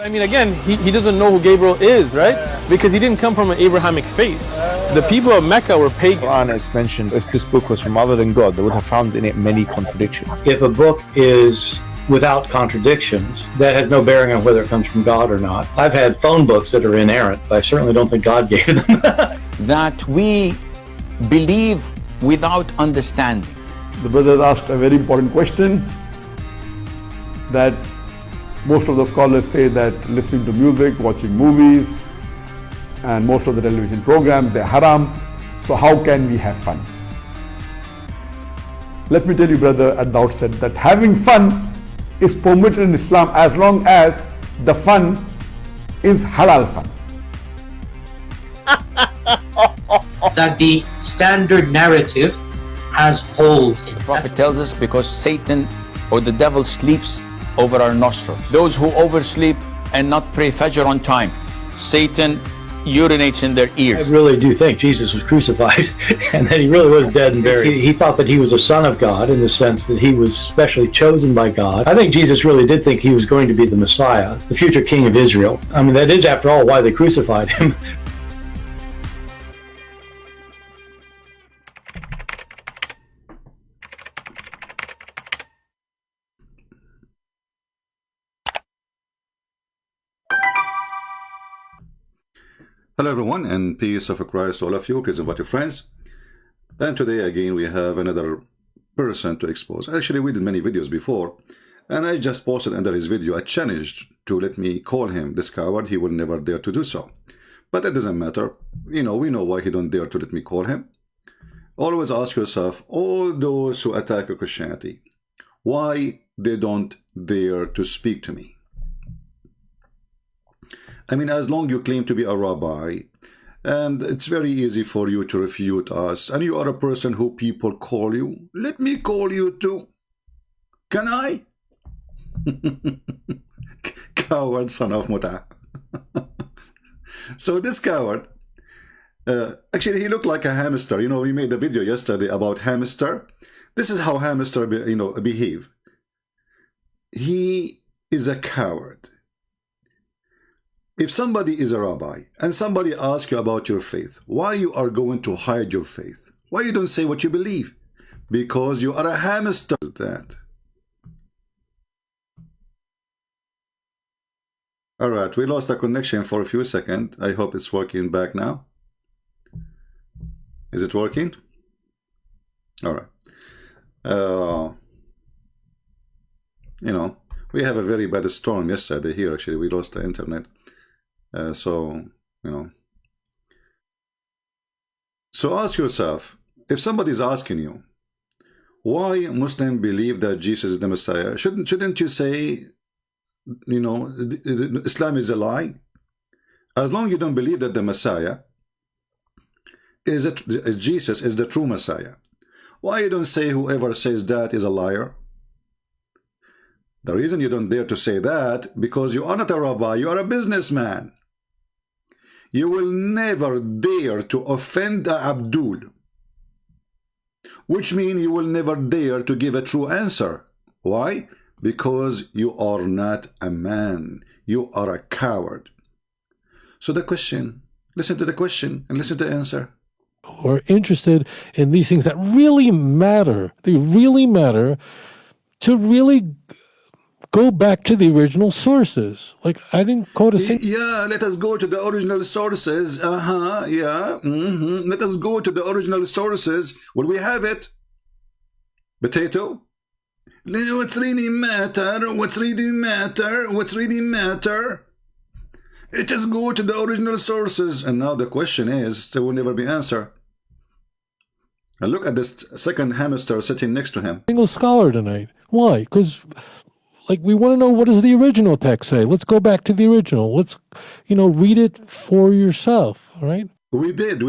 I mean, again, he doesn't know who Gabriel is, right? Because he didn't come from an Abrahamic faith. The people of Mecca were pagan. Quran is mentioned, if this book was from other than God, they would have found in it many contradictions. If a book is without contradictions, that has no bearing on whether it comes from God or not. I've had phone books that are inerrant, but I certainly don't think God gave them. That we believe without understanding. The brother asked a very important question, that most of the scholars say that listening to music, watching movies, and most of the television programs, they're haram. So how can we have fun? Let me tell you, brother, at the outset, that having fun is permitted in Islam as long as the fun is halal fun. That the standard narrative has holes in it. The Prophet tells us because Satan or the devil sleeps over our nostrils. Those who oversleep and not pray Fajr on time, Satan urinates in their ears. I really do think Jesus was crucified and that he really was dead and buried. He thought that he was a son of God in the sense that he was specially chosen by God. I think Jesus really did think he was going to be the Messiah, the future king of Israel. I mean, that is, after all, why they crucified him. Hello everyone, and peace of Christ all of you, peace and what your friends. And today again we have another person to expose. Actually, we did many videos before, and I just posted under his video a challenge to let me call him this coward. He will never dare to do so, but that doesn't matter. You know, we know why he don't dare to let me call him. Always ask yourself, all those who attack Christianity, why they don't dare to speak to me? I mean, as long you claim to be a rabbi, and it's very easy for you to refute us, and you are a person who people call you, let me call you too. Can I? Coward son of Muta. So this coward, actually he looked like a hamster. You know, we made a video yesterday about hamster. This is how hamster, behave. He is a coward. If somebody is a rabbi and somebody asks you about your faith, why you are going to hide your faith? Why you don't say what you believe? Because you are a hamster. That. All right, we lost the connection for a few seconds. I hope it's working back now. Is it working? All right. You know, we have a very bad storm yesterday here. Actually, we lost the internet. So ask yourself, if somebody is asking you why Muslims believe that Jesus is the Messiah, shouldn't you say, Islam is a lie? As long as you don't believe that the Messiah is Jesus is the true Messiah, why you don't say whoever says that is a liar? The reason you don't dare to say that, because you are not a rabbi, you are a businessman. You will never dare to offend Abdul, which means you will never dare to give a true answer. Why? Because you are not a man. You are a coward. So the question, listen to the question and listen to the answer. Who are interested in these things that really matter. They really matter to really go back to the original sources. Like, I didn't quote a single... Yeah, let us go to the original sources. Yeah. Let us go to the original sources. Well, we have it. Potato. What's really matter? What's really matter? What's really matter? Let us go to the original sources. And now the question is, still will never be answered. And look at this second hamster sitting next to him. Single scholar tonight. Why? Because... like, we want to know, what does the original text say? Let's go back to the original. Let's, read it for yourself, all right? We did.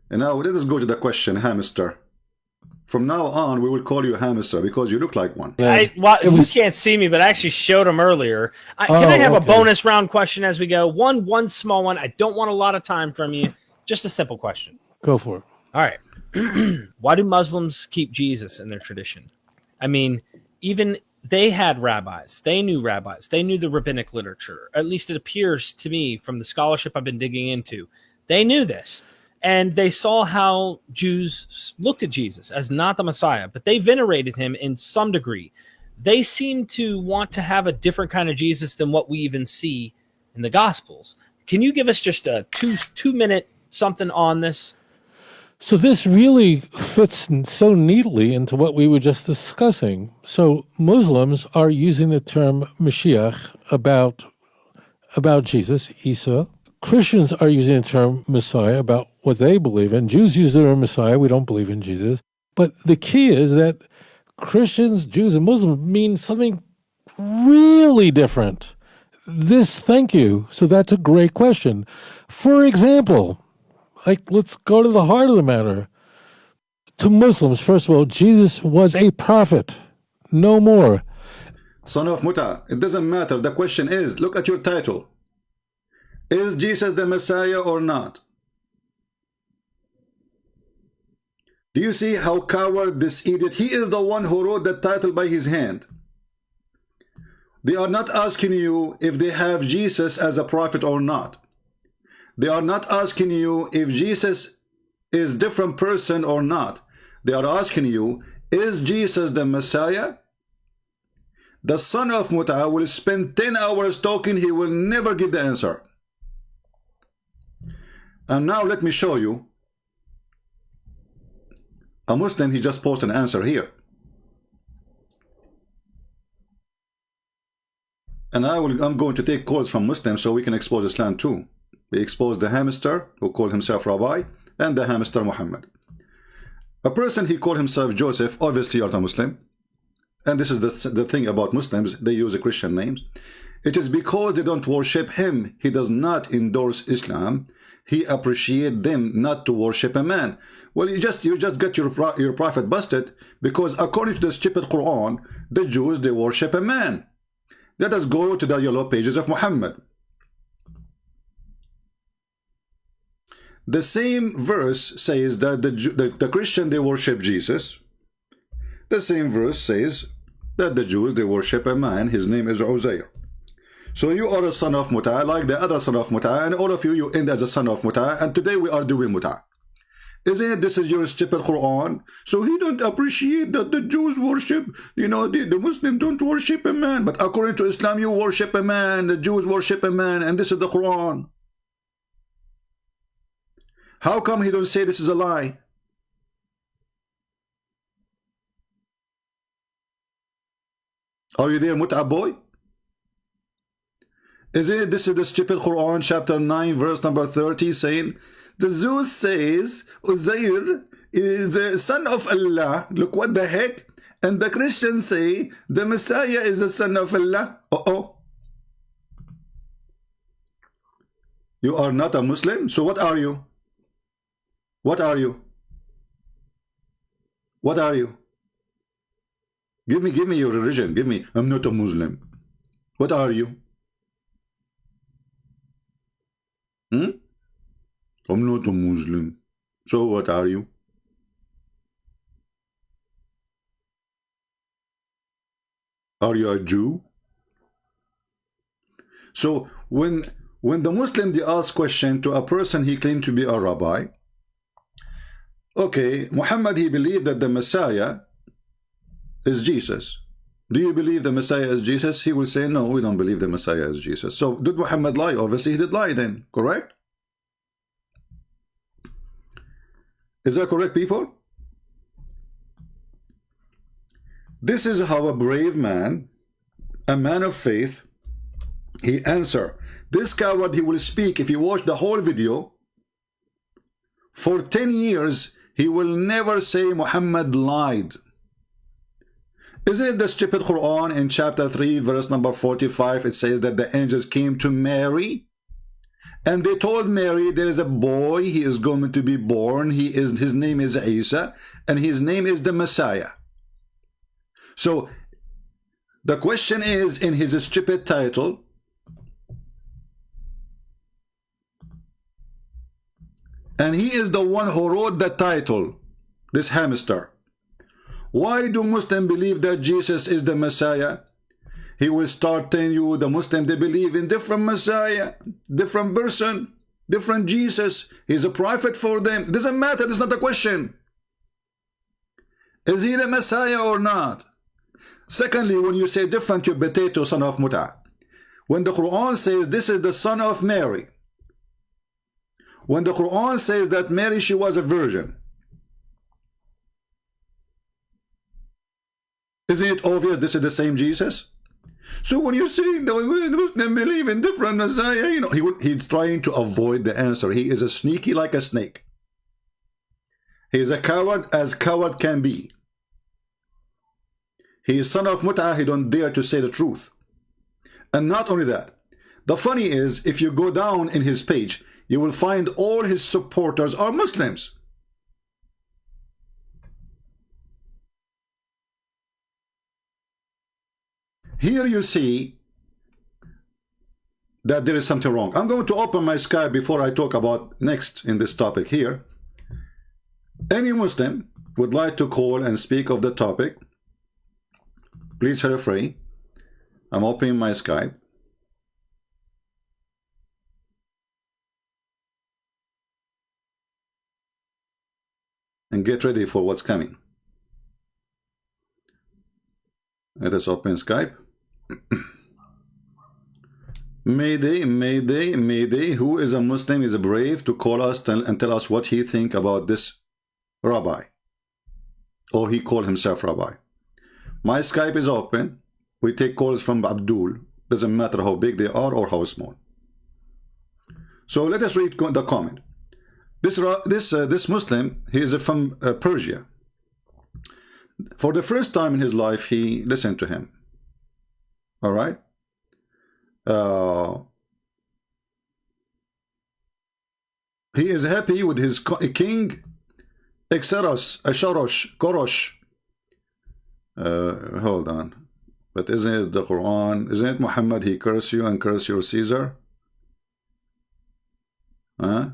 And now let us go to the question, hamster. From now on, we will call you hamster because you look like one. You can't see me, but I actually showed him earlier. Can I have a bonus round question as we go? One small one. I don't want a lot of time from you. Just a simple question. Go for it. All right. Why do Muslims keep Jesus in their tradition? I mean... even they had rabbis. They knew rabbis. They knew the rabbinic literature. At least it appears to me from the scholarship I've been digging into. They knew this. And they saw how Jews looked at Jesus as not the Messiah, but they venerated him in some degree. They seem to want to have a different kind of Jesus than what we even see in the Gospels. Can you give us just a two-minute something on this? So this really fits so neatly into what we were just discussing. So Muslims are using the term Mashiach about Jesus, Isa. Christians are using the term Messiah about what they believe in. Jews use the term Messiah. We don't believe in Jesus. But the key is that Christians, Jews, and Muslims mean something really different. Thank you. So that's a great question. For example, let's go to the heart of the matter. To Muslims, first of all, Jesus was a prophet. No more. Son of Muta, it doesn't matter. The question is, look at your title. Is Jesus the Messiah or not? Do you see how coward this idiot? He is the one who wrote that title by his hand. They are not asking you if they have Jesus as a prophet or not. They are not asking you if Jesus is a different person or not. They are asking you, is Jesus the Messiah? The son of Muta will spend 10 hours talking. He will never give the answer. And now let me show you a Muslim. He just posted an answer here. And I'm going to take calls from Muslims so we can expose Islam too. We expose the hamster who called himself Rabbi and the hamster Muhammad. A person, he called himself Joseph. Obviously you're not a Muslim. And this is the thing about Muslims. They use the Christian names. It is because they don't worship him. He does not endorse Islam. He appreciates them not to worship a man. Well, you just get your prophet busted because according to the stupid Quran, the Jews, they worship a man. Let us go to the yellow pages of Muhammad. The same verse says that the Christian, they worship Jesus. The same verse says that the Jews, they worship a man. His name is Uzayr. So you are a son of Muta, like the other son of Muta, and all of you, you end as a son of Muta, and today we are doing Muta. Isn't it? This is your stupid Quran. So he don't appreciate that the Jews worship, the Muslims don't worship a man. But according to Islam, you worship a man, the Jews worship a man, and this is the Quran. How come he don't say this is a lie? Are you there, Muta boy? This is the stupid Quran, chapter 9, verse number 30, saying, the Jews says Uzayr is a son of Allah. Look what the heck. And the Christians say the Messiah is a son of Allah. You are not a Muslim? So what are you? What are you? What are you? Give me your religion. Give me. I'm not a Muslim. What are you? I'm not a Muslim. So what are you? Are you a Jew? So when the Muslim, they ask question to a person he claimed to be a rabbi. Okay, Muhammad, he believed that the Messiah is Jesus. Do you believe the Messiah is Jesus? He will say, no, we don't believe the Messiah is Jesus. So did Muhammad lie? Obviously he did lie then, correct? Is that correct, people? This is how a brave man, a man of faith, he answer. This coward, he will speak. If you watch the whole video, for 10 years, he will never say Muhammad lied. Isn't it the stupid Quran in chapter 3, verse number 45? It says that the angels came to Mary and they told Mary there is a boy, he is going to be born, his name is Isa, and his name is the Messiah. So the question is in his stupid title, and he is the one who wrote the title, this hamster. Why do Muslims believe that Jesus is the Messiah? He will start telling you the Muslims, they believe in different Messiah, different person, different Jesus. He's a prophet for them. It doesn't matter. It's not a question. Is he the Messiah or not? Secondly, when you say different, you potato, son of Mut'a. When the Quran says this is the son of Mary, when the Quran says that Mary, she was a virgin, isn't it obvious this is the same Jesus? So when you say the Muslims believe in different Messiah, you know, he's trying to avoid the answer. He is a sneaky like a snake. He is a coward as coward can be. He is son of Mut'ah. He don't dare to say the truth. And not only that, the funny is, if you go down in his page, you will find all his supporters are Muslims. Here you see that there is something wrong. I'm going to open my Skype before I talk about next in this topic here. Any Muslim would like to call and speak of the topic, please feel free. I'm opening my Skype. And get ready for what's coming. Let us open Skype. Mayday, Mayday, Mayday. Who is a Muslim is brave to call us and tell us what he think about this rabbi. Or he called himself rabbi. My Skype is open. We take calls from Abdul. Doesn't matter how big they are or how small. So let us read the comment. This Muslim, he is from Persia. For the first time in his life, he listened to him. All right. He is happy with his king, Korosh. Hold on. But isn't it the Quran? Isn't it Muhammad? He curse you and curse your Caesar? Huh?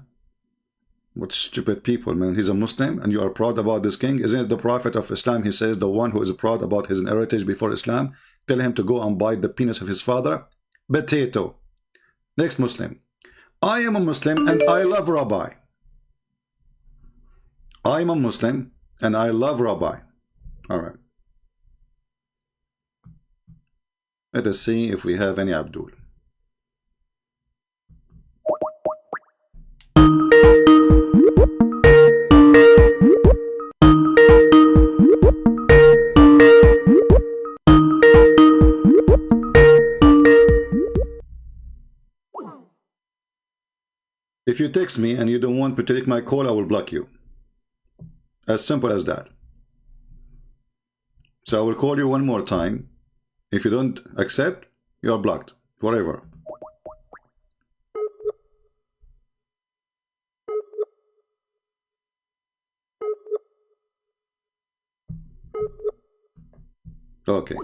What stupid people, man. He's a Muslim and you are proud about this king. Isn't it the Prophet of Islam? He says the one who is proud about his heritage before Islam, tell him to go and bite the penis of his father. Potato. Next Muslim. I am a Muslim and I love Rabbi. I am a Muslim and I love Rabbi. All right. Let us see if we have any Abdul. If you text me and you don't want to take my call, I will block you. As simple as that. So I will call you one more time. If you don't accept, you are blocked forever. Okay,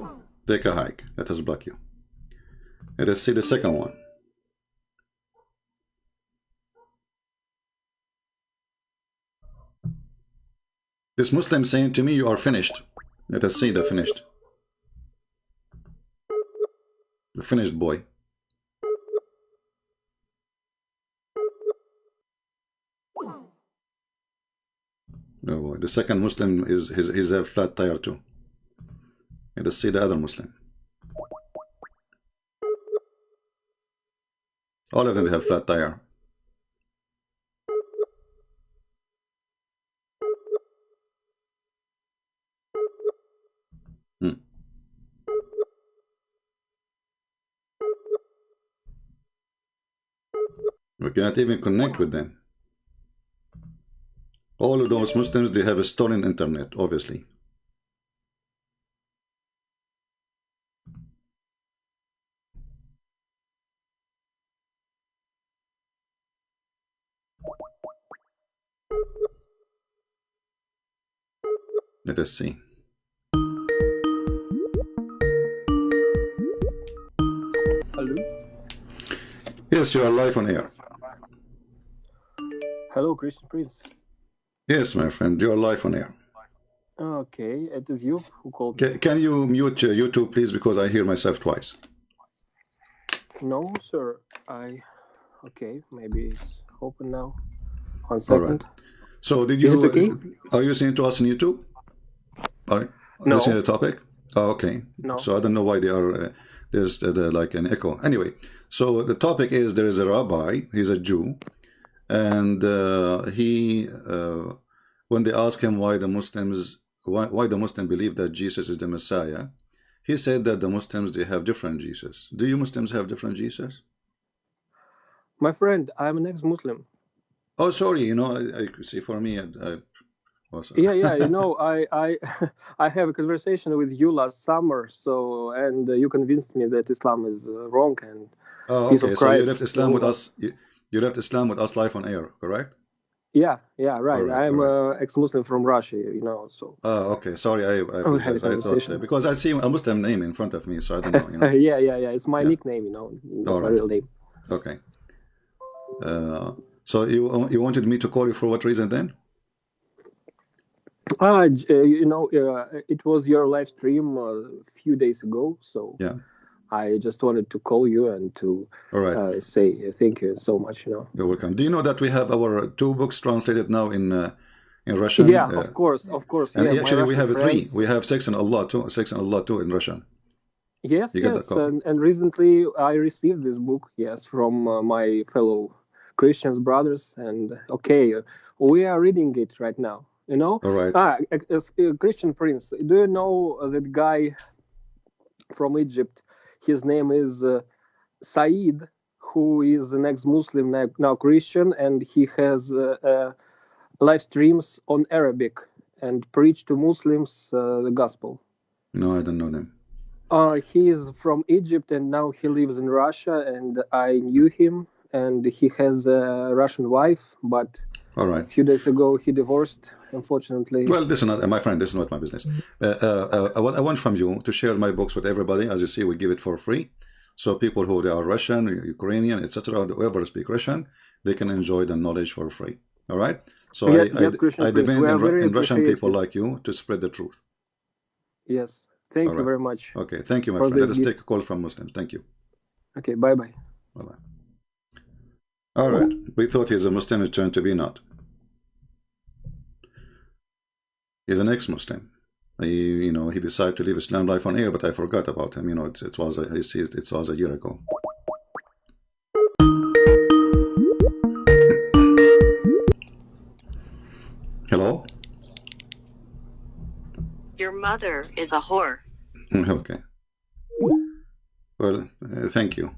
take a hike. Let us block you. Let us see the second one. This Muslim saying to me, you are finished. Let us see the finished. The finished boy. Oh boy. The second Muslim is a flat tire too. Let us see the other Muslim. All of them have flat tire. We cannot even connect with them. All of those Muslims, they have a stolen internet, obviously. Let us see. Hello? Yes, you are live on air. Hello, Christian Prince. Yes, my friend, you are live on air. Okay, it is you who called me. Can you mute YouTube, please, because I hear myself twice. No, sir. Okay, maybe it's open now. 1 All right. second. So did Is you? it okay? Are you listening to us on YouTube? Are you No. listening to the topic? Oh, okay. No. So I don't know why they are. There's like an echo. Anyway, so the topic is there is a rabbi. He's a Jew, and when they ask him why the Muslims believe that Jesus is the Messiah, he said that the Muslims, they have different Jesus. Do you Muslims have different Jesus? My friend, I'm an ex-Muslim. Oh, sorry. I see. For me, Yeah. I I have a conversation with you last summer. So, and you convinced me that Islam is wrong and peace okay. of So you Christ. left Islam with us. You left Islam with us live on air, correct? Yeah, right. All I'm right. ex-Muslim from Russia. So. Okay. Sorry, I We had a apologize. I thought conversation. because I see a Muslim name in front of me, so I don't know. Yeah. It's my nickname. All my right. real name. Okay. So you wanted me to call you for what reason then? It was your live stream a few days ago, so yeah, I just wanted to call you and to say thank you so much. You're welcome. Do you know that we have our 2 books translated now in Russian? Yeah, of course. And yeah, actually, we have friends. 3. We have 6 and Allah too in Russian. Yes, and recently I received this book, from my fellow Christians brothers, and we are reading it right now. All right. Christian Prince. Do you know that guy from Egypt? His name is Said, who is an ex-Muslim, now Christian, and he has live streams on Arabic and preach to Muslims the gospel. No, I don't know them. He is from Egypt and now he lives in Russia, and I knew him, and he has a Russian wife, but all right, a few days ago he divorced, unfortunately. Well, this is not my friend. This is not my business. I want from you to share my books with everybody. As you see, we give it for free, so people who they are Russian, Ukrainian, etc., whoever speak Russian, they can enjoy the knowledge for free. All right. So I depend in Russian people like you to spread the truth. Yes. Thank you very much. Okay, thank you, my friend. Let us take a call from Muslims. Thank you. Okay, bye-bye. Bye-bye. All right. We thought he's a Muslim, it turned to be not. He's an ex-Muslim. He decided to leave Islam live on air, but I forgot about him. It was a year ago. Hello? Your mother is a whore. Okay. Well, thank you.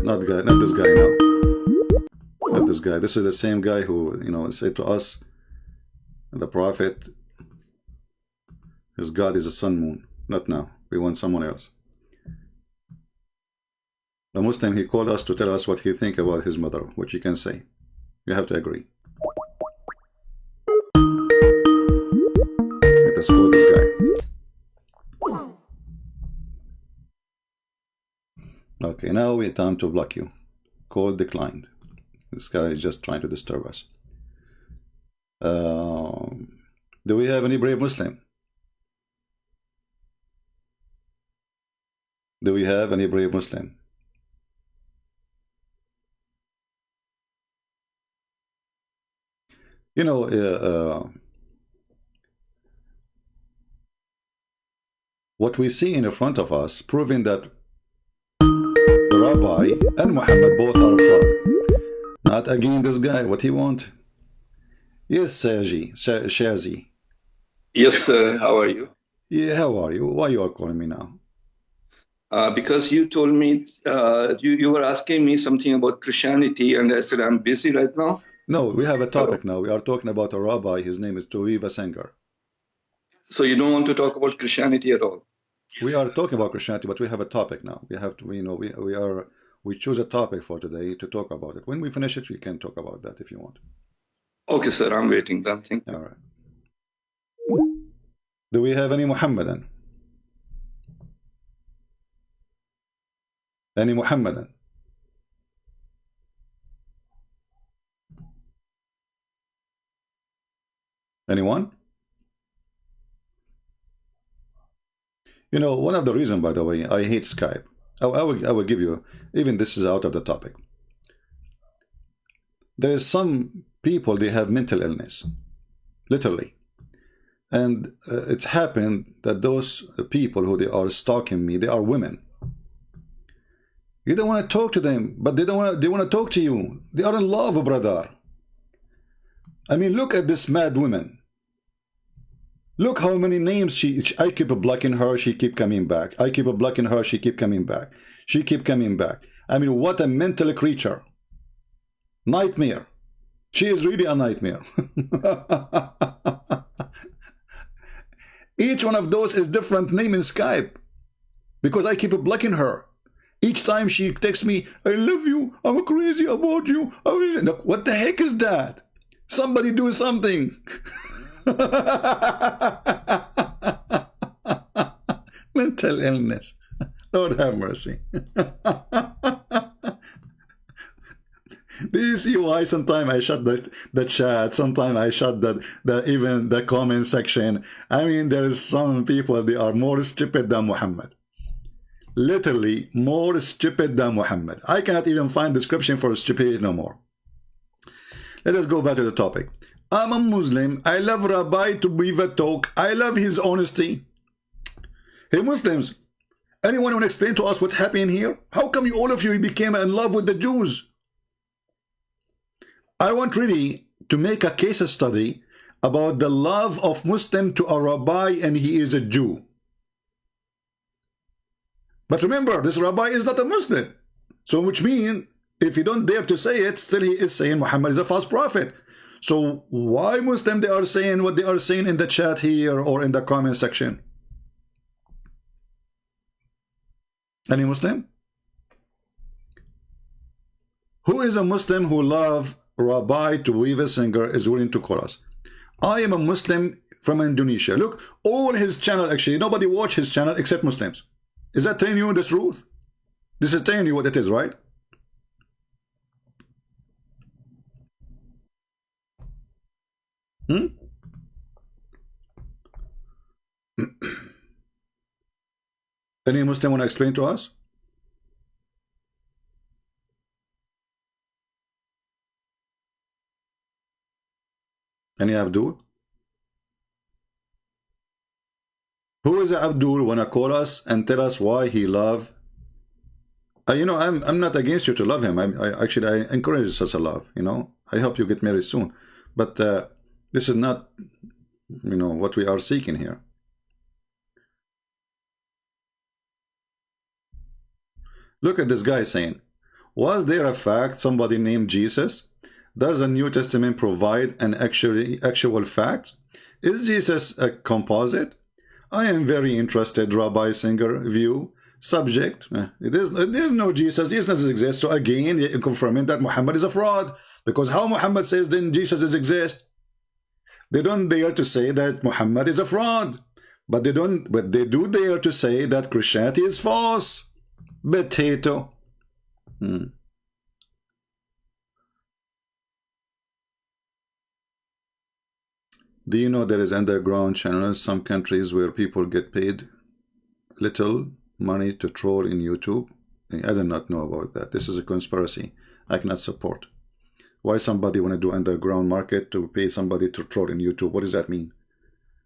Not this guy now. Not this guy. This is the same guy who, said to us, the Prophet, his God is a sun moon. Not now. We want someone else. The Muslim, he called us to tell us what he think about his mother, which he can say. You have to agree. Let us call this guy. Okay, now it's time to block you. Call declined. This guy is just trying to disturb us. Do we have any brave Muslim? Do we have any brave Muslim? What we see in front of us, proving that the Rabbi and Muhammad both are fraud. Not again this guy, what he want? Yes, Shazi. Yes, sir. How are you? Yeah, how are you? Why you are calling me now? Because you told me, you were asking me something about Christianity, and I said, I'm busy right now. No, we have a topic now. We are talking about a rabbi. His name is Tovia. So you don't want to talk about Christianity at all? We are talking about Christianity, but we have a topic now. We have to, we choose a topic for today to talk about it. When we finish it, we can talk about that if you want. Okay, sir. I'm waiting then. Thank you. All right. Do we have any Muhammadan? Any Muhammadan? Anyone? You know, one of the reasons, by the way, I hate Skype. I will give you, even this is out of the topic. There is some people, they have mental illness, literally. And it's happened that those people who they are stalking me, they are women. You don't want to talk to them, but they want to talk to you. They are in love, brother. I mean, look at this mad woman. Look how many names I keep blocking her, she keep coming back. I keep blocking her, she keep coming back. She keep coming back. I mean, what a mental creature. Nightmare. She is really a nightmare. Each one of those is different name in Skype. Because I keep blocking her. Each time she texts me, I love you, I'm crazy about you. What the heck is that? Somebody do something. Mental illness. Lord have mercy. Do you see why sometimes I shut the chat, sometimes I shut even the comment section? I mean, there is some people, they are more stupid than Muhammad. Literally more stupid than Muhammad. I cannot even find description for stupidity no more. Let us go back to the topic. I'm a Muslim. I love Rabbi Tovia talk. I love his honesty. Hey Muslims, anyone want to explain to us what's happening here? How come all of you became in love with the Jews? I want really to make a case study about the love of Muslim to a rabbi, and he is a Jew. But remember, this rabbi is not a Muslim. So which means, if you don't dare to say it, still he is saying Muhammad is a false prophet. So why Muslim they are saying what they are saying in the chat here or in the comment section? Any Muslim? Who is a Muslim who love Rabbi Tovia singer is willing to call us? I am a Muslim from Indonesia. Look, all his channel, actually, nobody watch his channel except Muslims. Is that telling you the truth? This is telling you what it is, right? Any Muslim want to explain to us? Any Abdul? Who is Abdul wanna call us and tell us why he love? You know, I'm not against you to love him. I actually encourage such a love. You know, I hope you get married soon. But this is not, you know, what we are seeking here. Look at this guy saying, was there a fact somebody named Jesus? Does the New Testament provide an actual fact? Is Jesus a composite? I am very interested, Rabbi Singer view. Subject, there's no Jesus. Jesus doesn't exist. So again, you're confirming that Muhammad is a fraud. Because how Muhammad says then Jesus does exist? They don't dare to say that Muhammad is a fraud. But they do dare to say that Christianity is false. Potato. Do you know there is underground channels, some countries where people get paid little money to troll in YouTube? I do not know about that. This is a conspiracy I cannot support. Why somebody want to do underground market to pay somebody to troll in YouTube? What does that mean?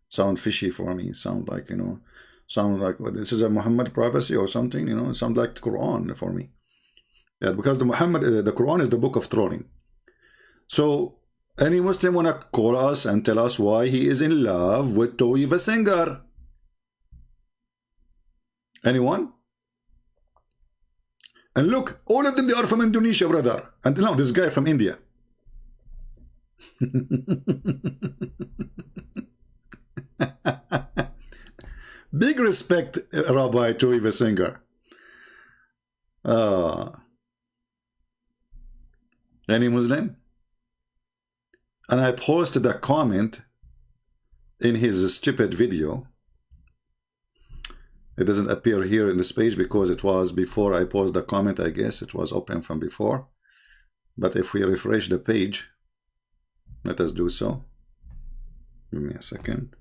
Sound fishy for me. Sound like, you know, sound like well, this is a Muhammad prophecy or something, you know, sound like the Quran for me. Yeah, because the Quran is the book of trolling. So any Muslim want to call us and tell us why he is in love with Tovia singer? Anyone? And look, all of them, they are from Indonesia, brother. And no, this guy from India. Big respect, Rabbi Tovia singer. Any Muslim? And I posted a comment in his stupid video. It doesn't appear here in this page because it was before I posted the comment. I guess it was open from before. But if we refresh the page, let us do so. Give me a second.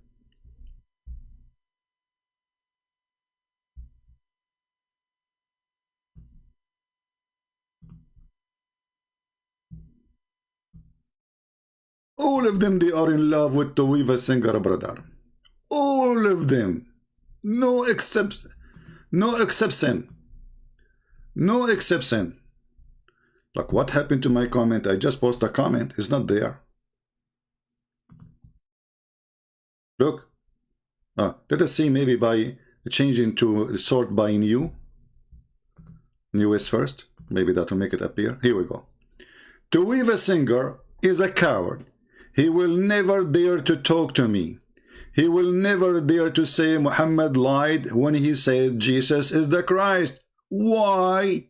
All of them, they are in love with Tovia singer, brother. All of them. No exception. No exception. No exception. Like, what happened to my comment? I just posted a comment. It's not there. Look. Let us see, maybe by changing to sort by new. Newest first. Maybe that will make it appear. Here we go. Tovia singer is a coward. He will never dare to talk to me. He will never dare to say Muhammad lied when he said Jesus is the Christ. Why?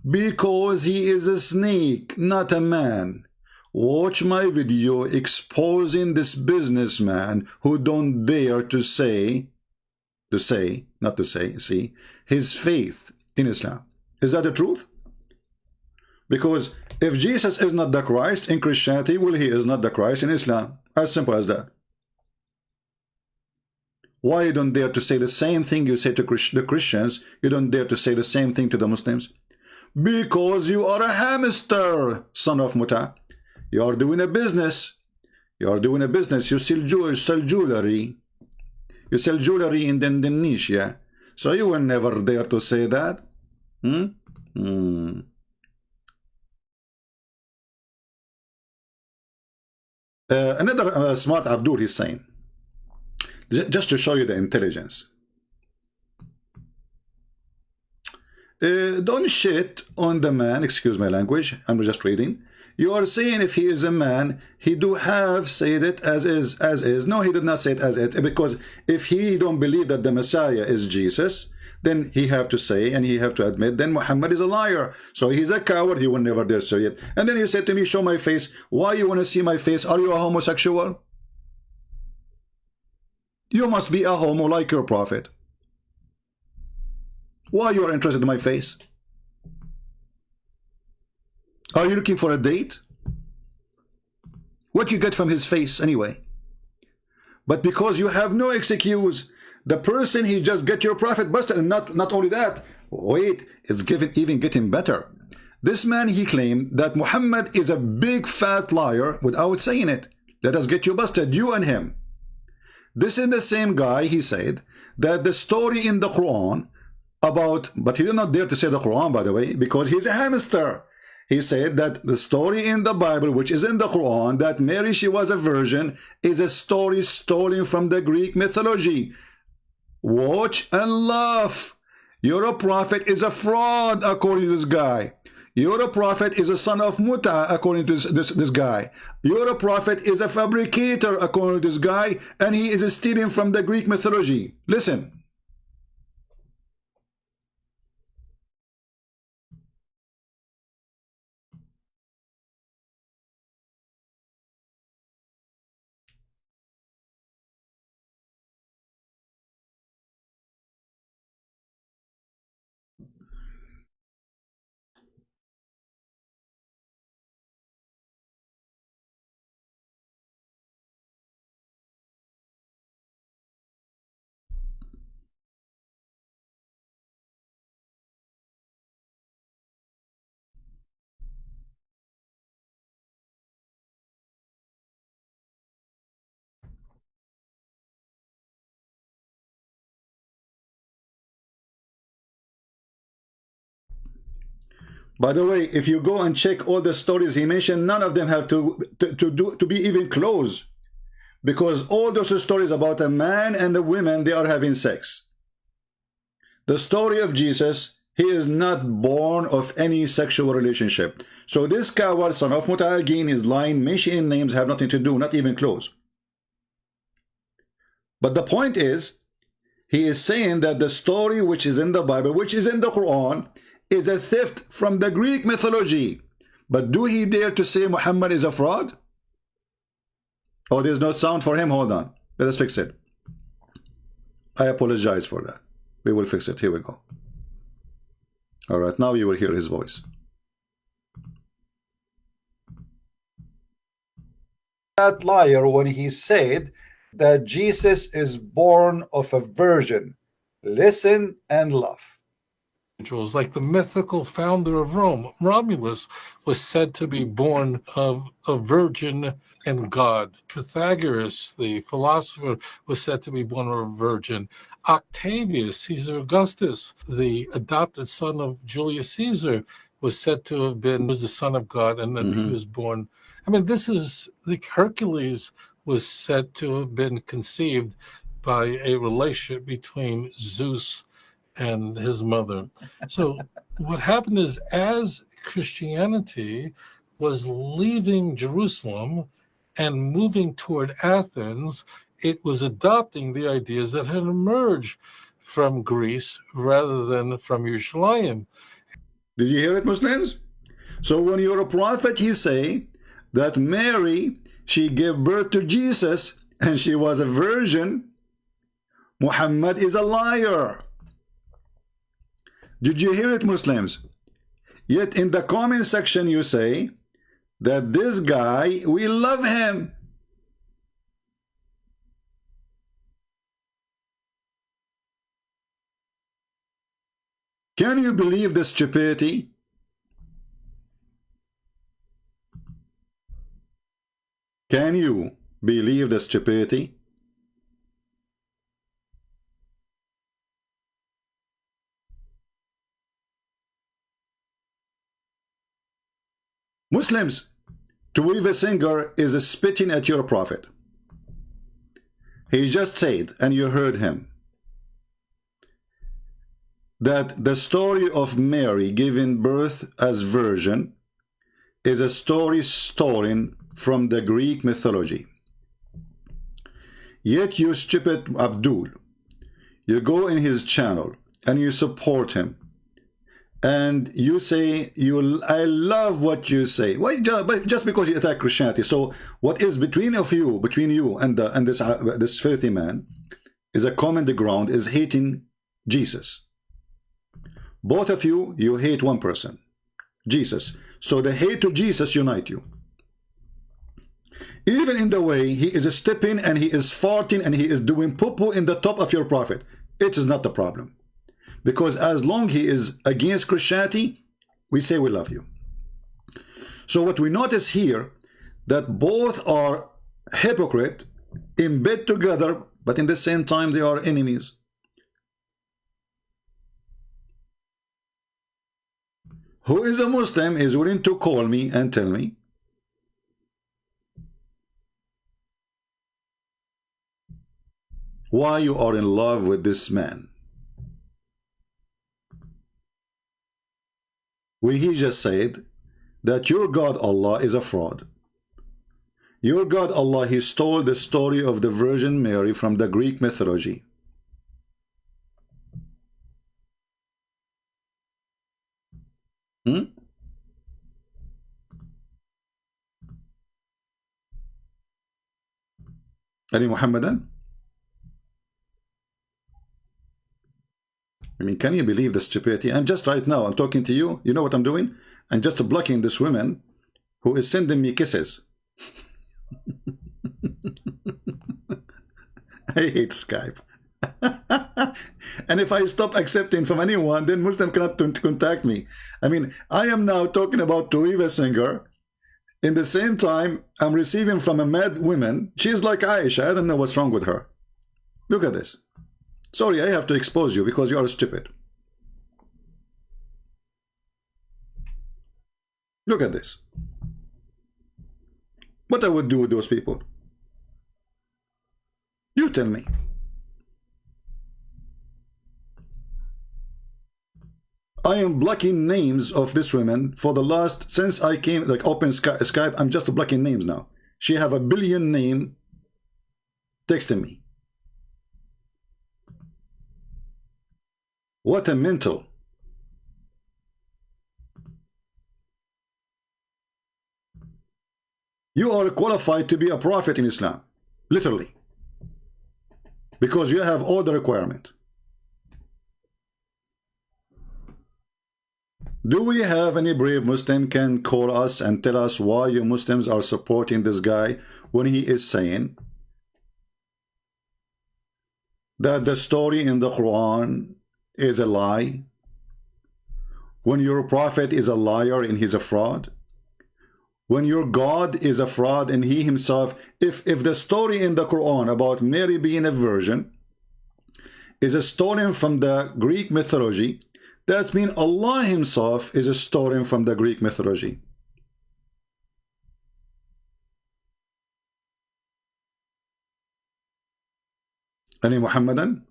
Because he is a snake, not a man. Watch my video exposing this businessman who don't dare to say, see, his faith in Islam. Is that the truth? Because if Jesus is not the Christ in Christianity, well, he is not the Christ in Islam. As simple as that. Why you don't dare to say the same thing you say to the Christians? You don't dare to say the same thing to the Muslims? Because you are a hamster, son of Muta. You are doing a business. You are doing a business. You sell jewelry. You sell jewelry in Indonesia. So you will never dare to say that. Another smart Abdul is saying, just to show you the intelligence, don't shit on the man, excuse my language, I'm just reading. You are saying if he is a man, he do have said it as is. No, he did not say it as it, because if he don't believe that the Messiah is Jesus, then he have to say and he have to admit then Muhammad is a liar. So he's a coward, he will never dare say it. And then he said to me, show my face. Why you want to see my face? Are you a homosexual? You must be a homo like your prophet. Why you are interested in my face? Are you looking for a date? What you get from his face anyway? But because you have no excuse, the person he just get your prophet busted, and not only that, wait, it's even getting better. This man, he claimed that Muhammad is a big fat liar without saying it. Let us get you busted, you and him. This is the same guy, he said, that the story in the Quran about, but he did not dare to say the Quran, by the way, because he's a hamster. He said that the story in the Bible, which is in the Quran, that Mary, she was a virgin, is a story stolen from the Greek mythology. Watch and laugh. Your prophet is a fraud, according to this guy. Your prophet is a son of Muta, according to this guy. Your prophet is a fabricator, according to this guy, and he is stealing from the Greek mythology. Listen. By the way, if you go and check all the stories he mentioned, none of them have to be even close, because all those stories about a man and a woman, they are having sex. The story of Jesus, he is not born of any sexual relationship. So this coward, son of Muta, again, is lying, mentioning names have nothing to do, not even close. But the point is, he is saying that the story which is in the Bible, which is in the Quran, is a theft from the Greek mythology. But do he dare to say Muhammad is a fraud? Oh, there's no sound for him. Hold on. Let us fix it. I apologize for that. We will fix it. Here we go. All right, now you will hear his voice. That liar when he said that Jesus is born of a virgin. Listen and laugh. Individuals, like the mythical founder of Rome, Romulus, was said to be born of a virgin and God. Pythagoras, the philosopher, was said to be born of a virgin. Octavius, Caesar Augustus, the adopted son of Julius Caesar, was said to have been was the son of God, and then he was born. I mean, this is like Hercules was said to have been conceived by a relationship between Zeus and his mother. So what happened is, as Christianity was leaving Jerusalem and moving toward Athens, it was adopting the ideas that had emerged from Greece rather than from Yerushalayim. Did you hear it, Muslims? So when you're a prophet, you say that Mary, she gave birth to Jesus and she was a virgin. Muhammad is a liar. Did you hear it, Muslims? Yet in the comment section you say that this guy, we love him. Can you believe the stupidity? Can you believe the stupidity? Muslims, Tovia Singer is spitting at your prophet. He just said, and you heard him, that the story of Mary giving birth as virgin is a story stolen from the Greek mythology. Yet you stupid Abdul, you go in his channel and you support him. And you say, I love what you say. Why? Just because you attack Christianity. So what is between you and this filthy man is a common ground, is hating Jesus. Both of you hate one person, Jesus. So the hate to Jesus unite you. Even in the way he is stepping and he is farting and he is doing poo-poo in the top of your prophet, it is not the problem. Because as long he is against Christianity, we say we love you. So what we notice here, that both are hypocrite, in bed together, but in the same time they are enemies. Who is a Muslim is willing to call me and tell me why you are in love with this man. He just said that your God Allah is a fraud. Your God Allah, he stole the story of the Virgin Mary from the Greek mythology. Any Muhammadan? I mean, can you believe the stupidity? I'm just right now, I'm talking to you. You know what I'm doing? I'm just blocking this woman who is sending me kisses. I hate Skype. And if I stop accepting from anyone, then Muslim cannot contact me. I mean, I am now talking about Tovia Singer. In the same time, I'm receiving from a mad woman. She's like Aisha. I don't know what's wrong with her. Look at this. Sorry, I have to expose you because you are stupid. Look at this. What I would do with those people? You tell me. I am blocking names of this woman for the last, since I came, like open Skype, I'm just blocking names now. She have 1 billion name texting me. What a mental. You are qualified to be a prophet in Islam, literally, because you have all the requirement. Do we have any brave Muslim can call us and tell us why you Muslims are supporting this guy when he is saying that the story in the Quran is a lie? When your prophet is a liar and he's a fraud? When your God is a fraud and he himself, if the story in the Quran about Mary being a virgin is a story from the Greek mythology, that means Allah himself is a story from the Greek mythology. Any Muhammadan?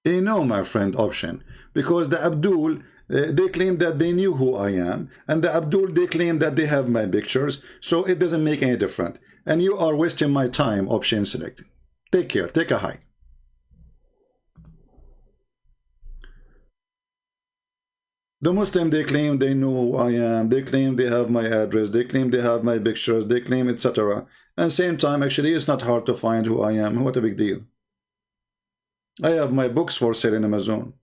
No, my friend, option. Because the Abdul, they claim that they knew who I am, and the Abdul, they claim that they have my pictures, so it doesn't make any difference. And you are wasting my time, option select. Take care, take a hike. The Muslim, they claim they know who I am, they claim they have my address, they claim they have my pictures, they claim etc. And same time, actually, it's not hard to find who I am. What a big deal. I have my books for sale in Amazon.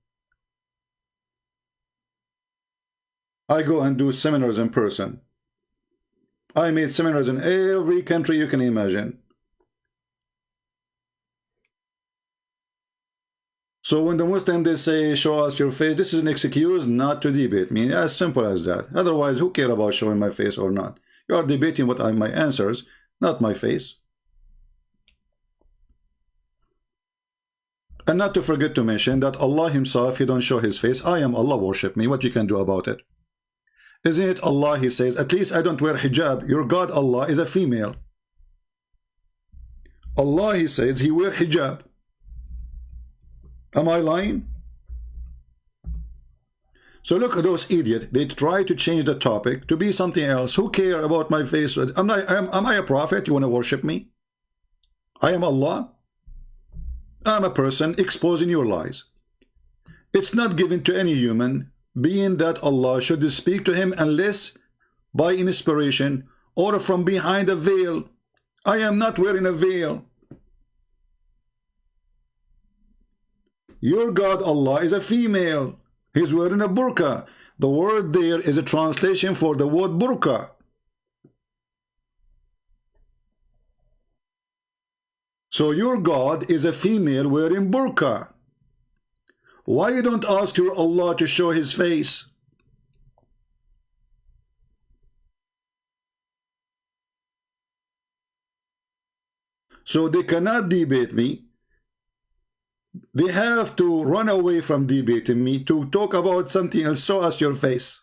I go and do seminars in person. I made seminars in every country you can imagine. So when the Muslim, they say, show us your face, this is an excuse not to debate me. As simple as that. Otherwise, who care about showing my face or not? You are debating what are my answers, not my face. And not to forget to mention that Allah himself, he don't show his face. I am Allah, worship me. What you can do about it? Isn't it Allah, he says, at least I don't wear hijab. Your God Allah is a female. Allah, he says, he wear hijab. Am I lying? So look at those idiots. They try to change the topic to be something else. Who care about my face? Am I a prophet? You want to worship me? I am Allah. I'm a person exposing your lies. It's not given to any human being that Allah should speak to him unless by inspiration or from behind a veil. I am not wearing a veil. Your God Allah is a female. He's wearing a burqa. The word there is a translation for the word burqa. So your God is a female wearing burqa. Why you don't ask your Allah to show his face? So they cannot debate me. They have to run away from debating me to talk about something else. Show us your face.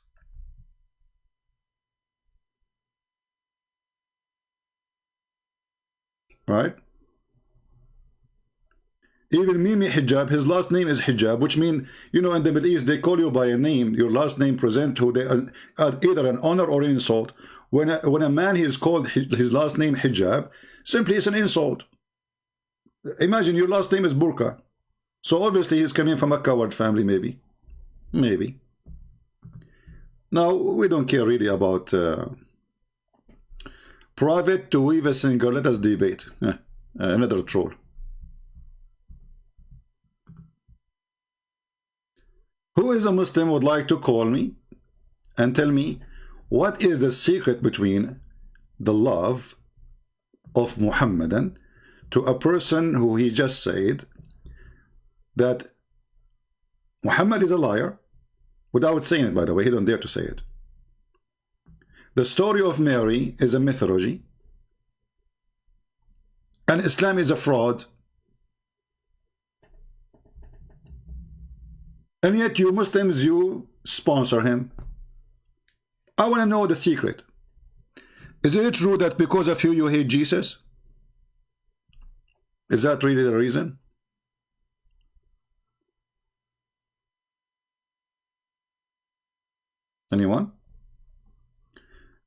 Right? Even Mimi Hijab, his last name is Hijab, which means, you know, in the Middle East, they call you by a name. Your last name present who they are either an honor or an insult. When a man is called his last name Hijab, simply it's an insult. Imagine your last name is Burqa. So obviously he's coming from a coward family, maybe. Maybe. Now, we don't care really about private to weave a single. Let us debate. Another troll. Who is a Muslim would like to call me and tell me what is the secret between the love of Muhammadan to a person who he just said that Muhammad is a liar without saying it, by the way. He don't dare to say it. The story of Mary is a mythology and Islam is a fraud. And yet you Muslims, you sponsor him. I want to know the secret. Is it true that because of you, you hate Jesus? Is that really the reason? Anyone?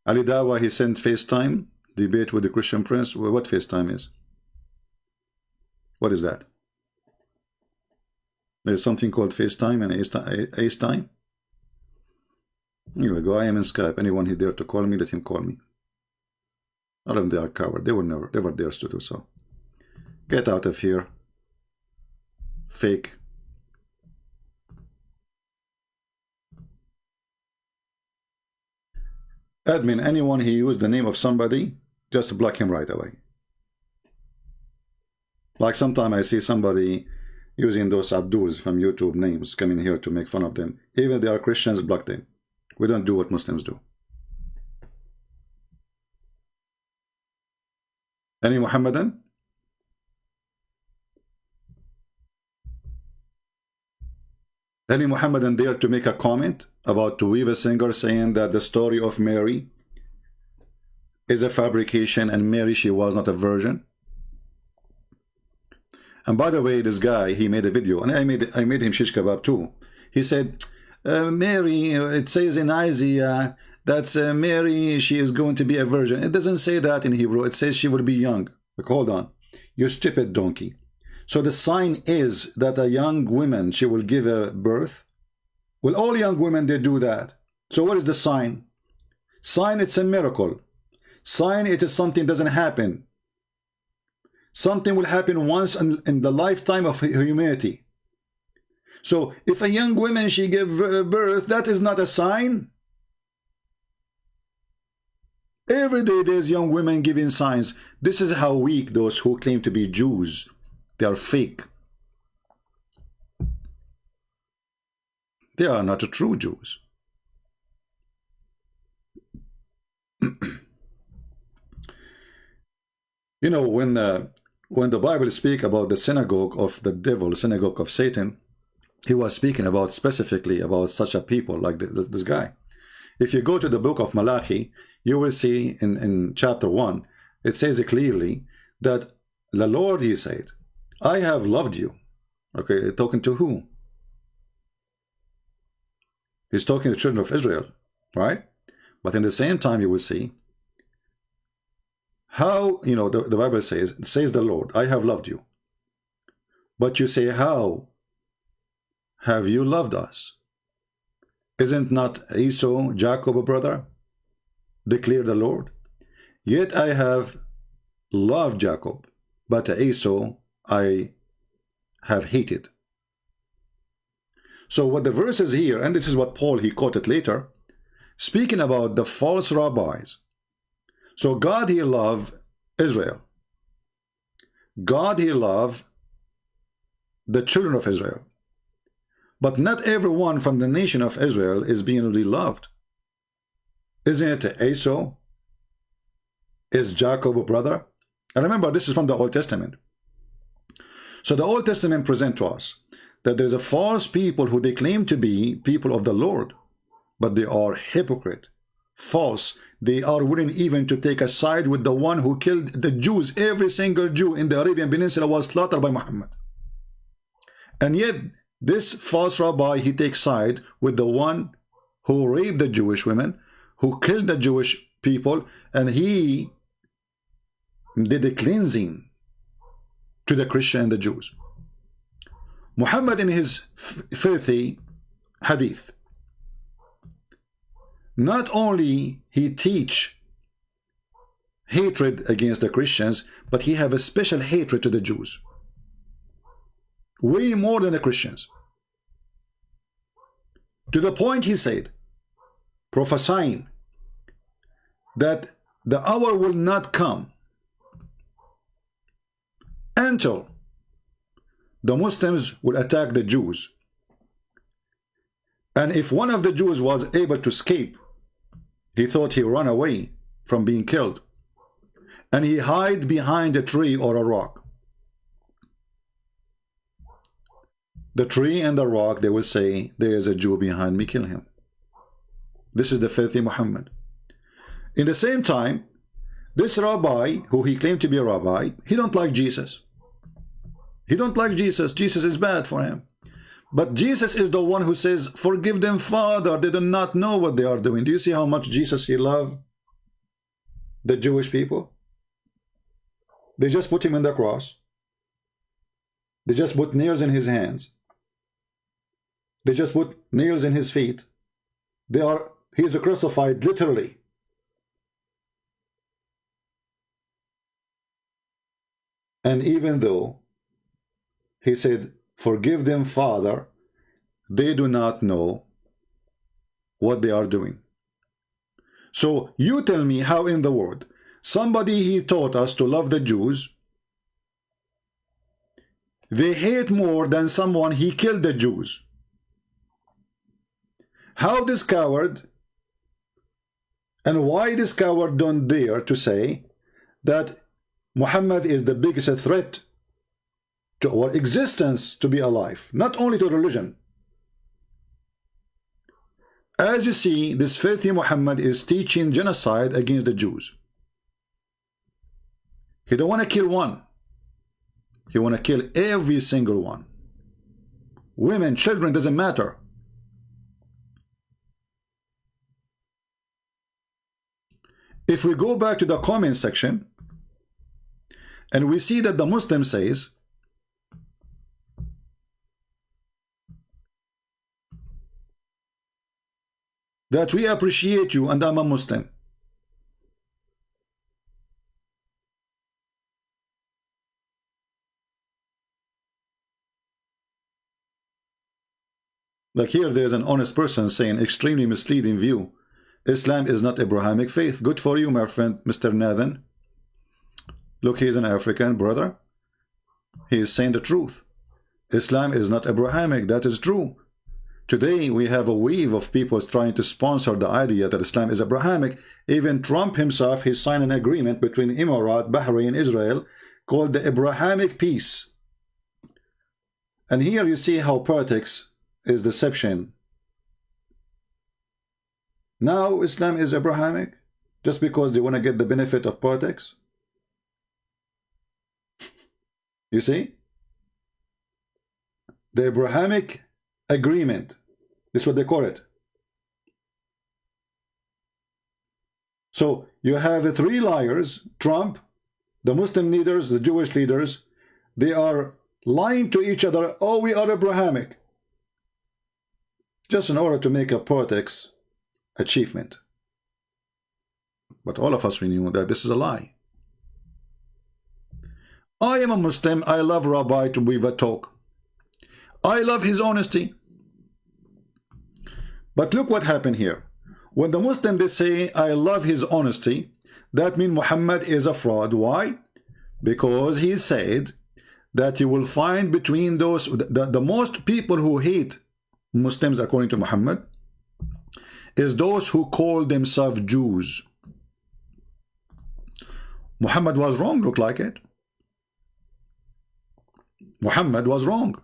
Ali Dawah, he sent FaceTime, debate with the Christian Prince. What FaceTime is? What is that? There's something called FaceTime and AceTime. Here we go. I am in Skype. Anyone who dare to call me, let him call me. All of them, they are coward. They will never dare to do so. Get out of here. Fake. Admin, anyone who used the name of somebody, just block him right away. Like sometimes I see somebody using those Abduls from YouTube names coming here to make fun of them. Even if they are Christians, block them. We don't do what Muslims do. Any Muhammadan? Any Muhammadan dare to make a comment about Tovia singer saying that the story of Mary is a fabrication and Mary, she was not a virgin? And by the way, this guy, he made a video, and I made him shish kebab too. He said, Mary, it says in Isaiah that Mary, she is going to be a virgin. It doesn't say that in Hebrew. It says she will be young. Like, hold on, you stupid donkey. So the sign is that a young woman, she will give a birth. Well, all young women, they do that. So what is the sign? Sign, it's a miracle. Sign, it is something doesn't happen. Something will happen once in the lifetime of humanity. So if a young woman, she gave birth, that is not a sign. Every day there's young women giving signs. This is how weak those who claim to be Jews. They are fake. They are not true Jews. You know, when the Bible speaks about the synagogue of the devil, synagogue of Satan, he was speaking about specifically about such a people like this guy. If you go to the book of Malachi, you will see in chapter 1, it says clearly that the Lord, he said, I have loved you. Okay, talking to who? He's talking to the children of Israel, right? But in the same time, you will see how, you know, the Bible says the Lord, I have loved you. But you say, how have you loved us? Isn't not Esau, Jacob, a brother? Declare the Lord. Yet I have loved Jacob, but Esau I have hated. So what the verse is here, and this is what Paul, he quoted later, speaking about the false rabbis. So God, he loved Israel. God, he loved the children of Israel. But not everyone from the nation of Israel is being really loved. Isn't it Esau? Is Jacob a brother? And remember, this is from the Old Testament. So the Old Testament presents to us that there's a false people who they claim to be people of the Lord, but they are hypocrite, false. They are willing even to take a side with the one who killed the Jews. Every single Jew in the Arabian Peninsula was slaughtered by Muhammad. And yet, this false rabbi, he takes side with the one who raped the Jewish women, who killed the Jewish people, and he did a cleansing to the Christian and the Jews. Muhammad, in his filthy hadith, not only he teach hatred against the Christians, but he have a special hatred to the Jews. Way more than the Christians. To the point he said, prophesying that the hour will not come until the Muslims will attack the Jews. And if one of the Jews was able to escape, he thought he ran away from being killed, and he hid behind a tree or a rock. The tree and the rock, they will say, there is a Jew behind me, kill him. This is the filthy Muhammad. In the same time, this rabbi, who he claimed to be a rabbi, he don't like Jesus. He don't like Jesus. Jesus is bad for him. But Jesus is the one who says, forgive them, Father. They do not know what they are doing. Do you see how much Jesus he loved the Jewish people? They just put him on the cross. They just put nails in his hands. They just put nails in his feet. He is crucified literally. And even though he said, forgive them, Father, they do not know what they are doing. So you tell me how in the world somebody he taught us to love the Jews, they hate more than someone he killed the Jews. How this coward, and why this coward don't dare to say that Muhammad is the biggest threat to our existence to be alive, not only to religion. As you see, this filthy Muhammad is teaching genocide against the Jews. He don't want to kill one. He want to kill every single one. Women, children, doesn't matter. If we go back to the comment section and we see that the Muslim says that we appreciate you and I'm a Muslim. Like here, there's an honest person saying extremely misleading view. Islam is not Abrahamic faith. Good for you, my friend, Mr. Nathan. Look, he's an African brother. He is saying the truth. Islam is not Abrahamic. That is true. Today, we have a wave of people trying to sponsor the idea that Islam is Abrahamic. Even Trump himself, he signed an agreement between Emirat, Bahrain, Israel, called the Abrahamic Peace. And here you see how politics is deception. Now Islam is Abrahamic just because they want to get the benefit of politics. You see? The Abrahamic agreement. This is what they call it. So you have three liars, Trump, the Muslim leaders, the Jewish leaders. They are lying to each other. Oh, we are Abrahamic. Just in order to make a politics achievement. But all of us, we knew that this is a lie. I am a Muslim. I love Rabbi to give a talk. I love his honesty. But look what happened here. When the Muslim, they say, I love his honesty, that means Muhammad is a fraud. Why? Because he said that you will find between those, the most people who hate Muslims, according to Muhammad, is those who call themselves Jews. Muhammad was wrong, look like it. Muhammad was wrong.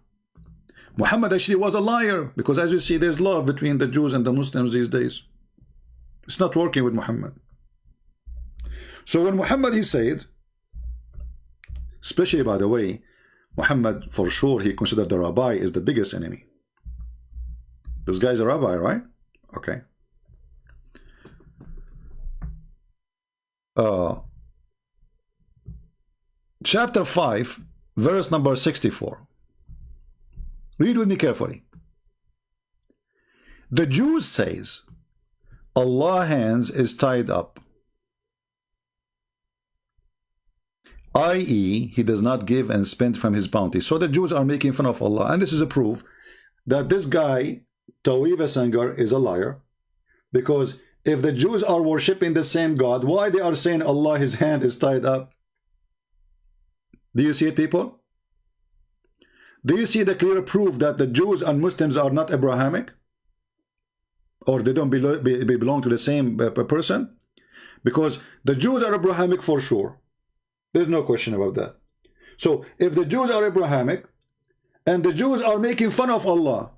Muhammad actually was a liar, because as you see, there's love between the Jews and the Muslims these days. It's not working with Muhammad. So when Muhammad, he said, especially by the way, Muhammad for sure, he considered the rabbi is the biggest enemy. This guy's a rabbi, right? Okay. Chapter 5, verse number 64. Read with me carefully. The Jews says, Allah's hands is tied up, i.e., he does not give and spend from his bounty. So the Jews are making fun of Allah, and this is a proof that this guy, Tovia singer, is a liar, because if the Jews are worshipping the same God, why they are saying Allah, his hand is tied up? Do you see it, people? Do you see the clear proof that the Jews and Muslims are not Abrahamic? Or they don't belong to the same person? Because the Jews are Abrahamic for sure. There's no question about that. So if the Jews are Abrahamic, and the Jews are making fun of Allah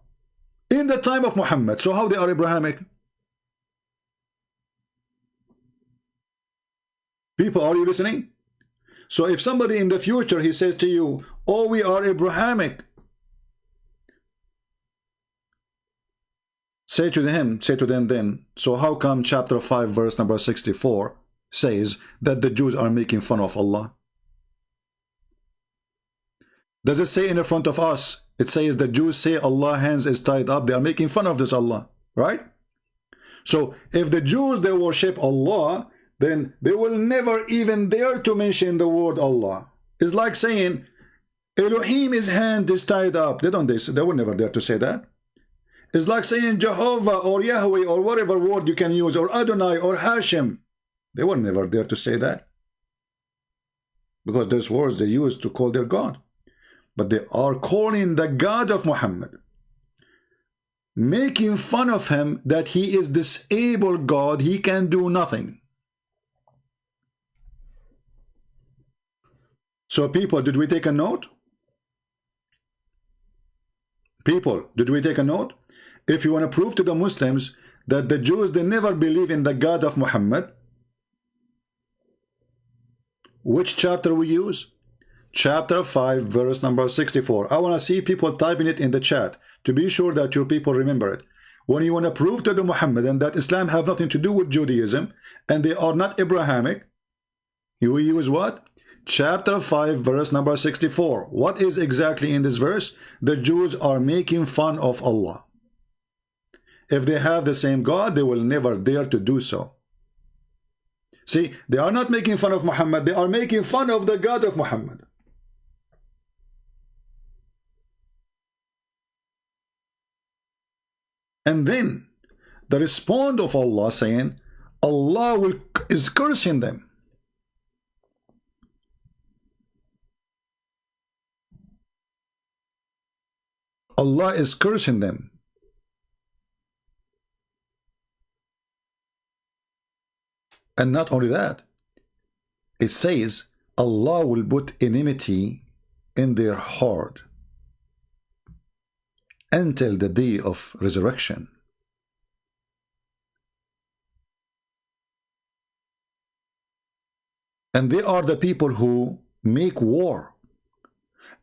in the time of Muhammad, so how they are Abrahamic? People, are you listening? So if somebody in the future, he says to you, oh, we are Abrahamic, say to them then, so how come chapter 5 verse number 64 says that the Jews are making fun of Allah? Does it say in the front of us, it says the Jews say Allah's hands is tied up, they are making fun of this Allah, right? So if the Jews, they worship Allah, then they will never even dare to mention the word Allah. It's like saying Elohim, his hand is tied up. They will never dare to say that. It's like saying Jehovah or Yahweh or whatever word you can use, or Adonai or Hashem. They were never there to say that, because those words they used to call their God. But they are calling the God of Muhammad, making fun of him that he is disabled God, he can do nothing. So people, did we take a note? People, did we take a note? If you want to prove to the Muslims that the Jews, they never believe in the God of Muhammad, which chapter we use? Chapter 5, verse number 64. I want to see people typing it in the chat to be sure that your people remember it. When you want to prove to the Muhammadan that Islam have nothing to do with Judaism and they are not Abrahamic, you will use what? Chapter 5, verse number 64. What is exactly in this verse? The Jews are making fun of Allah. If they have the same God, they will never dare to do so. See, they are not making fun of Muhammad, they are making fun of the God of Muhammad. And then the response of Allah saying, Allah is cursing them. Allah is cursing them. And not only that, it says Allah will put enmity in their heart until the day of resurrection. And they are the people who make war.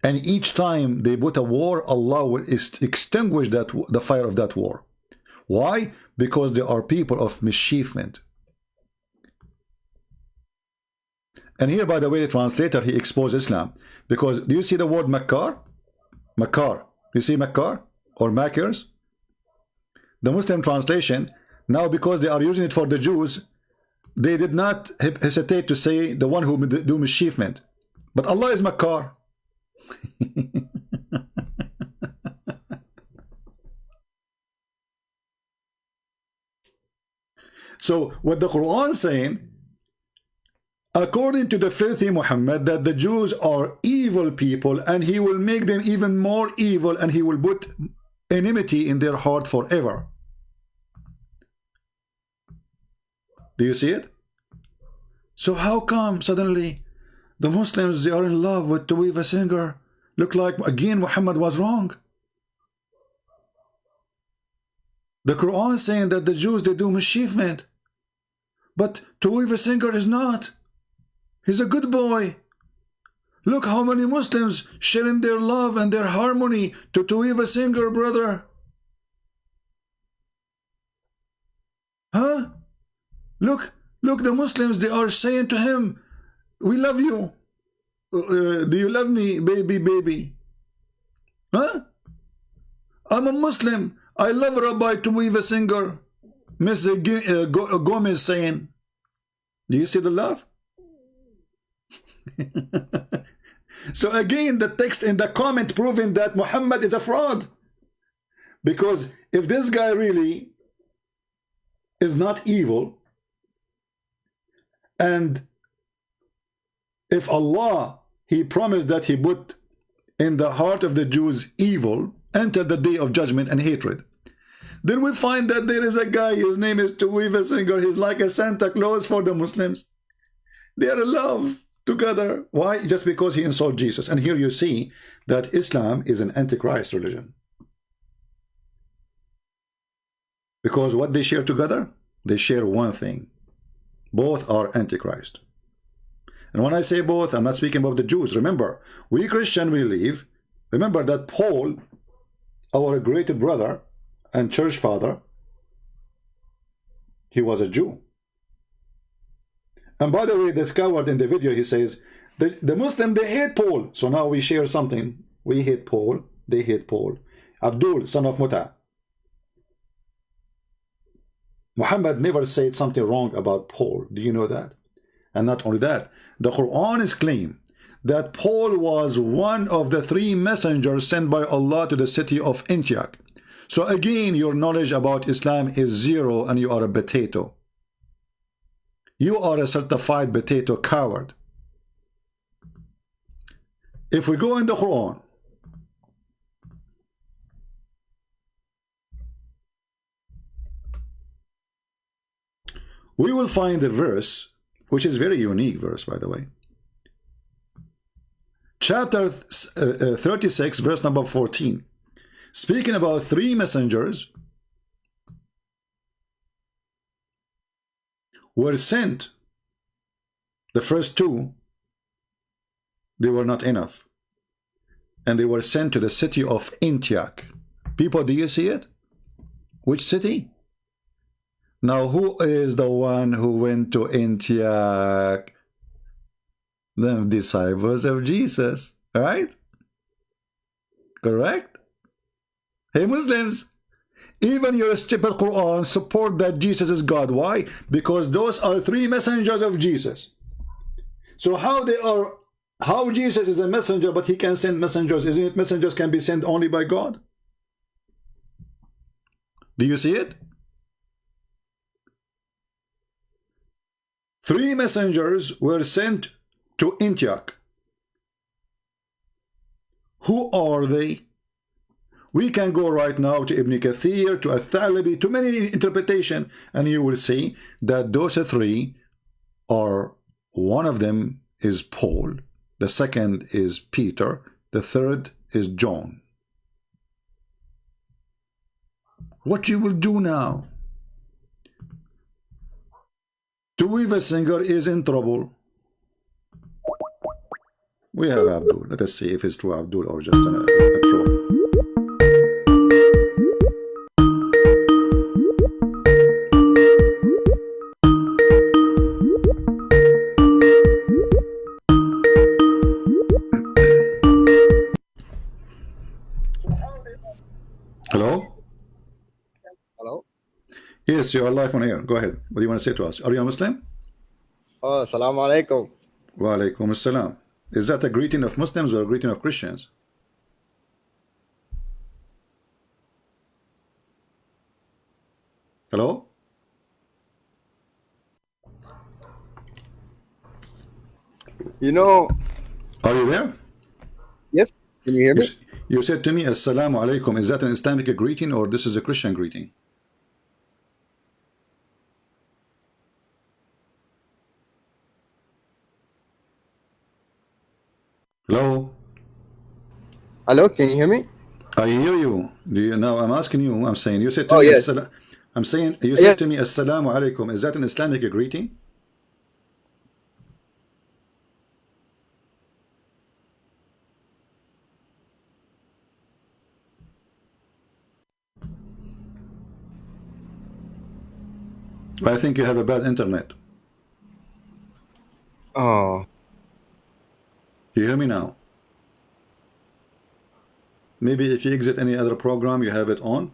And each time they put a war, Allah will extinguish the fire of that war. Why? Because they are people of mischievement. And here, by the way, the translator, he exposed Islam. Because do you see the word Makkar? Makkar. You see Makkar or Makers? The Muslim translation, now because they are using it for the Jews, they did not hesitate to say the one who do mischievement. But Allah is Makkar. So what the Quran is saying, according to the filthy Muhammad, that the Jews are evil people and he will make them even more evil and he will put enmity in their heart forever. Do you see it? So how come suddenly the Muslims, they are in love with Tovia singer? Look like again Muhammad was wrong. The Quran is saying that the Jews, they do mischievement, but Tovia singer is not. He's a good boy. Look how many Muslims sharing their love and their harmony to Tovia singer, brother. Huh? Look, the Muslims, they are saying to him, we love you. Do you love me, baby? Huh? I'm a Muslim. I love Rabbi Tovia singer. Miss Gomez saying, do you see the love? So again, the text in the comment proving that Muhammad is a fraud. Because if this guy really is not evil, and if Allah, he promised that he put in the heart of the Jews evil until the day of judgment and hatred, then we find that there is a guy, his name is Tovia singer. He's like a Santa Claus for the Muslims. They are in love together. Why? Just because he insulted Jesus. And here you see that Islam is an antichrist religion. Because what they share together? They share one thing. Both are antichrist. And when I say both, I'm not speaking about the Jews. Remember, we Christian believe, remember that Paul, our great brother and church father, he was a Jew. And by the way, this coward in the video, he says, the Muslim, they hate Paul. So now we share something. We hate Paul, they hate Paul. Abdul, son of Muta. Muhammad never said something wrong about Paul. Do you know that? And not only that, the Quran is claim that Paul was one of the 3 messengers sent by Allah to the city of Antioch. So again, your knowledge about Islam is zero and you are a potato. You are a certified potato coward. If we go in the Quran, we will find a verse, which is very unique verse, by the way. Chapter 36, verse number 14. Speaking about three messengers were sent. The first two, they were not enough. And they were sent to the city of Antioch. People, do you see it? Which city? Now, who is the one who went to Antioch? The disciples of Jesus, right? Correct? Hey, Muslims, even your stupid Quran support that Jesus is God. Why? Because those are three messengers of Jesus. So how Jesus is a messenger, but he can send messengers? Isn't it messengers can be sent only by God? Do you see it? Three messengers were sent to Antioch. Who are they? We can go right now to Ibn Kathir, to Al-Thalabi, to many interpretation, and you will see that those three are, one of them is Paul, the second is Peter, the third is John. What you will do now? Tovia singer is in trouble. We have Abdul. Let us see if it's true Abdul or just a troll. Hello? Hello? Yes, you are live on air. Go ahead. What do you want to say to us? Are you a Muslim? Oh, assalamu alaikum. Wa alaikum assalam. Is that a greeting of Muslims or a greeting of Christians? Hello? You know... Are you there? Yes. Can you hear me? You said to me, assalamu alaikum. Is that an Islamic greeting or this is a Christian greeting? Hello? Hello, can you hear me? I hear you. Do you now? I'm asking you. I'm saying. You said to me. Yes. I'm saying. You said to me, "Assalamu alaikum." Is that an Islamic greeting? I think you have a bad internet. Oh. You hear me now? Maybe if you exit any other program, you have it on.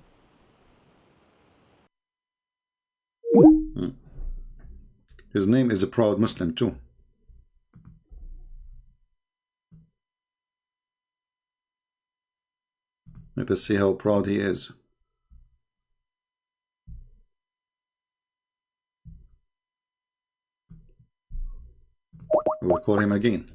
His name is a proud Muslim too. Let us see how proud he is. We'll call him again.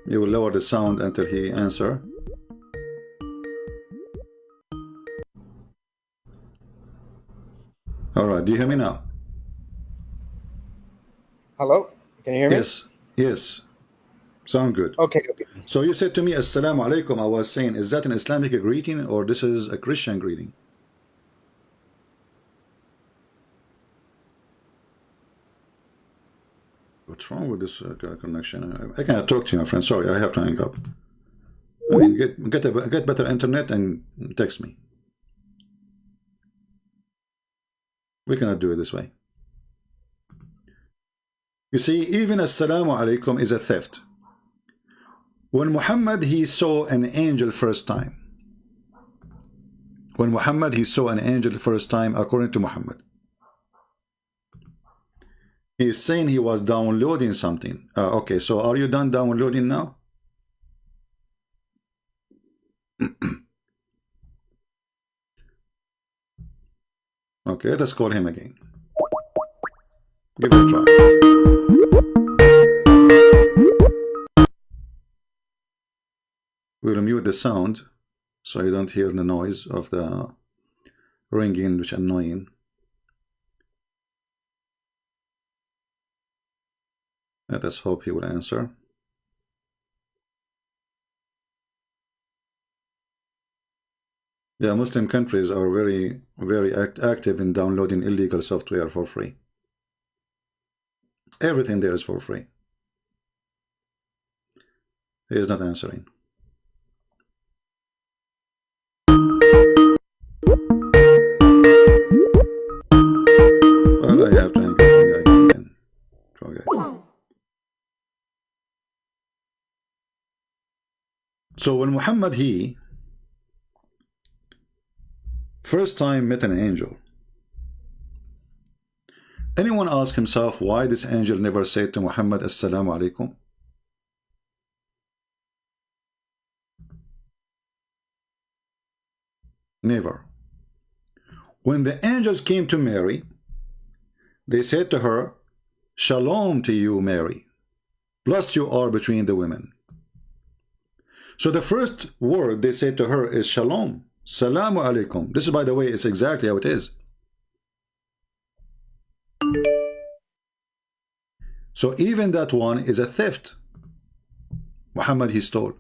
You will lower the sound until he answers. All right, do you hear me now? Hello? Can you hear me? Yes, yes. Sound good. Okay, okay. So you said to me, Assalamu alaikum. I was saying, is that an Islamic greeting or this is a Christian greeting? What's wrong with this connection? I cannot talk to you, my friend. Sorry, I have to hang up. I mean, get better internet and text me. We cannot do it this way. You see, even Assalamu alaikum is a theft. When Muhammad, he saw an angel first time. When Muhammad, he saw an angel first time, according to Muhammad. He's saying he was downloading something. Okay, so are you done downloading now? Okay, let us call him again. Give it a try. We'll mute the sound so you don't hear the noise of the ringing, which is annoying. Let us hope he will answer. Yeah, Muslim countries are very, very active in downloading illegal software for free. Everything there is for free. He is not answering. Well, I have to hang up again. Okay. So when Muhammad, he first time met an angel, anyone ask himself why this angel never said to Muhammad, Assalamu alaikum? Never. When the angels came to Mary, they said to her, Shalom to you, Mary. Blessed you are between the women. So the first word they said to her is Shalom. Salamu alaikum. This is, by the way, it's exactly how it is. So even that one is a theft. Muhammad, he stole.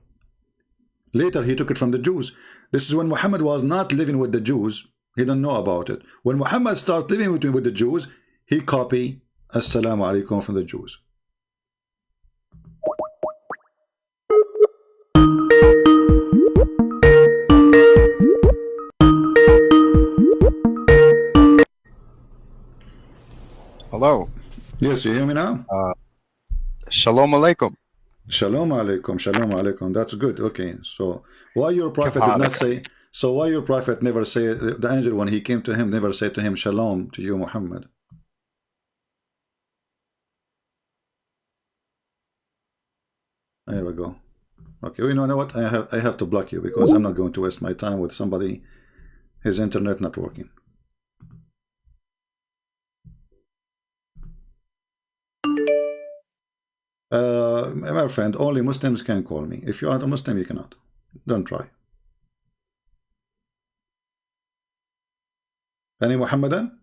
Later he took it from the Jews. This is when Muhammad was not living with the Jews. He didn't know about it. When Muhammad started living with the Jews, he copied Assalamu alaikum from the Jews. Hello. Yes, you hear me now? Shalom alaikum. Shalom alaikum, shalom alaikum. That's good. Okay, so why your prophet did not say? So why your prophet never say, the angel when he came to him never said to him, Shalom to you, Muhammad? There we go. Okay, you know what? I have to block you because I'm not going to waste my time with somebody his internet not working. My friend, only Muslims can call me. If you aren't a Muslim, you cannot. Don't try. Any Muhammadan?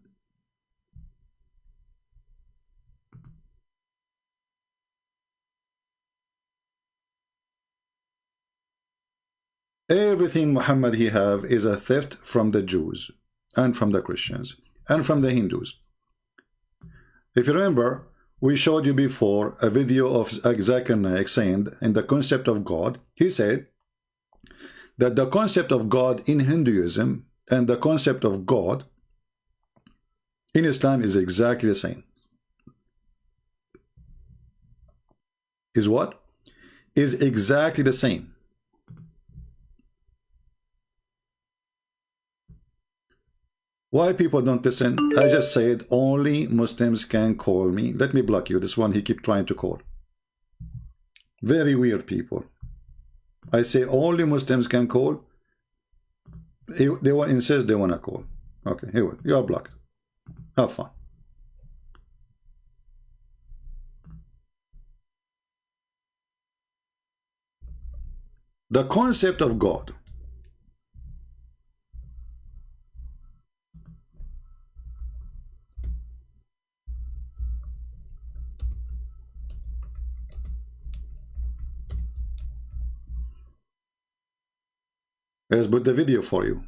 Everything Muhammad he have is a theft from the Jews and from the Christians and from the Hindus. If you remember, we showed you before a video of Zakir Naik saying in the concept of God, he said that the concept of God in Hinduism and the concept of God in Islam is exactly the same. Is what? Is exactly the same. Why people don't listen? I just said only Muslims can call me. Let me block you. This one he keep trying to call. Very weird people. I say only Muslims can call. They want insist they want to call. Okay, here you are blocked. Have fun. The concept of God. Let's put the video for you.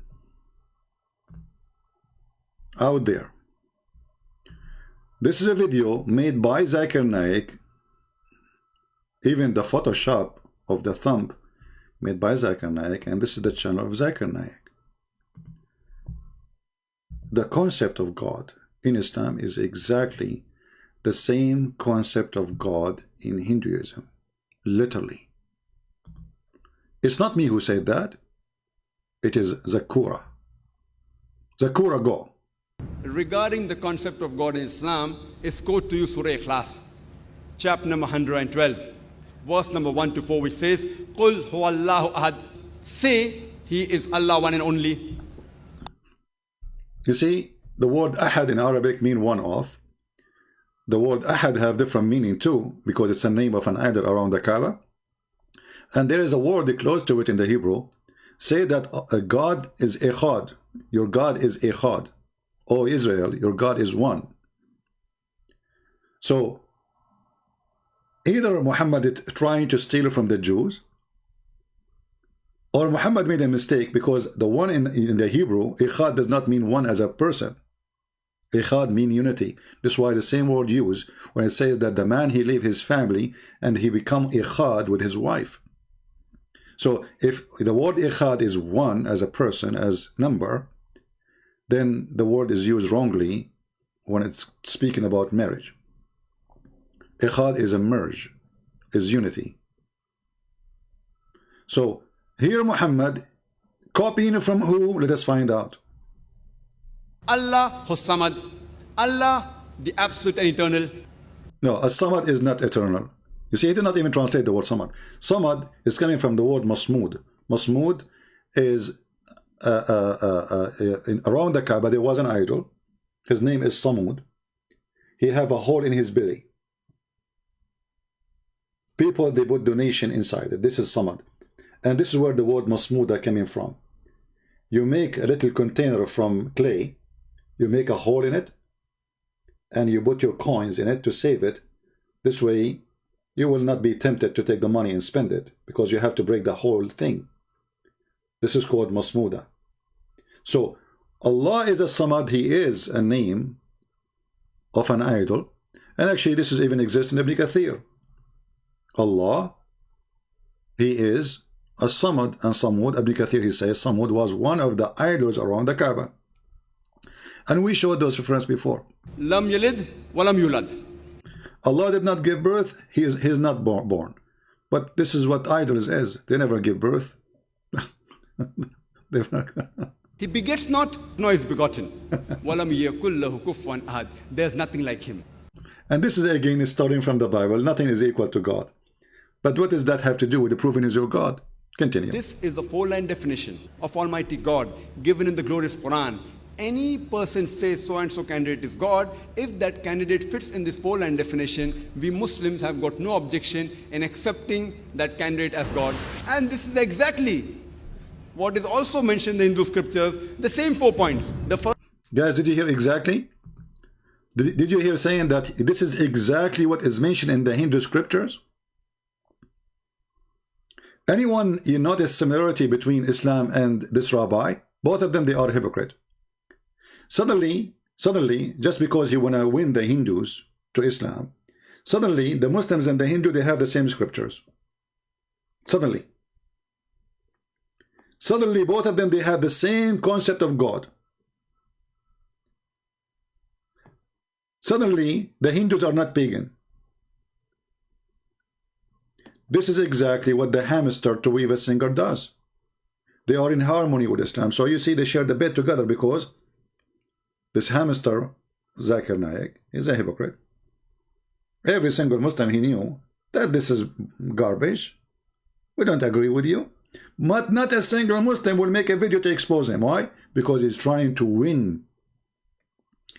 Out there. This is a video made by Zakir Naik. Even the Photoshop of the thumb made by Zakir Naik, and this is the channel of Zakir Naik. The concept of God in Islam is exactly the same concept of God in Hinduism. Literally. It's not me who said that. It is Zakura. Zakura, go. regarding the concept of God in Islam is quote to you Surah Ikhlas, chapter number 112, verse number 1 to 4, which says, Qul huwallahu ahad. Say, He is Allah, one and only. You see, the word ahad in Arabic mean one of. The word ahad have different meaning too, because it's a name of an idol around the Kaaba. And there is a word close to it in the Hebrew. Say that a God is echad. Your God is echad. O Israel, your God is one. So, either Muhammad is trying to steal from the Jews, or Muhammad made a mistake, because the one in the Hebrew, echad does not mean one as a person. Echad mean unity. That's why the same word used when it says that the man, he leave his family and he become echad with his wife. So if the word echad is one as a person, as number, then the word is used wrongly when it's speaking about marriage. Echad is a merge, is unity. So here Muhammad copying from who? Let us find out. Allah Samad, Allah the absolute and eternal. No, as-Samad is not eternal. You see, he did not even translate the word Samad. Samad is coming from the word Masmood. Masmood is around the Kaaba there was an idol. His name is Samud. He have a hole in his belly. People, they put donation inside it. This is Samad. And this is where the word Masmooda coming from. You make a little container from clay. You make a hole in it. And you put your coins in it to save it. This way, you will not be tempted to take the money and spend it, because you have to break the whole thing. This is called Masmooda. So, Allah is a Samad. He is a name of an idol. And actually, this is even exists in Ibn Kathir. Allah, He is a Samad, and Samud, Ibn Kathir, he says, Samud was one of the idols around the Kaaba. And we showed those references before. Lam yalid wa lam yulad. Allah did not give birth, he is not born. But this is what idols is. They never give birth. He begets not, nor is begotten. Walam yakul lahu kufuwan ahad. There's nothing like him. And this is again starting from the Bible. Nothing is equal to God. But what does that have to do with the proving is your God? Continue. This is the four-line definition of Almighty God given in the glorious Quran. Any person says so and so candidate is God. If that candidate fits in this four-line definition, we Muslims have got no objection in accepting that candidate as God. And this is exactly what is also mentioned in the Hindu scriptures, the same 4 points. The first. Guys, did you hear exactly? Did you hear saying that this is exactly what is mentioned in the Hindu scriptures? Anyone, you notice similarity between Islam and this rabbi? Both of them, they are hypocrite. Suddenly, just because you want to win the Hindus to Islam, suddenly the Muslims and the Hindu, they have the same scriptures. Suddenly, both of them, they have the same concept of God. Suddenly, the Hindus are not pagan. This is exactly what the hamster Tovia singer does. They are in harmony with Islam. So you see, they share the bed together because this hamster, Zakir Naik, is a hypocrite. Every single Muslim, he knew that this is garbage. We don't agree with you. But not a single Muslim will make a video to expose him. Why? Because he's trying to win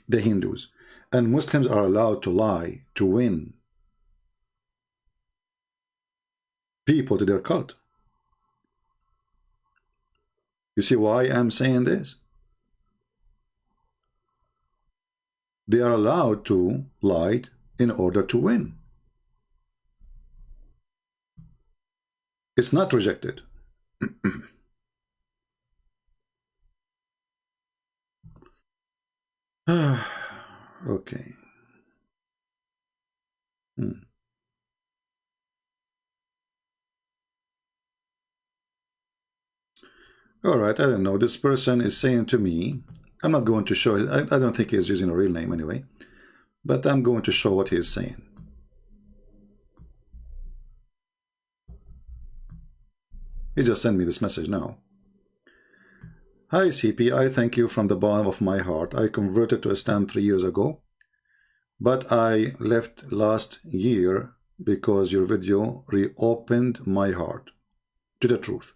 the Hindus. And Muslims are allowed to lie to win people to their cult. You see why I'm saying this? They are allowed to lie in order to win. It's not rejected. Okay. All right, I don't know. This person is saying to me, I'm not going to show it. I don't think he's using a real name anyway, but I'm going to show what he is saying. He just sent me this message now. Hi CP, I thank you from the bottom of my heart. I converted to Islam 3 years ago, but I left last year because your video reopened my heart to the truth.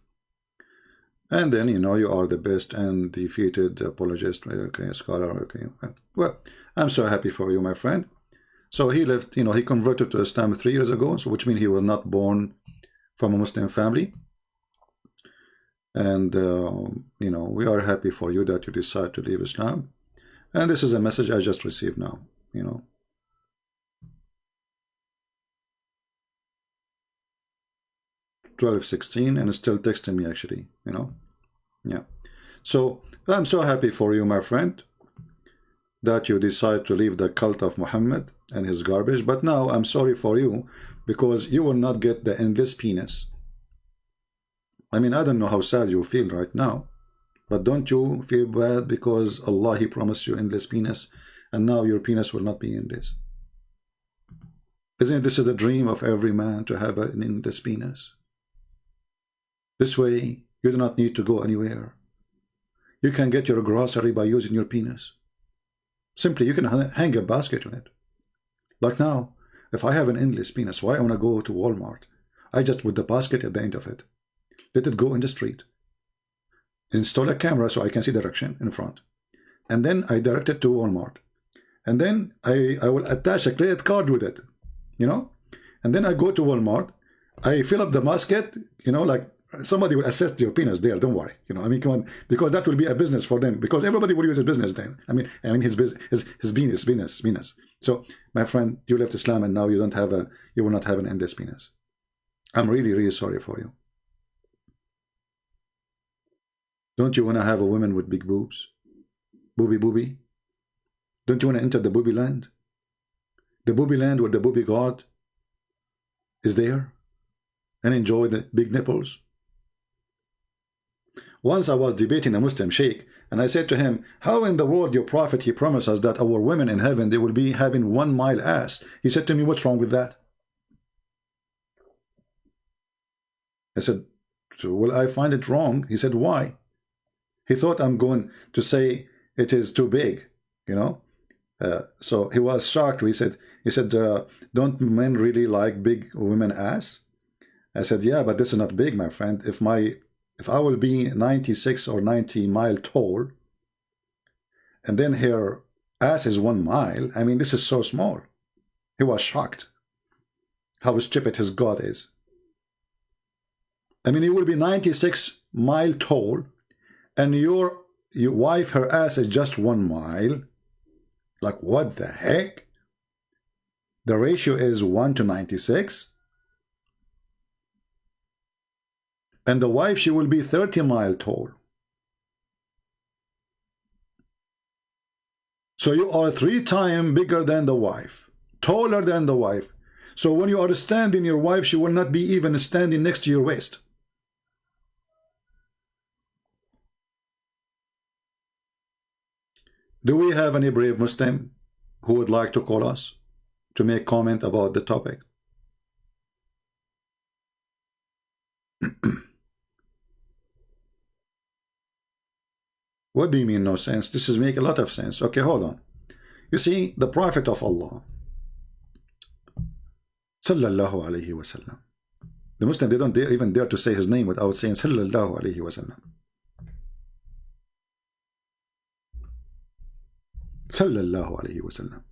And then, you know, you are the best and defeated apologist, okay, scholar, okay. Well, I'm so happy for you, my friend. So he left, you know, he converted to Islam 3 years ago, so which means he was not born from a Muslim family. And, you know, we are happy for you that you decide to leave Islam. And this is a message I just received now, you know. $12:16 and still texting me actually, you know. Yeah. So I'm so happy for you, my friend, that you decide to leave the cult of Muhammad and his garbage. But now I'm sorry for you because you will not get the endless penis. I mean, I don't know how sad you feel right now, but don't you feel bad because Allah, He promised you endless penis, and now your penis will not be endless? Isn't this the dream of every man, to have an endless penis? This way, you do not need to go anywhere. You can get your grocery by using your penis. Simply, you can hang a basket on it. Like now, if I have an endless penis, why I want to go to Walmart? I just put the basket at the end of it. Let it go in the street. Install a camera so I can see direction in front. And then I direct it to Walmart. And then I will attach a credit card with it, you know? And then I go to Walmart. I fill up the basket, you know, like somebody will assess your penis there, don't worry, you know. I mean, come on, because that will be a business for them, because everybody will use a business then. I mean his penis. So my friend, you left Islam and now you will not have an endless penis. I'm really, really sorry for you. Don't you want to have a woman with big boobs? Booby? Don't you want to enter the booby land? The booby land where the booby god is there and enjoy the big nipples? Once I was debating a Muslim sheikh, and I said to him, how in the world your prophet, he promised us that our women in heaven, they will be having 1 mile ass? He said to me, what's wrong with that? I said, well, I find it wrong. He said, why? He thought I'm going to say it is too big, you know. So he was shocked. He said, don't men really like big women ass? I said, yeah, but this is not big, my friend. If I will be 96 or 90 mile tall, and then her ass is 1 mile, I mean, this is so small. He was shocked how stupid his God is. I mean, you will be 96 mile tall, and your wife, her ass is just 1 mile. Like, what the heck? The ratio is 1 to 96. And the wife, she will be 30 mile tall. So you are 3 times bigger than the wife, taller than the wife. So when you are standing, your wife, she will not be even standing next to your waist. Do we have any brave Muslim who would like to call us to make comment about the topic? What do you mean no sense? This is make a lot of sense. Okay, hold on. You see, the Prophet of Allah, sallallahu alaihi wasallam, the Muslim, they don't even dare to say his name without saying sallallahu alaihi wasallam. Sallallahu alaihi wasallam.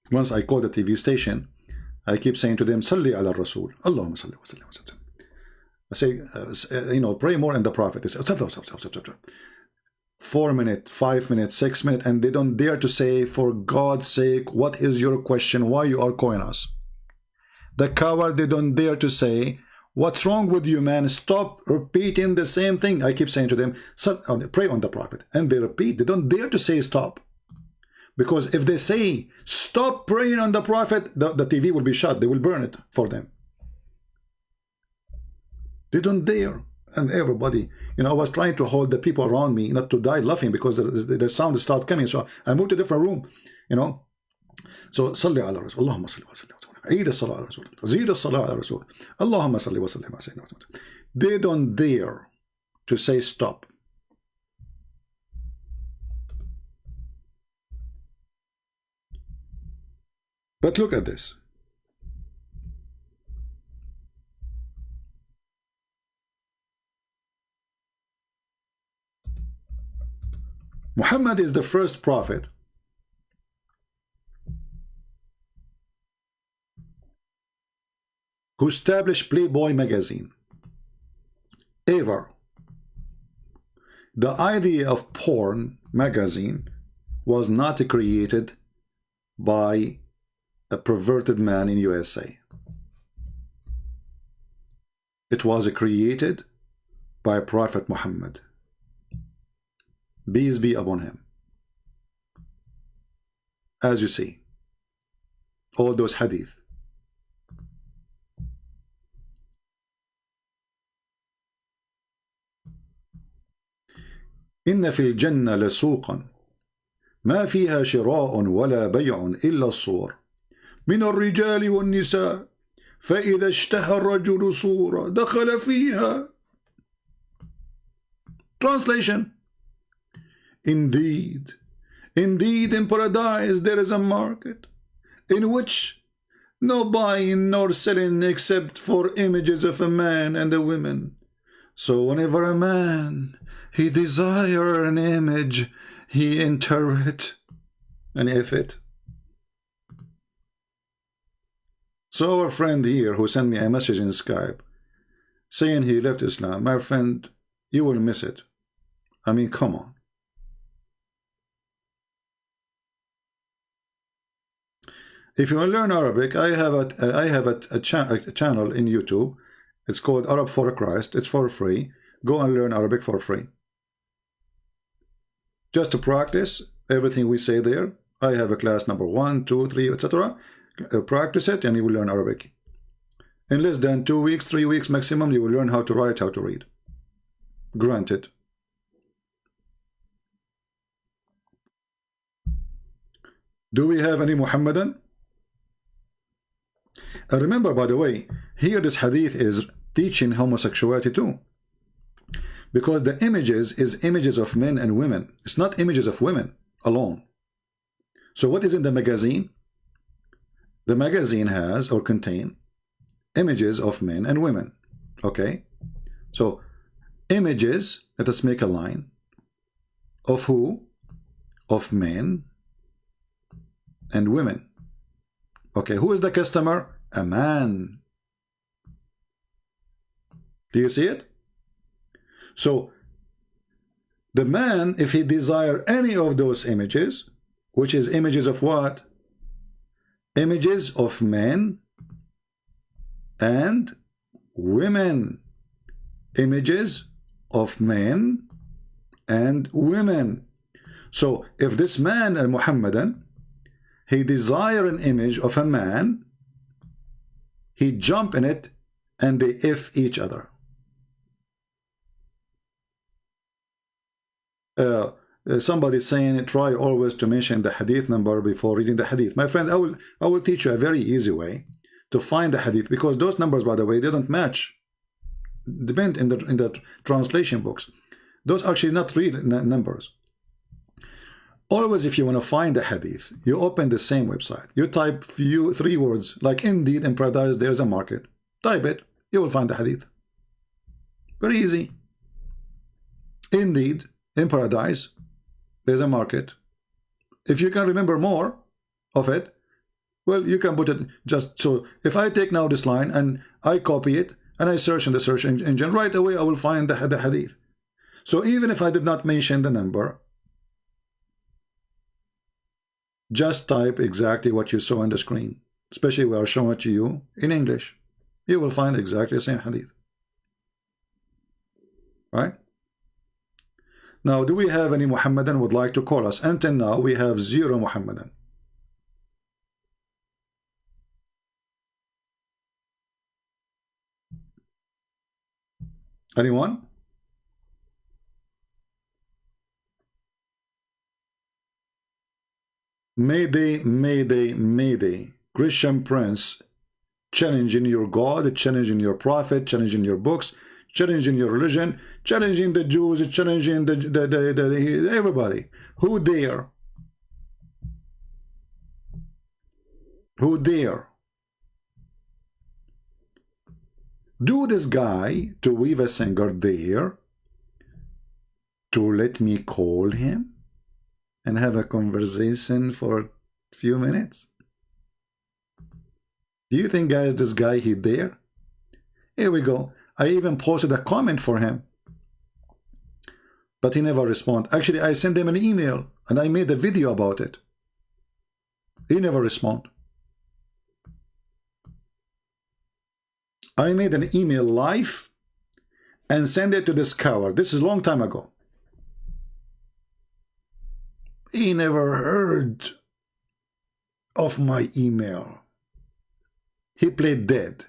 Once I call the TV station, I keep saying to them, Salli ala Rasul, Allahumma salli wa sallim wa sallam. I say, you know, pray more in the Prophet. They say, 4 minutes, 5 minutes, 6 minutes, and they don't dare to say, for God's sake, what is your question? Why you are calling us? The coward, they don't dare to say, what's wrong with you, man? Stop repeating the same thing. I keep saying to them, pray on the Prophet. And they repeat. They don't dare to say stop. Because if they say, stop praying on the Prophet, the TV will be shut. They will burn it for them. They don't dare. And everybody, you know, I was trying to hold the people around me not to die laughing because the sound start coming. So I moved to a different room, you know. So, Salli ala Rasul, Allahumma salli wa sallim. Eid as-salah ala Rasul. Zid as-salah ala Rasul. Allahumma salli wa sallim. They don't dare to say stop. But look at this. Muhammad is the first prophet who established Playboy magazine ever. The idea of porn magazine was not created by a perverted man in USA. It was created by Prophet Muhammad, peace be upon him. As you see, all those hadith. إن في الجنة لسوقا ما فيها شراء ولا بيع إلا الصور من الرجال والنساء فإذا اشتهى الرجل صورة دخل فيها. Translation: Indeed, in paradise there is a market in which no buying nor selling except for images of a man and a woman. So whenever a man he desire an image, he enter it and if it. So our friend here who sent me a message in Skype saying he left Islam, my friend, you will miss it. I mean, come on. If you want to learn Arabic, I have a channel in YouTube. It's called Arab for Christ. It's for free. Go and learn Arabic for free. Just to practice everything we say there. I have a class number 1, 2, 3, etc. Practice it and you will learn Arabic. In less than 2 weeks, 3 weeks maximum, you will learn how to write, how to read. Granted. Do we have any Muhammadan? Remember, by the way, here this hadith is teaching homosexuality too. Because the images is images of men and women. It's not images of women alone. So what is in the magazine? The magazine has or contain images of men and women. Okay? So images, let us make a line. Of who? Of men and women. Okay, who is the customer? A man. Do you see it? So the man, if he desire any of those images, which is images of what? Images of men and women. Images of men and women. So if this man, a Muhammadan, he desire an image of a man, he jump in it and they if each other. Somebody saying try always to mention the hadith number before reading the hadith. My friend, I will teach you a very easy way to find the hadith, because those numbers, by the way, they don't match. Depend in the translation books. Those actually not real numbers. Always, if you want to find the hadith, you open the same website. You type 3 words like "Indeed in paradise there is a market." Type it, you will find the hadith. Very easy. Indeed in paradise there's a market. If you can remember more of it, well, you can put it just so. If I take now this line and I copy it and I search in the search engine, right away I will find the hadith. So even if I did not mention the number, just type exactly what you saw on the screen, especially we are showing it to you in English. You will find exactly the same hadith. Right? Now, do we have any Muhammadan would like to call us? Until now, we have 0 Muhammadan. Anyone? Mayday, mayday, mayday. Christian Prince challenging your God, challenging your prophet, challenging your books, challenging your religion, challenging the Jews, challenging the everybody. Who dare? who dare do this guy to weave a singer dare to let me call him and have a conversation for a few minutes? Do you think, guys, this guy, he dare? Here we go. I even posted a comment for him, but he never responded. Actually, I sent him an email and I made a video about it. He never responded. I made an email live and sent it to this coward. This is a long time ago. He never heard of my email. He played dead.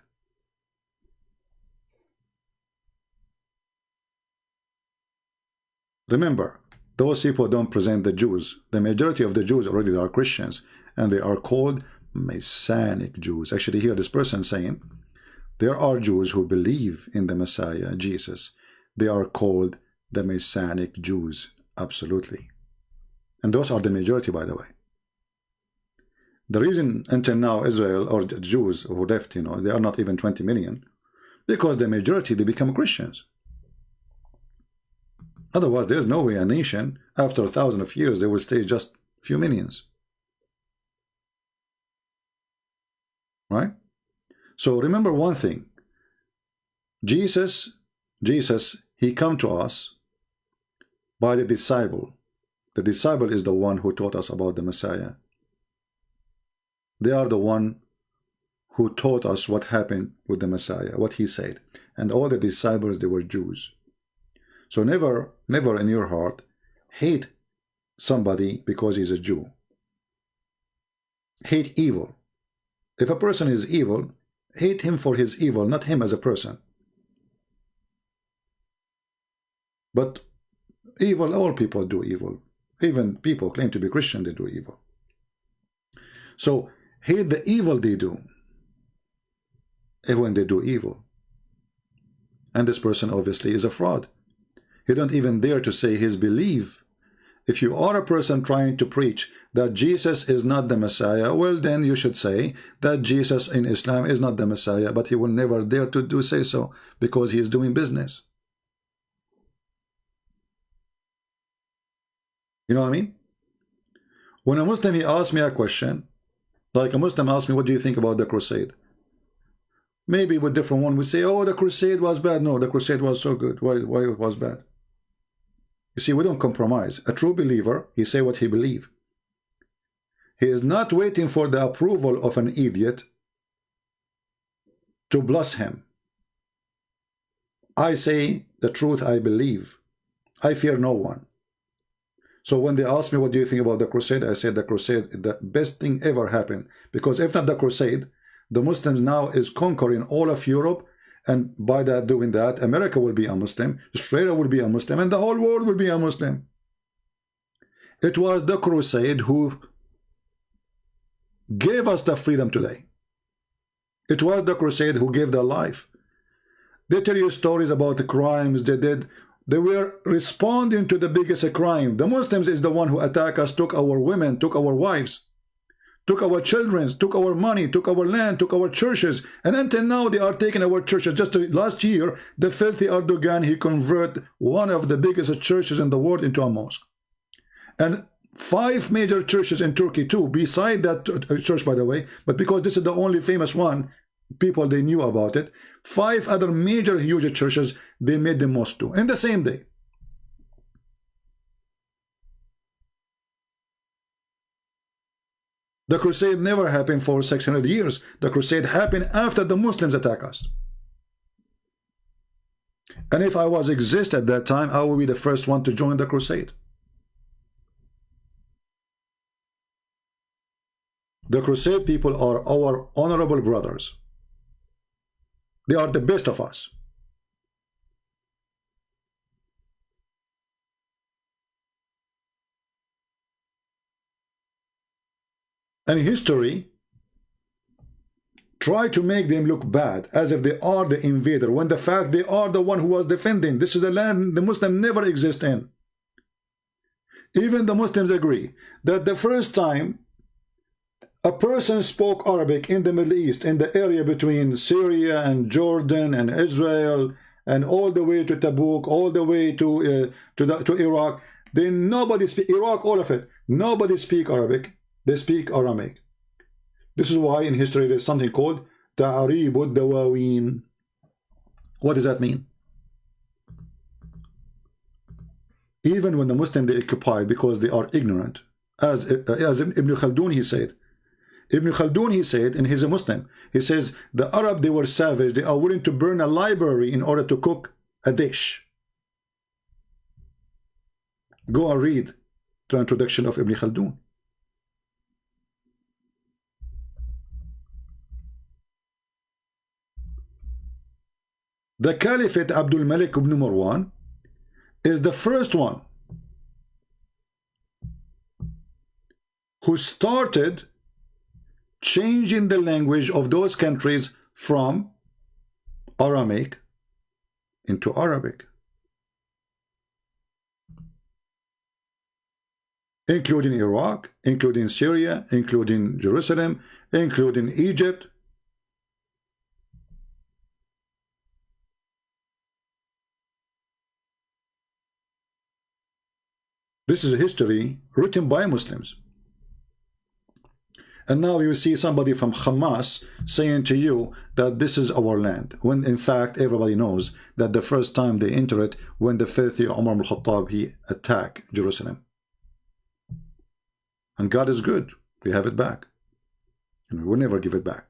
Remember, those people don't present the Jews. The majority of the Jews already are Christians, and they are called Messianic Jews. Actually, here this person saying, there are Jews who believe in the Messiah, Jesus. They are called the Messianic Jews. Absolutely. And those are the majority, by the way. The reason until now Israel or the Jews who left, you know, they are not even 20 million, because the majority, they become Christians. Otherwise, there's no way a nation, after 1,000 of years, they will stay just few millions. Right? So remember one thing. Jesus, he come to us by the disciple. The disciple is the one who taught us about the Messiah. They are the one who taught us what happened with the Messiah, what he said. And all the disciples, they were Jews. So never in your heart hate somebody because he's a Jew. Hate evil. If a person is evil, hate him for his evil, not him as a person. But evil, all people do evil. Even people claim to be Christian, they do evil. So hate the evil they do, even when they do evil. And this person obviously is a fraud. He don't even dare to say his belief. If you are a person trying to preach that Jesus is not the Messiah, well, then you should say that Jesus in Islam is not the Messiah, but he will never dare to say so because he is doing business. You know what I mean? When a Muslim, he asks me a question, like a Muslim asks me, what do you think about the crusade? Maybe with different one, we say, oh, the crusade was bad. No, the crusade was so good. Why it was bad? You see, we don't compromise. A true believer, he say what he believe. He is not waiting for the approval of an idiot to bless him. I say the truth I believe. I fear no one. So when they ask me, what do you think about the crusade? I said the crusade, the best thing ever happened. Because if not the crusade, the Muslims now is conquering all of Europe. And by that, doing that, America will be a Muslim, Australia will be a Muslim, and the whole world will be a Muslim. It was the crusade who gave us the freedom today. It was the crusade who gave their life. They tell you stories about the crimes they did. They were responding to the biggest crime. The Muslims is the one who attacked us, took our women, took our wives, took our children, took our money, took our land, took our churches. And until now, they are taking our churches. Just last year, the filthy Erdogan, he converted one of the biggest churches in the world into a mosque. And 5 major churches in Turkey too, beside that church, by the way, but because this is the only famous one, people, they knew about it. 5 other major huge churches, they made the mosque too, in the same day. The crusade never happened for 600 years. The crusade happened after the Muslims attacked us. And if I was exist at that time, I would be the first one to join the crusade. The crusade people are our honorable brothers. They are the best of us. And history try to make them look bad, as if they are the invader, when the fact they are the one who was defending. This is a land the Muslims never exist in. Even the Muslims agree that the first time A person spoke Arabic in the Middle East, in the area between Syria and Jordan and Israel, and all the way to Tabuk, all the way to Iraq. Then nobody speak Iraq, all of it. Nobody speak Arabic. They speak Aramaic. This is why in history there's something called Ta'arib al-Dawawin. What does that mean? Even when the Muslims they occupied because they are ignorant, as Ibn Khaldun he said. Ibn Khaldun he said, and he's a Muslim. He says the Arab they were savage. They are willing to burn a library in order to cook a dish. Go and read the introduction of Ibn Khaldun. The Caliphate Abdul Malik ibn Marwan is the first one who started changing the language of those countries from Aramaic into Arabic, including Iraq, including Syria, including Jerusalem, including Egypt. This is a history written by Muslims. And now you see somebody from Hamas saying to you that this is our land, when in fact everybody knows that the first time they enter it, when the 50 Umar al-Khattab he attacked Jerusalem. And God is good. We have it back. And we will never give it back.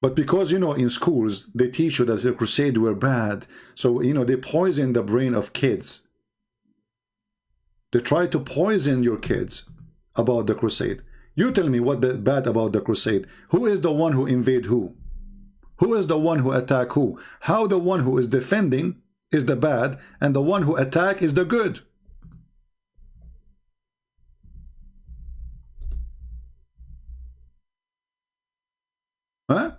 But because, you know, in schools, they teach you that the crusade were bad. So, you know, they poison the brain of kids. They try to poison your kids about the crusade. You tell me what the bad about the crusade. Who is the one who invade who? Who is the one who attack who? How the one who is defending is the bad and the one who attack is the good? Huh?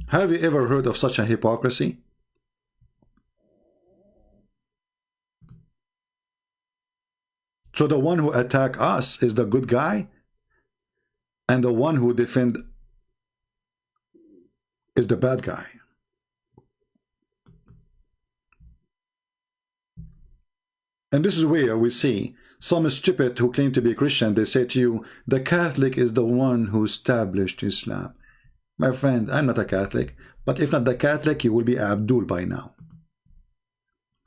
Have you ever heard of such a hypocrisy? So the one who attack us is the good guy, and the one who defend is the bad guy. And this is where we see some stupid who claim to be Christian. They say to you, the Catholic is the one who established Islam. My friend, I'm not a Catholic, but if not the Catholic, you will be Abdul by now.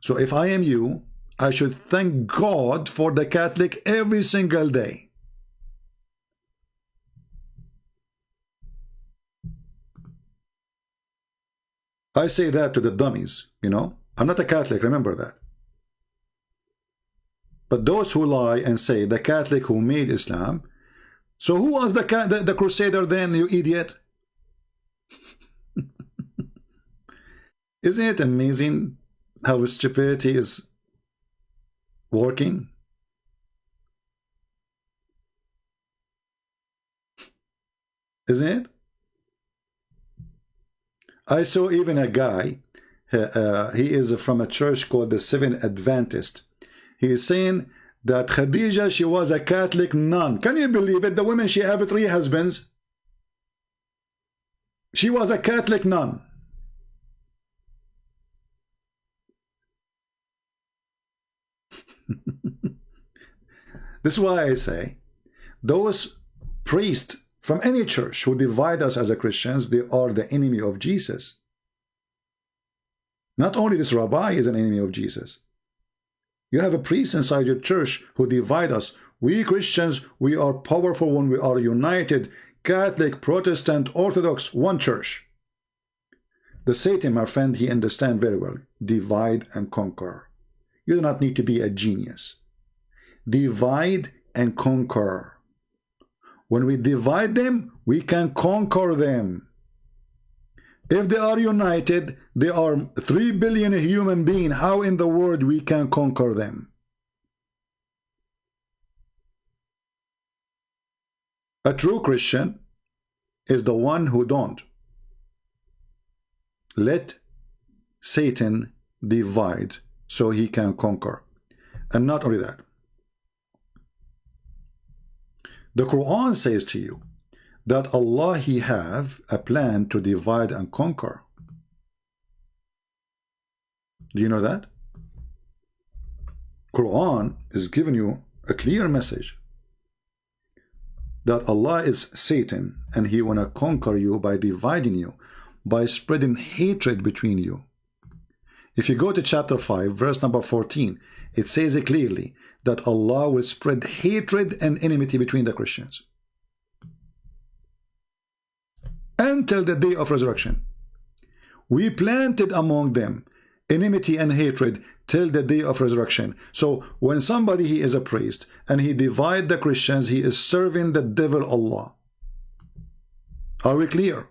So if I am you, I should thank God for the Catholic every single day. I say that to the dummies, you know. I'm not a Catholic, remember that. But those who lie and say the Catholic who made Islam, so who was the Crusader then, you idiot? Isn't it amazing how stupidity is working? Isn't it? I saw even a guy, he is from a church called the Seventh Adventist. He is saying that Khadija, she was a Catholic nun. Can you believe it? The woman, she had 3 husbands. She was a Catholic nun. This is why I say, those priests from any church who divide us as a Christians, they are the enemy of Jesus. Not only this rabbi is an enemy of Jesus. You have a priest inside your church who divide us. We Christians, we are powerful when we are united. Catholic, Protestant, Orthodox, one church. The Satan, my friend, he understands very well. Divide and conquer. You do not need to be a genius. Divide and conquer. When we divide them, we can conquer them. If they are united, they are 3 billion human beings. How in the world we can conquer them? A true Christian is the one who don't let Satan divide so he can conquer. And not only that, the Quran says to you that Allah, He have a plan to divide and conquer. Do you know that? Quran is giving you a clear message that Allah is Satan and He want to conquer you by dividing you, by spreading hatred between you. If you go to chapter 5, verse number 14, it says it clearly that Allah will spread hatred and enmity between the Christians until the day of resurrection. We planted among them enmity and hatred till the day of resurrection. So when somebody, he is a priest and he divide the Christians, he is serving the devil Allah. Are we clear?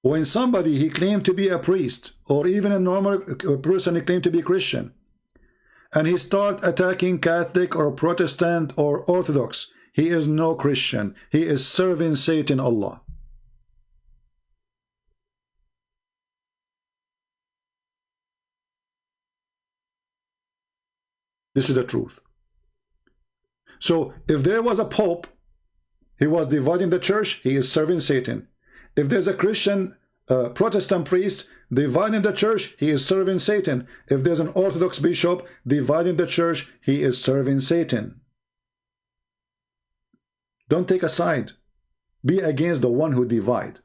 When somebody, he claimed to be a priest, or even a normal person, he claimed to be Christian, and he start attacking Catholic or Protestant or Orthodox, he is no Christian. He is serving Satan Allah. This is the truth. So if there was a pope, he was dividing the church, he is serving Satan. If there's a Christian Protestant priest dividing the church, he is serving Satan. If there's an Orthodox bishop dividing the church, he is serving Satan. Don't take a side. Be against the one who divide.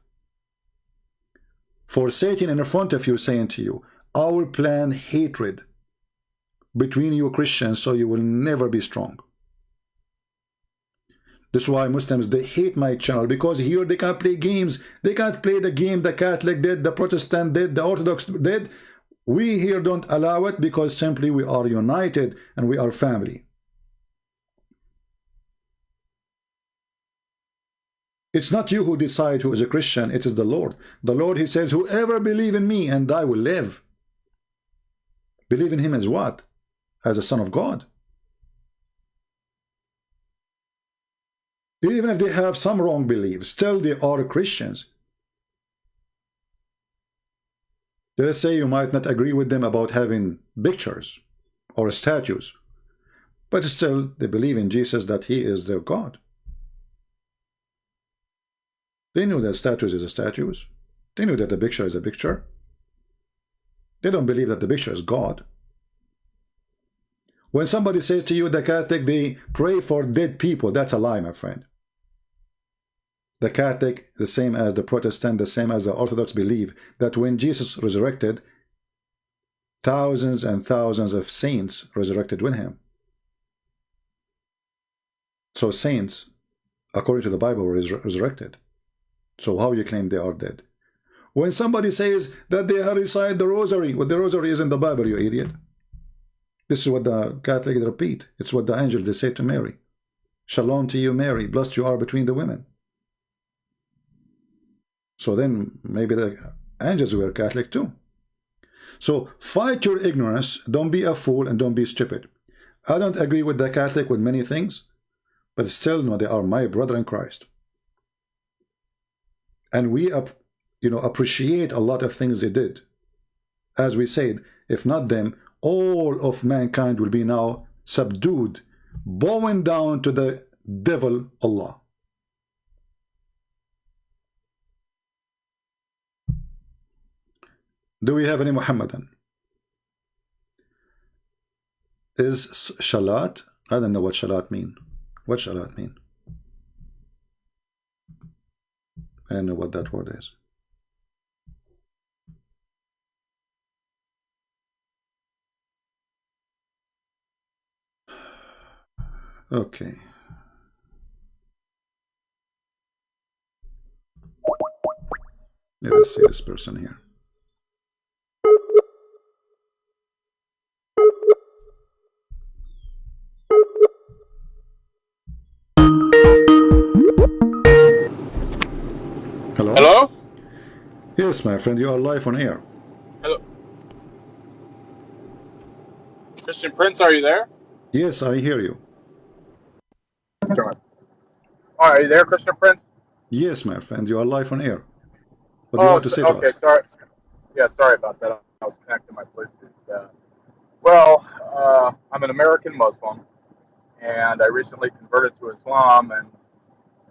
For Satan in front of you saying to you, I will plan hatred between you Christians so you will never be strong. This is why Muslims, they hate my channel, because here they can't play games. They can't play the game the Catholic did, the Protestant did, the Orthodox did. We here don't allow it because simply we are united and we are family. It's not you who decide who is a Christian, it is the Lord. The Lord, He says, whoever believe in me and I will live. Believe in Him as what? As a Son of God. Even if they have some wrong beliefs, still they are Christians. Let's say you might not agree with them about having pictures or statues, but still they believe in Jesus, that He is their God. They know that statues is a statues. They know that the picture is a picture. They don't believe that the picture is God. When somebody says to you, the Catholic, they pray for dead people, that's a lie, my friend. The Catholic, the same as the Protestant, the same as the Orthodox, believe that when Jesus resurrected, thousands and thousands of saints resurrected with Him. So saints, according to the Bible, were resurrected. So how you claim they are dead? When somebody says that they recite the rosary, well, the rosary is in the Bible, you idiot. This is what the Catholic repeat. It's what the angels, they say to Mary. Shalom to you, Mary, blessed you are between the women. So then maybe the angels were Catholic too. So fight your ignorance. Don't be a fool and don't be stupid. I don't agree with the Catholic with many things, but still, no, they are my brother in Christ. And we appreciate a lot of things they did. As we said, if not them, all of mankind will be now subdued, bowing down to the devil Allah. Do we have any Muhammadan? Is shalat? I don't know what shalat mean. What shalat mean? I don't know what that word is. Okay. Let us see this person here. Hello? Hello? Yes, my friend, you are live on air. Hello. Christian Prince, are you there? Yes, I hear you. Sure. Are you there, Christian Prince? Yes, my friend, you are live on air. What do you want to say to okay, us? sorry. Yeah, sorry about that. I was connecting my Bluetooth. I'm an American Muslim, and I recently converted to Islam, and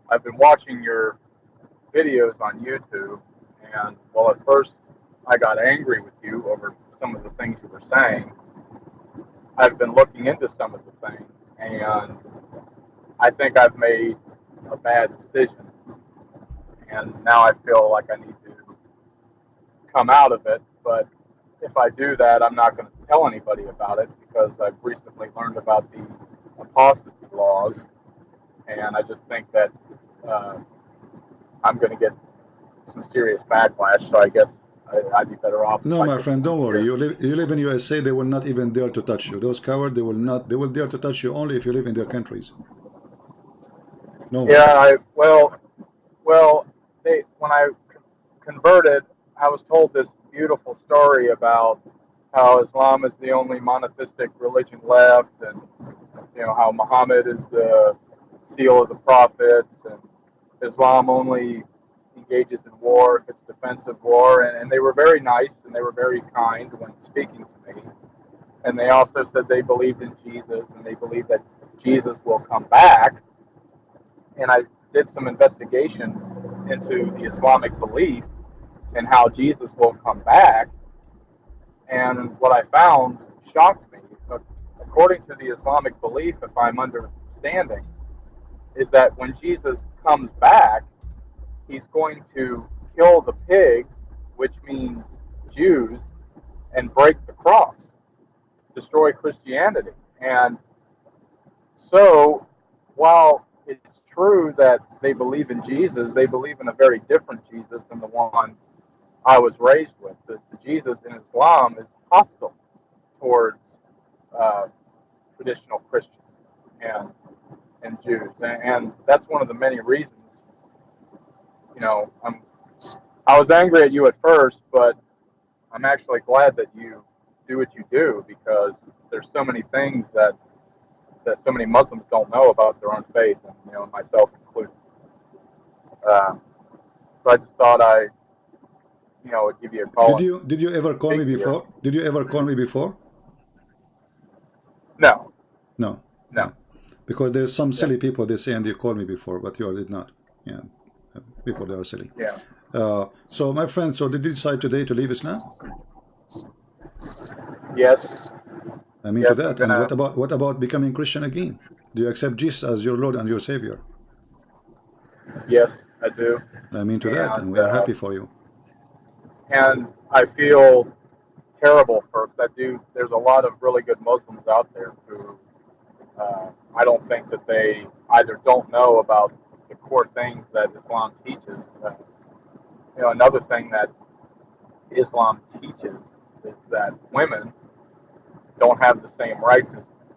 I've been watching your videos on YouTube. And well, at first I got angry with you over some of the things you were saying. I've been looking into some of the things, and I think I've made a bad decision. And now I feel like I need to come out of it. But if I do that, I'm not going to tell anybody about it because I've recently learned about the apostasy laws, and I just think that I'm going to get some serious backlash. So I guess I'd be better off. No, my friend, don't worry. You live in USA. They will not even dare to touch you. Those cowards, they will not. They will dare to touch you only if you live in their countries. No. Yeah, when I converted, I was told this beautiful story about how Islam is the only monotheistic religion left, and how Muhammad is the seal of the prophets, and Islam only engages in war if it's defensive war, and they were very nice and they were very kind when speaking to me, and they also said they believed in Jesus and they believe that Jesus will come back. And I did some investigation into the Islamic belief and how Jesus will come back. And what I found shocked me. According to the Islamic belief, if I'm understanding, is that when Jesus comes back, he's going to kill the pigs, which means Jews, and break the cross, destroy Christianity. And so, while it's true that they believe in Jesus, they believe in a very different Jesus than the one I was raised with. The Jesus in Islam is hostile towards traditional Christians and Jews, and that's one of the many reasons. I was angry at you at first, but I'm actually glad that you do what you do, because there's so many things that so many Muslims don't know about their own faith, and myself included. So I just thought I would give you a call. Did you ever call me before? Did you ever call me before? No. No. No. Because there's some silly people, they say, and they called me before, but you did not. Yeah. People, they are silly. Yeah. So my friend, so did you decide today to leave Islam? Yes. I mean, to that. And what about becoming Christian again? Do you accept Jesus as your Lord and your Savior? Yes, I do. I mean, to that, and we are happy for you. And I feel terrible for that. There's a lot of really good Muslims out there who I don't think that they either don't know about the core things that Islam teaches. Another thing that Islam teaches is that women don't have the same rights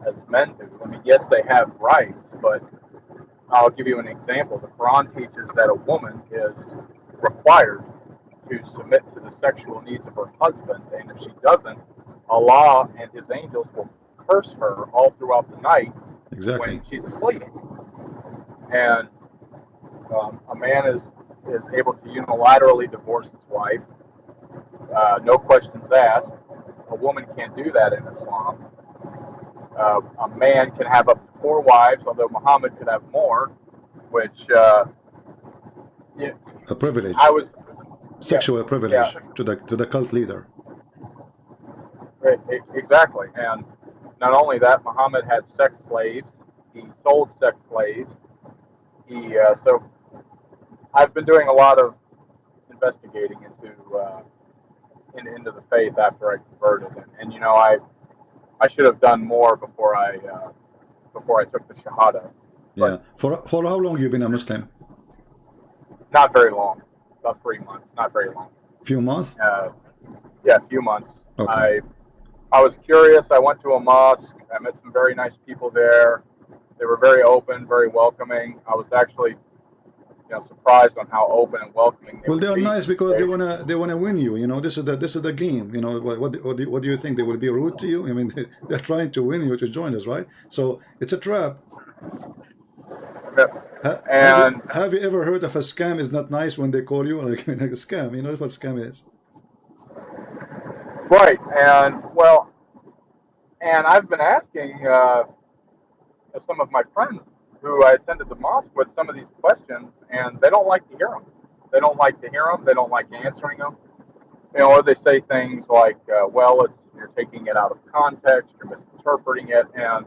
as men do. I mean, yes, they have rights, but I'll give you an example. The Quran teaches that a woman is required to submit to the sexual needs of her husband, and if she doesn't, Allah and His angels will curse her all throughout the night when she's asleep. And a man is able to unilaterally divorce his wife, no questions asked. A woman can't do that in Islam. A man can have up to 4 wives, although Muhammad could have more, which a privilege. Sexual privilege to the cult leader. Exactly. And not only that, Muhammad had sex slaves. He sold sex slaves. So I've been doing a lot of investigating into the faith after I converted, and I should have done more before I took the Shahada. Yeah. For how long you been a Muslim? Not very long. About 3 months. Not very long. Few months? Yeah, a few months. Okay. I was curious. I went to a mosque. I met some very nice people there. They were very open, very welcoming. I was actually surprised on how open and welcoming they are nice because they wanna win you. This is the game. What do you think? They will be rude to you? I mean, they're trying to win you to join us, right? So it's a trap. And have you ever heard of a scam is not nice when they call you like a scam? You know what scam is? right, and I've been asking some of my friends who I attended the mosque with some of these questions, and they don't like to hear them. They don't like to hear them. They don't like answering them. You know, or they say things like, "Well, you're taking it out of context. You're misinterpreting it," and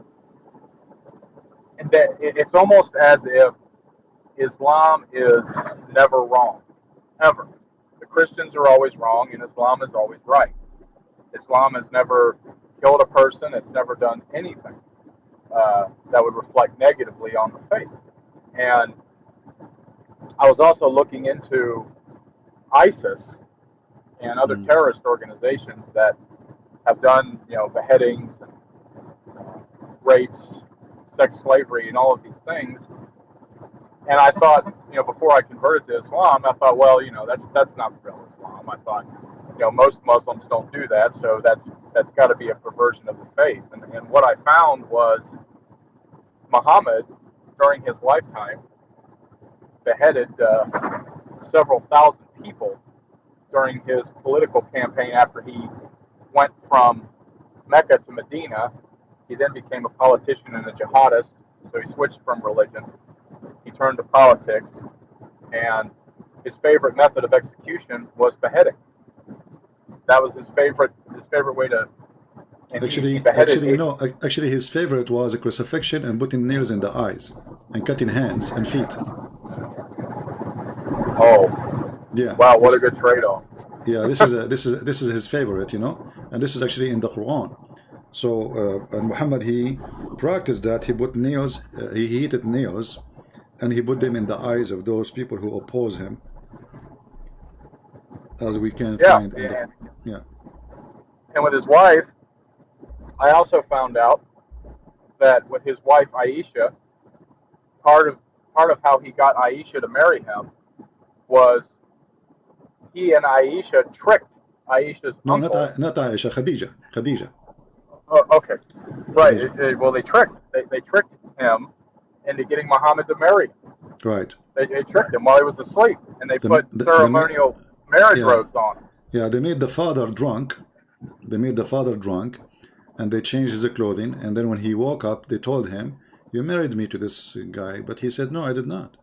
it's almost as if Islam is never wrong, ever. The Christians are always wrong, and Islam is always right. Islam has never killed a person. It's never done anything that would reflect negatively on the faith. And I was also looking into ISIS and other terrorist organizations that have done, beheadings, and, rapes, sex slavery, and all of these things. And I thought, before I converted to Islam, I thought, well, that's not real Islam. I thought, most Muslims don't do that, so that's got to be a perversion of the faith. And what I found was Muhammad, during his lifetime, beheaded several thousand people during his political campaign after he went from Mecca to Medina. He then became a politician and a jihadist, so he switched from religion. He turned to politics, and his favorite method of execution was beheading. That was his favorite way to. Actually, his favorite was a crucifixion and putting nails in the eyes and cutting hands and feet. Oh, yeah! Wow, what a good trade-off. Yeah, this is his favorite, and this is actually in the Quran. So, and Muhammad, he practiced that. He put nails, he heated nails, and he put them in the eyes of those people who oppose him, as we can find. And with his wife, I also found out that with his wife Aisha, part of how he got Aisha to marry him was he and Aisha tricked Aisha's uncle. Not Aisha, Khadija. Oh, okay, right. Well, they tricked him into getting Muhammad to marry him. Right. They tricked him while he was asleep, and they put ceremonial marriage robes on him. Yeah, they made the father drunk. And they changed his clothing. And then when he woke up, they told him, "You married me to this guy," but he said, "No, I did not."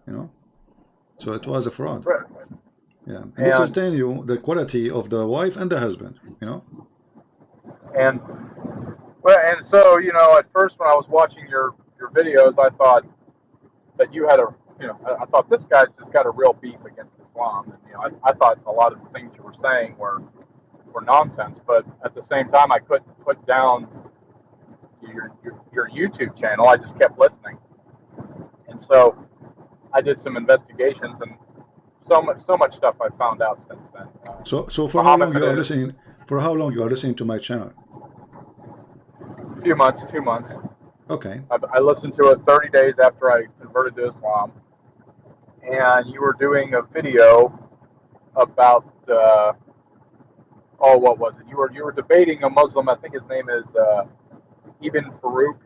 So it was a fraud. Right. Yeah, and this is telling you the quality of the wife and the husband. And so at first when I was watching your videos, I thought that you had I thought this guy's just got a real beef against Islam. And I thought a lot of the things you were saying were nonsense, but at the same time I couldn't put down your YouTube channel. I just kept listening, and so I did some investigations, and so much stuff I found out since then. So for how long you are listening? For how long you are listening to my channel? A few months, 2 months. Okay. I listened to it 30 days after I converted to Islam, and you were doing a video about. What was it? You were debating a Muslim. I think his name is Ibn Farouk.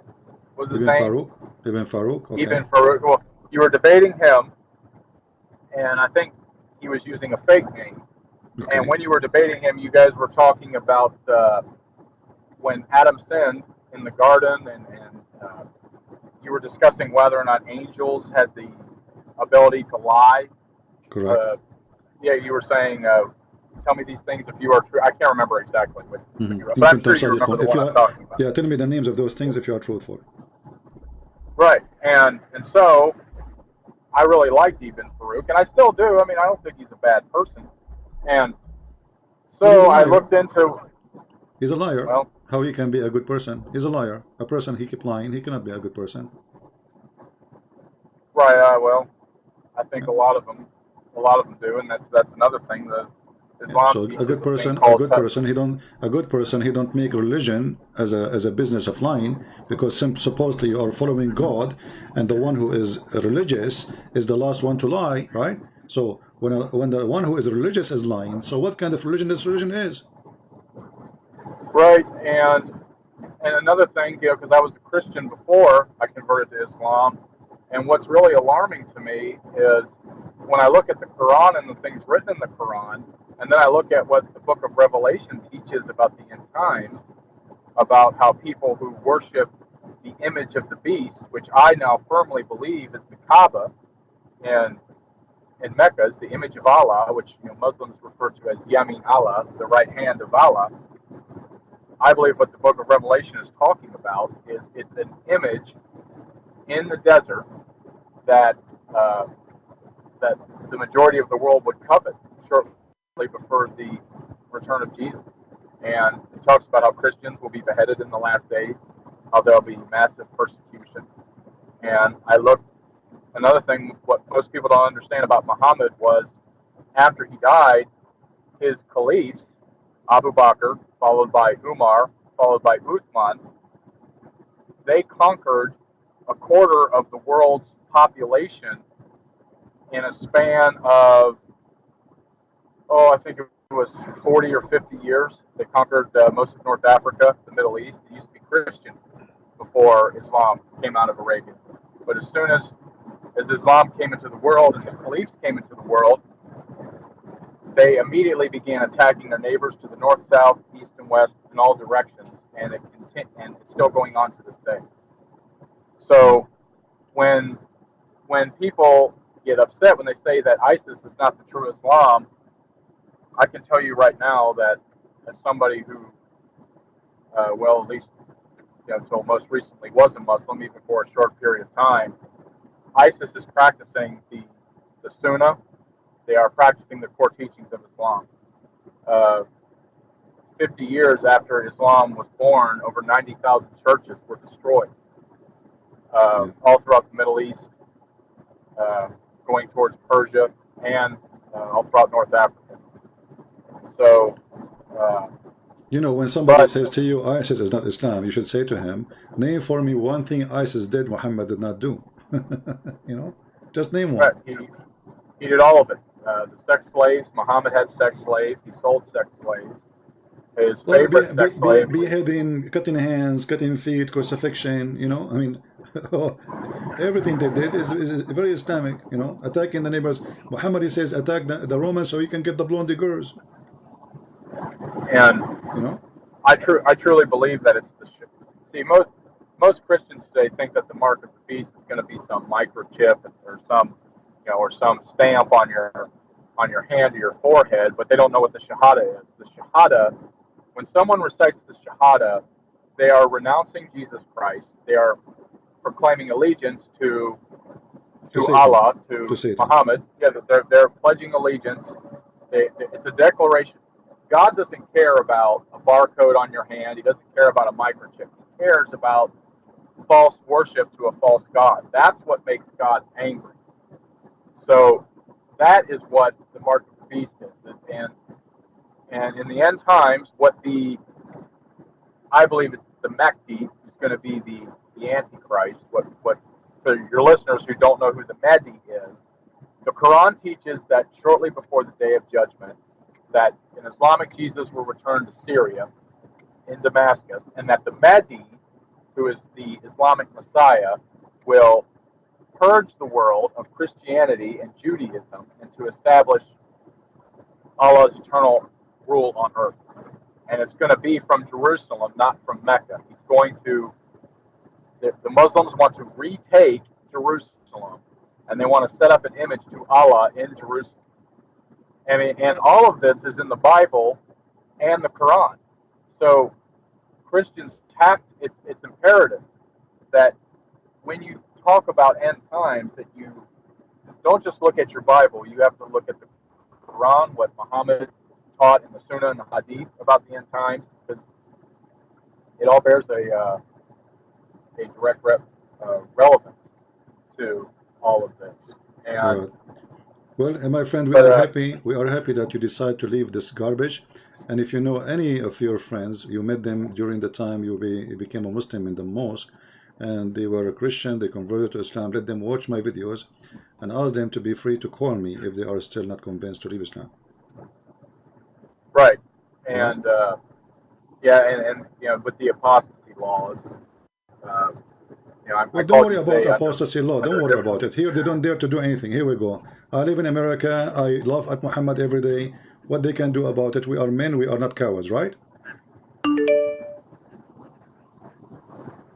Was his name? Ibn Farouk. Okay. Ibn Farouk. Well, you were debating him, and I think he was using a fake name. Okay. And when you were debating him, you guys were talking about when Adam sinned in the garden, and you were discussing whether or not angels had the ability to lie. Correct. You were saying. Tell me these things if you are true. I can't remember exactly what you wrote, but I'm sure you remember the one I'm talking about. Yeah, tell me the names of those things if you are truthful. Right, and so I really liked Ibn Farouk, and I still do. I mean, I don't think he's a bad person. And so I looked into... He's a liar. Well, how he can be a good person? He's a liar. A person, he keep lying. He cannot be a good person. Right, well, I think a lot of them do, and that's another thing that Islam. So a good person, he don't make religion as a business of lying, because supposedly you are following God, and the one who is religious is the last one to lie, right? So when the one who is religious is lying, so what kind of religion this religion is? Right, and another thing, because I was a Christian before I converted to Islam, And what's really alarming to me is when I look at the Quran and the things written in the Quran, and then I look at what the book of Revelation teaches about the end times, about how people who worship the image of the beast, which I now firmly believe is the Kaaba in Mecca, is the image of Allah, which Muslims refer to as Yamin Allah, the right hand of Allah. I believe what the book of Revelation is talking about is it's an image in the desert that that the majority of the world would covet shortly before the return of Jesus. And it talks about how Christians will be beheaded in the last days, how there'll be massive persecution. And another thing, what most people don't understand about Muhammad was after he died, his caliphs, Abu Bakr, followed by Umar, followed by Uthman, they conquered a quarter of the world's population in a span of, I think it was 40 or 50 years. They conquered most of North Africa, the Middle East. It used to be Christian before Islam came out of Arabia. But as soon as Islam came into the world and the caliphs came into the world, they immediately began attacking their neighbors to the north, south, east, and west in all directions, and it's still going on to this day. So when people get upset when they say that ISIS is not the true Islam, I can tell you right now that as somebody who, at least until most recently was a Muslim, even for a short period of time, ISIS is practicing the Sunnah. They are practicing the core teachings of Islam. 50 years after Islam was born, over 90,000 churches were destroyed all throughout the Middle East, going towards Persia, and all throughout North Africa. So, when somebody says to you, ISIS is not Islam, you should say to him, name for me one thing ISIS did Muhammad did not do. Just name one. Right. He did all of it. The sex slaves, Muhammad had sex slaves, he sold sex slaves. His favorite sex slave. Beheading, cutting hands, cutting feet, crucifixion, everything they did is very Islamic, attacking the neighbors. Muhammad, he says, attack the Romans so you can get the blonde girls. And, I truly believe that it's the ship. See, most Christians today think that the mark of the beast is going to be some microchip or some stamp on your hand or your forehead, but they don't know what the Shahada is. The Shahada, when someone recites the Shahada, they are renouncing Jesus Christ. They are proclaiming allegiance to Allah, to Muhammad. Yeah, they're pledging allegiance. It's a declaration. God doesn't care about a barcode on your hand. He doesn't care about a microchip. He cares about false worship to a false God. That's what makes God angry. So that is what the mark of the beast is. And in the end times, I believe it's the Mahdi who's going to be the Antichrist. What for your listeners who don't know who the Mahdi is, the Quran teaches that shortly before the Day of Judgment, that an Islamic Jesus will return to Syria in Damascus, and that the Mahdi, who is the Islamic Messiah, will purge the world of Christianity and Judaism and to establish Allah's eternal rule on earth. And it's going to be from Jerusalem, not from Mecca. The Muslims want to retake Jerusalem, and they want to set up an image to Allah in Jerusalem. And all of this is in the Bible and the Quran. So Christians it's imperative that when you talk about end times, that you don't just look at your Bible. You have to look at the Quran, what Muhammad taught in the Sunnah and the Hadith about the end times, because it all bears a direct relevance to all of this. And well, my friend, we are happy that you decide to leave this garbage. And if you know any of your friends, you met them during the time you became a Muslim in the mosque, and they were a Christian, they converted to Islam, let them watch my videos and ask them to be free to call me if they are still not convinced to leave Islam. Right. And and with the apostasy laws, Well, don't worry about apostasy law. Don't worry about it. Here, they don't dare to do anything. Here we go. I live in America. I laugh at Muhammad every day. What they can do about it? We are men. We are not cowards, right?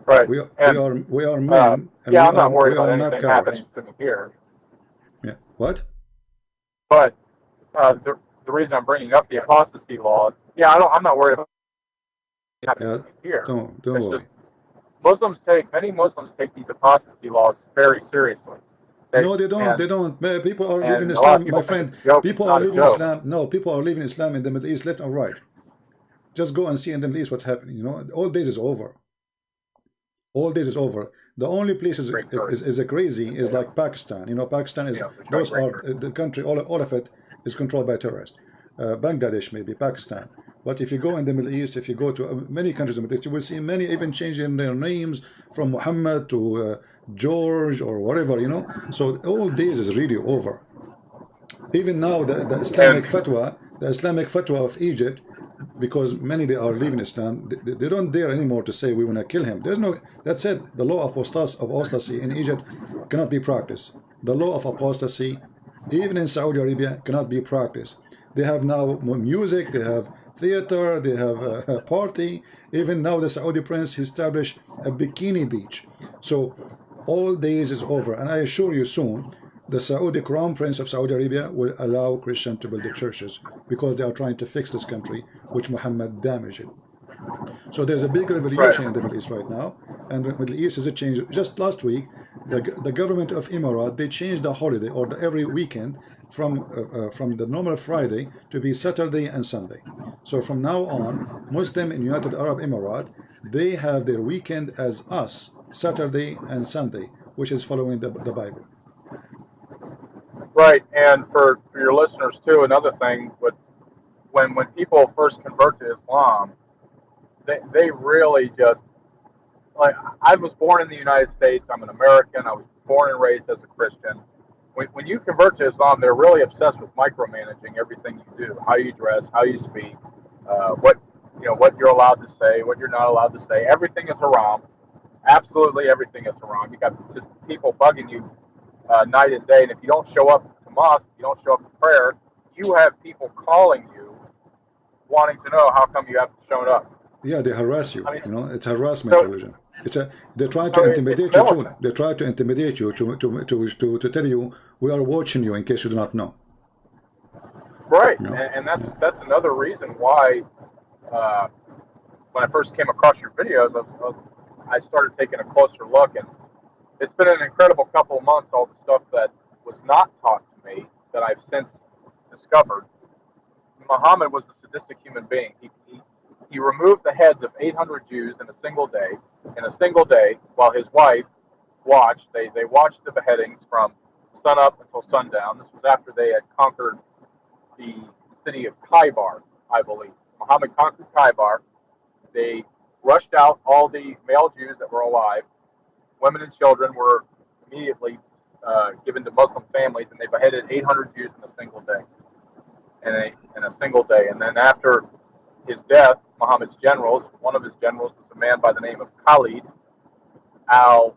Right. We are men. And yeah, we I'm not worried we about are not anything cowards. happening to me here. Yeah. What? But the reason I'm bringing up the apostasy laws, I'm not worried about happening here. Don't It's worry. just many Muslims take these apostasy laws very seriously. No, they don't. They don't. People are leaving and a lot of Islam, people my friend. think it's a joke. People It's are not a leaving joke. Islam. No, people are leaving Islam in the Middle East, left and right. Just go and see in the Middle East what's happening. You know, all days is over. All days is over. The only place is crazy is like Pakistan. You know, Pakistan is those are the country. All of it is controlled by terrorists. Bangladesh, maybe Pakistan. But if you go in the Middle East, if you go to many countries in the Middle East, you will see many even changing their names from Muhammad to George or whatever, you know. So all days is really over. Even now, the Islamic fatwa of Egypt, because many they are leaving Islam, they don't dare anymore to say we want to kill him. There's no. That's it. The law of apostasy in Egypt cannot be practiced. The law of apostasy, even in Saudi Arabia, cannot be practiced. They have now music, they have theater, they have a party. Even now the Saudi prince established a bikini beach. So all days is over, and I assure you soon the Saudi crown prince of Saudi Arabia will allow Christians to build the churches because they are trying to fix this country which Muhammad damaged it. So there's a big revolution in the Middle East right now, and the Middle East is a change. Just last week the government of Emirat, they changed the holiday or every weekend from the normal Friday to be Saturday and Sunday. So from now on, Muslim in United Arab Emirates, they have their weekend as us, Saturday and Sunday, which is following the Bible. Right, and for your listeners too, another thing, when people first convert to Islam, they really just, like, I was born in the United States, I'm an American, I was born and raised as a Christian. When you convert to Islam, they're really obsessed with micromanaging everything you do, how you dress, how you speak, what you're allowed to say, what you're not allowed to say. Everything is haram. Absolutely everything is haram. You got just people bugging you night and day, and if you don't show up to mosque, if you don't show up to prayer, you have people calling you, wanting to know how come you haven't shown up. Yeah, they harass you. I mean, you know, it's harassment religion. They try to intimidate you too. They try to intimidate you to tell you we are watching you in case you do not know. Right, You know? and that's another reason why when I first came across your videos, I started taking a closer look, and it's been an incredible couple of months. All the stuff that was not taught to me that I've since discovered. Muhammad was a sadistic human being. He removed the heads of 800 Jews in a single day, while his wife watched. They watched the beheadings from sun up until sundown. This was after they had conquered the city of Khaybar, I believe. Muhammad conquered Khaybar. They rushed out all the male Jews that were alive. Women and children were immediately given to Muslim families, and they beheaded 800 Jews in a single day. And then after his death, Muhammad's generals, one of his generals was a man by the name of Khalid I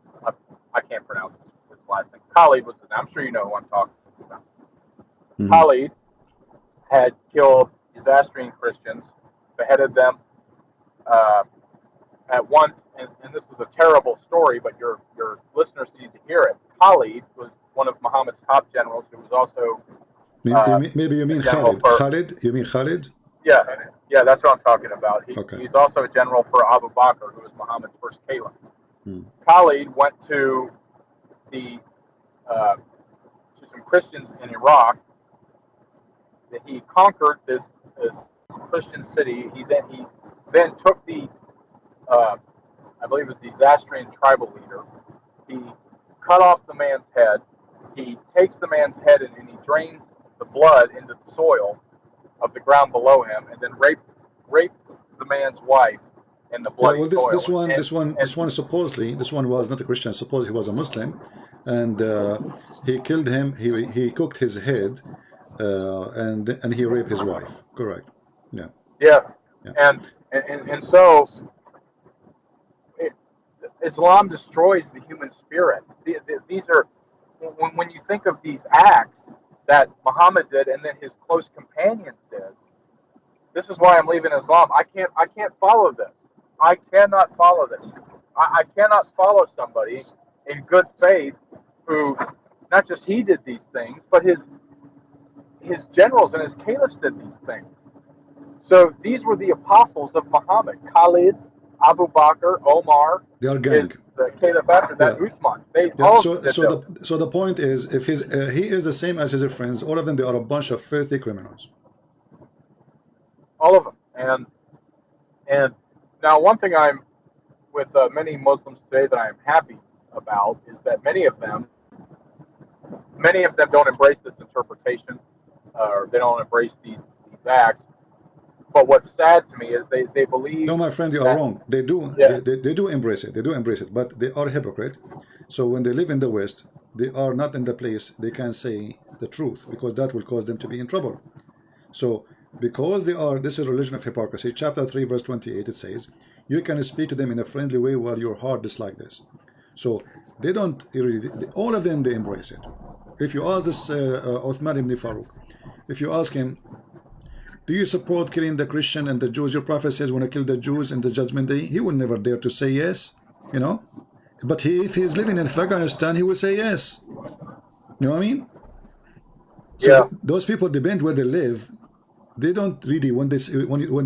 can't pronounce his last name. Khalid was his name. I'm sure you know who I'm talking about. Mm-hmm. Khalid had killed Zoroastrian Christians, beheaded them at once, and this is a terrible story, but your listeners need to hear it. Khalid was one of Muhammad's top generals, who was also maybe you mean Khalid. Khalid? You mean Khalid? Yeah, that's what I'm talking about. He's also a general for Abu Bakr, who was Muhammad's first caliph. Khalid went to some Christians in Iraq. He conquered this Christian city. He then took the I believe it was the Zoroastrian tribal leader. He cut off the man's head. He takes the man's head and he drains the blood into the soil of the ground below him, and then raped the man's wife in the bloody soil. This one supposedly, this one was not a Christian. Supposedly he was a Muslim, and he killed him. He cooked his head, and he raped his wife. Correct. Yeah. And so Islam destroys the human spirit. These are, when you think of these acts that Muhammad did and then his close companions did, this is why I'm leaving Islam. I can't follow this. I cannot follow this. I cannot follow somebody in good faith who, not just he did these things, but his generals and his caliphs did these things. So these were the apostles of Muhammad: Khalid, Abu Bakr, Omar. They are gang. The caliph after that, Uthman. They Yeah, all so did so those. the point is, if he is the same as his friends, all of them, they are a bunch of filthy criminals. All of them. And now one thing I'm with many Muslims today that I am happy about is that many of them don't embrace this interpretation, or they don't embrace these acts. But what's sad to me is they believe. No, my friend, you are wrong. They do. Yeah. They do embrace it. They do embrace it, but they are hypocrite. So when they live in the West, they are not in the place they can say the truth, because that will cause them to be in trouble. So because they are, this is religion of hypocrisy. Chapter 3, verse 28, it says, you can speak to them in a friendly way while your heart is like this. So they don't really, all of them, they embrace it. If you ask this Uthman ibn Farouk, if you ask him, do you support killing the Christian and the Jews? Your prophet says when I kill the Jews in the judgment day, he will never dare to say yes, you know. But if he is living in Afghanistan, he will say yes. You know what I mean? So yeah. Those people depend where they live. They don't really, when they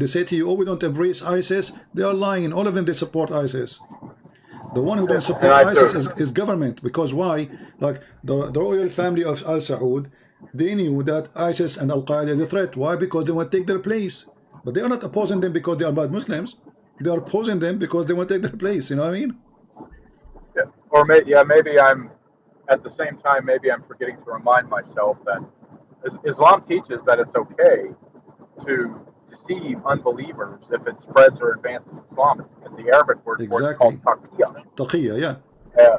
say to you, oh, we don't embrace ISIS, they are lying. All of them, they support ISIS. The one who don't support ISIS is government. Because why? Like the royal family of Al Saud, they knew that ISIS and Al Qaeda are the threat. Why? Because they want to take their place. But they are not opposing them because they are bad Muslims. They are opposing them because they want to take their place. You know what I mean? Yeah. Or maybe I'm at the same time. Maybe I'm forgetting to remind myself that Islam teaches that it's okay to deceive unbelievers if it spreads or advances Islam. And the Arabic word for it is called taqiyya. Taqiyya, yeah.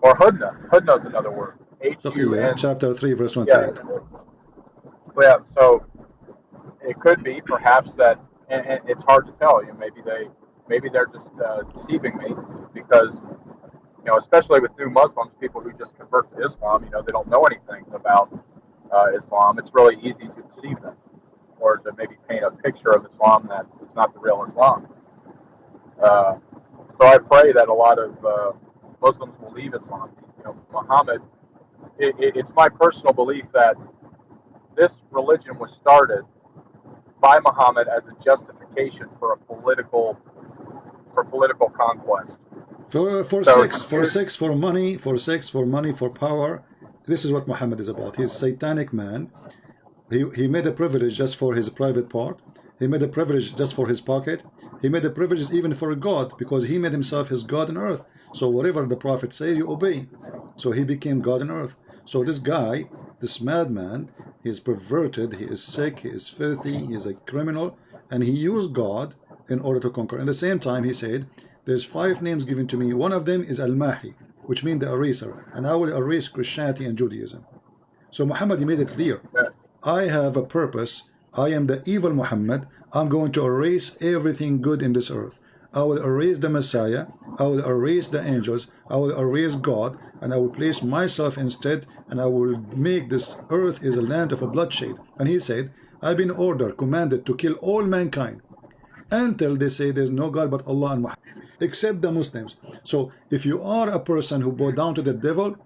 Or hudna. Hudna is another word. Taqiyya, chapter 3, verse 28. Yeah, so it could be perhaps that, and it's hard to tell. You know, maybe they're just deceiving me because, you know, especially with new Muslims, people who just convert to Islam, you know, they don't know anything about Islam. It's really easy to deceive them, or to maybe paint a picture of Islam that is not the real Islam. So I pray that a lot of Muslims will leave Islam. You know, Muhammad. It's my personal belief that this religion was started by Muhammad as a justification for political conquest. For money, for power. This is what Muhammad is about. He's a satanic man. He made a privilege just for his private part. He made a privilege just for his pocket. He made a privilege even for God, because he made himself his God on earth. So whatever the prophet says, you obey. So he became God on earth. So this guy, this madman, he is perverted, he is sick, he is filthy, he is a criminal, and he used God in order to conquer. At the same time, he said, there's 5 names given to me. One of them is Al-Mahi, which means the eraser, and I will erase Christianity and Judaism. So Muhammad, he made it clear. I have a purpose. I am the evil Muhammad. I'm going to erase everything good in this earth. I will erase the Messiah. I will erase the angels. I will erase God, and I will place myself instead, and I will make this earth is a land of a bloodshed. And he said, I've been commanded to kill all mankind until they say there's no God but Allah and Muhammad, except the Muslims. So if you are a person who bow down to the devil,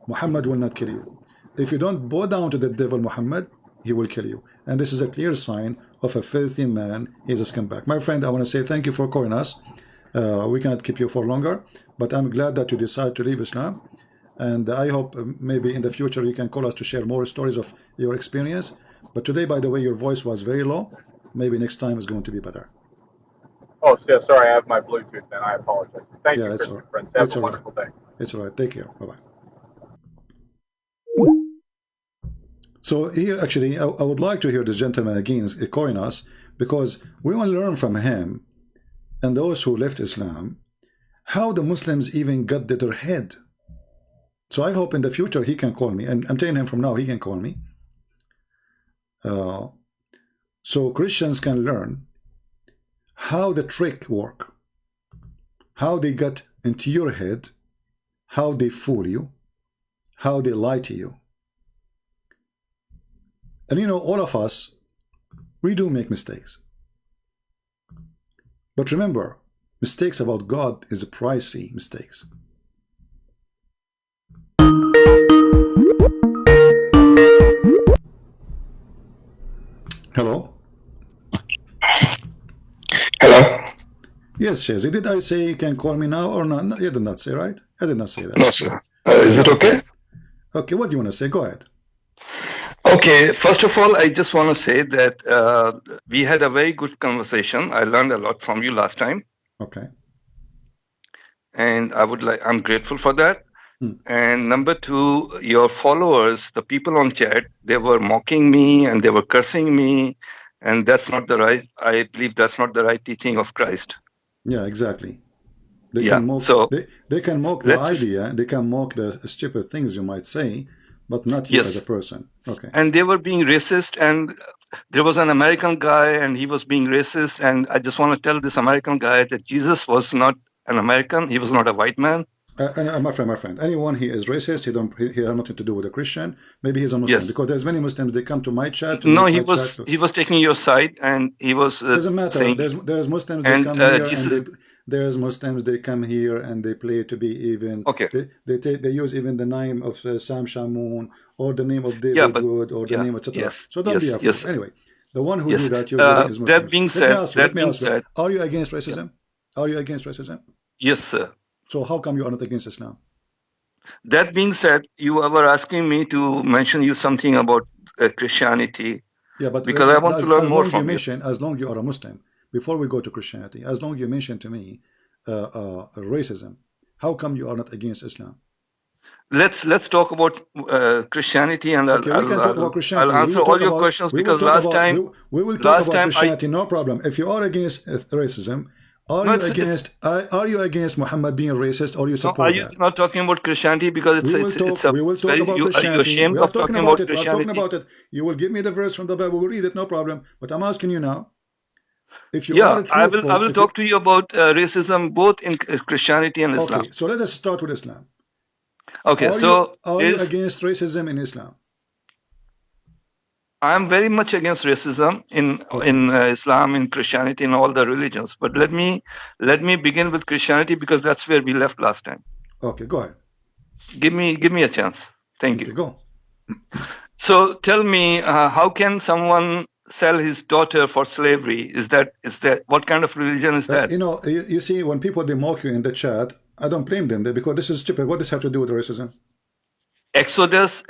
Muhammad will not kill you. If you don't bow down to the devil Muhammad, he will kill you. And this is a clear sign of a filthy man. He's a scumbag. My friend, I want to say thank you for calling us. We cannot keep you for longer, but I'm glad that you decided to leave Islam. And I hope maybe in the future you can call us to share more stories of your experience. But today, by the way, your voice was very low. Maybe next time is going to be better. Oh, yeah, sorry, I have my Bluetooth then. I apologize. Thank you, Christian friends. Have a wonderful day. It's all right. Take care. Bye-bye. So here, actually, I would like to hear this gentleman again calling us, because we want to learn from him and those who left Islam how the Muslims even got to their head. So I hope in the future he can call me, and I'm telling him from now he can call me. So Christians can learn how the trick work, how they got into your head how they fool you, how they lie to you. And you know, all of us, we do make mistakes. But remember, mistakes about God is pricey mistakes. Hello? Hello? Yes, Shazi. Did I say you can call me now or not? No, you did not say, right? I did not say that. No, sir. Is it okay? Okay, what do you want to say? Go ahead. Okay, first of all, I just want to say that we had a very good conversation. I learned a lot from you last time. Okay. And I'm grateful for that. And number two, your followers, the people on chat, they were mocking me and they were cursing me. And that's not the right, I believe that's not the right teaching of Christ. Yeah, exactly. They can mock, they can mock the idea, they can mock the stupid things you might say, but not you as a person. Okay. And they were being racist, and there was an American guy and he was being racist. And I just want to tell this American guy that Jesus was not an American. He was not a white man. My friend, anyone he is racist, he has nothing to do with a Christian. Maybe he's a Muslim, because there's many Muslims, they come to my chat. No, he was taking your side, and he was doesn't matter. Saying, there's Muslims, they come here and there's Muslims, they come here and they play to be even. Okay. They use even the name of Sam Shamoun or the name of David Wood or the name, etc. So don't be afraid. Anyway, the one who did that, is Muslim. That being said, are you against racism? Are you against racism? Yes, sir. So how come you are not against Islam? That being said, you were asking me to mention you something about Christianity. Yeah, but because I want to learn more from you. As long you are a Muslim, before we go to Christianity, as long you mention to me racism, how come you are not against Islam? Let's talk about Christianity, and I'll answer all your questions, because last time we will talk about Christianity, no problem. If you are against racism, are you against Muhammad being racist, or you support are you not talking about Christianity? Because we will talk about Christianity. Are you ashamed of talking about Christianity? I'm talking about it. You will give me the verse from the Bible. We'll read it, no problem. But I'm asking you now. If you I will talk to you about racism both in Christianity and Islam. Okay, so let us start with Islam. Okay, are you against racism in Islam? I am very much against racism in Islam, in Christianity, in all the religions. But let me begin with Christianity, because that's where we left last time. Okay, go ahead. Give me a chance. Thank you. Go. So tell me, how can someone sell his daughter for slavery? Is that what kind of religion is that? You see, when people they mock you in the chat, I don't blame them because this is stupid. What does this have to do with racism? Exodus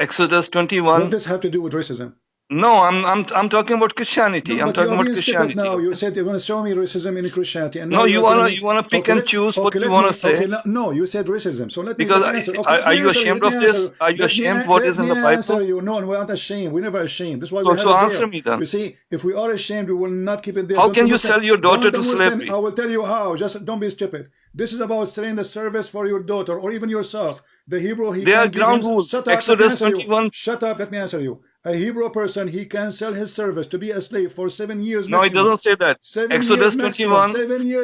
21. What does this have to do with racism? No, I'm talking about Christianity. I'm talking about Christianity. Now you said you want to show me racism in Christianity, and no, you wanna pick and choose what you wanna say. Okay, no, you said racism. So let me. Because are you ashamed of this? Are you ashamed what is in the Bible? No, we're not ashamed. We're never ashamed. This is why. So answer me then. You see, if we are ashamed, we will not keep it there. How can you sell your daughter to slavery? I will tell you how. Just don't be stupid. This is about selling the service for your daughter or even yourself. The Hebrew. They are ground rules. Exodus 21. Shut up. Let me answer you. A Hebrew person, he can sell his service to be a slave for 7 years. No, it doesn't say that. Exodus 21.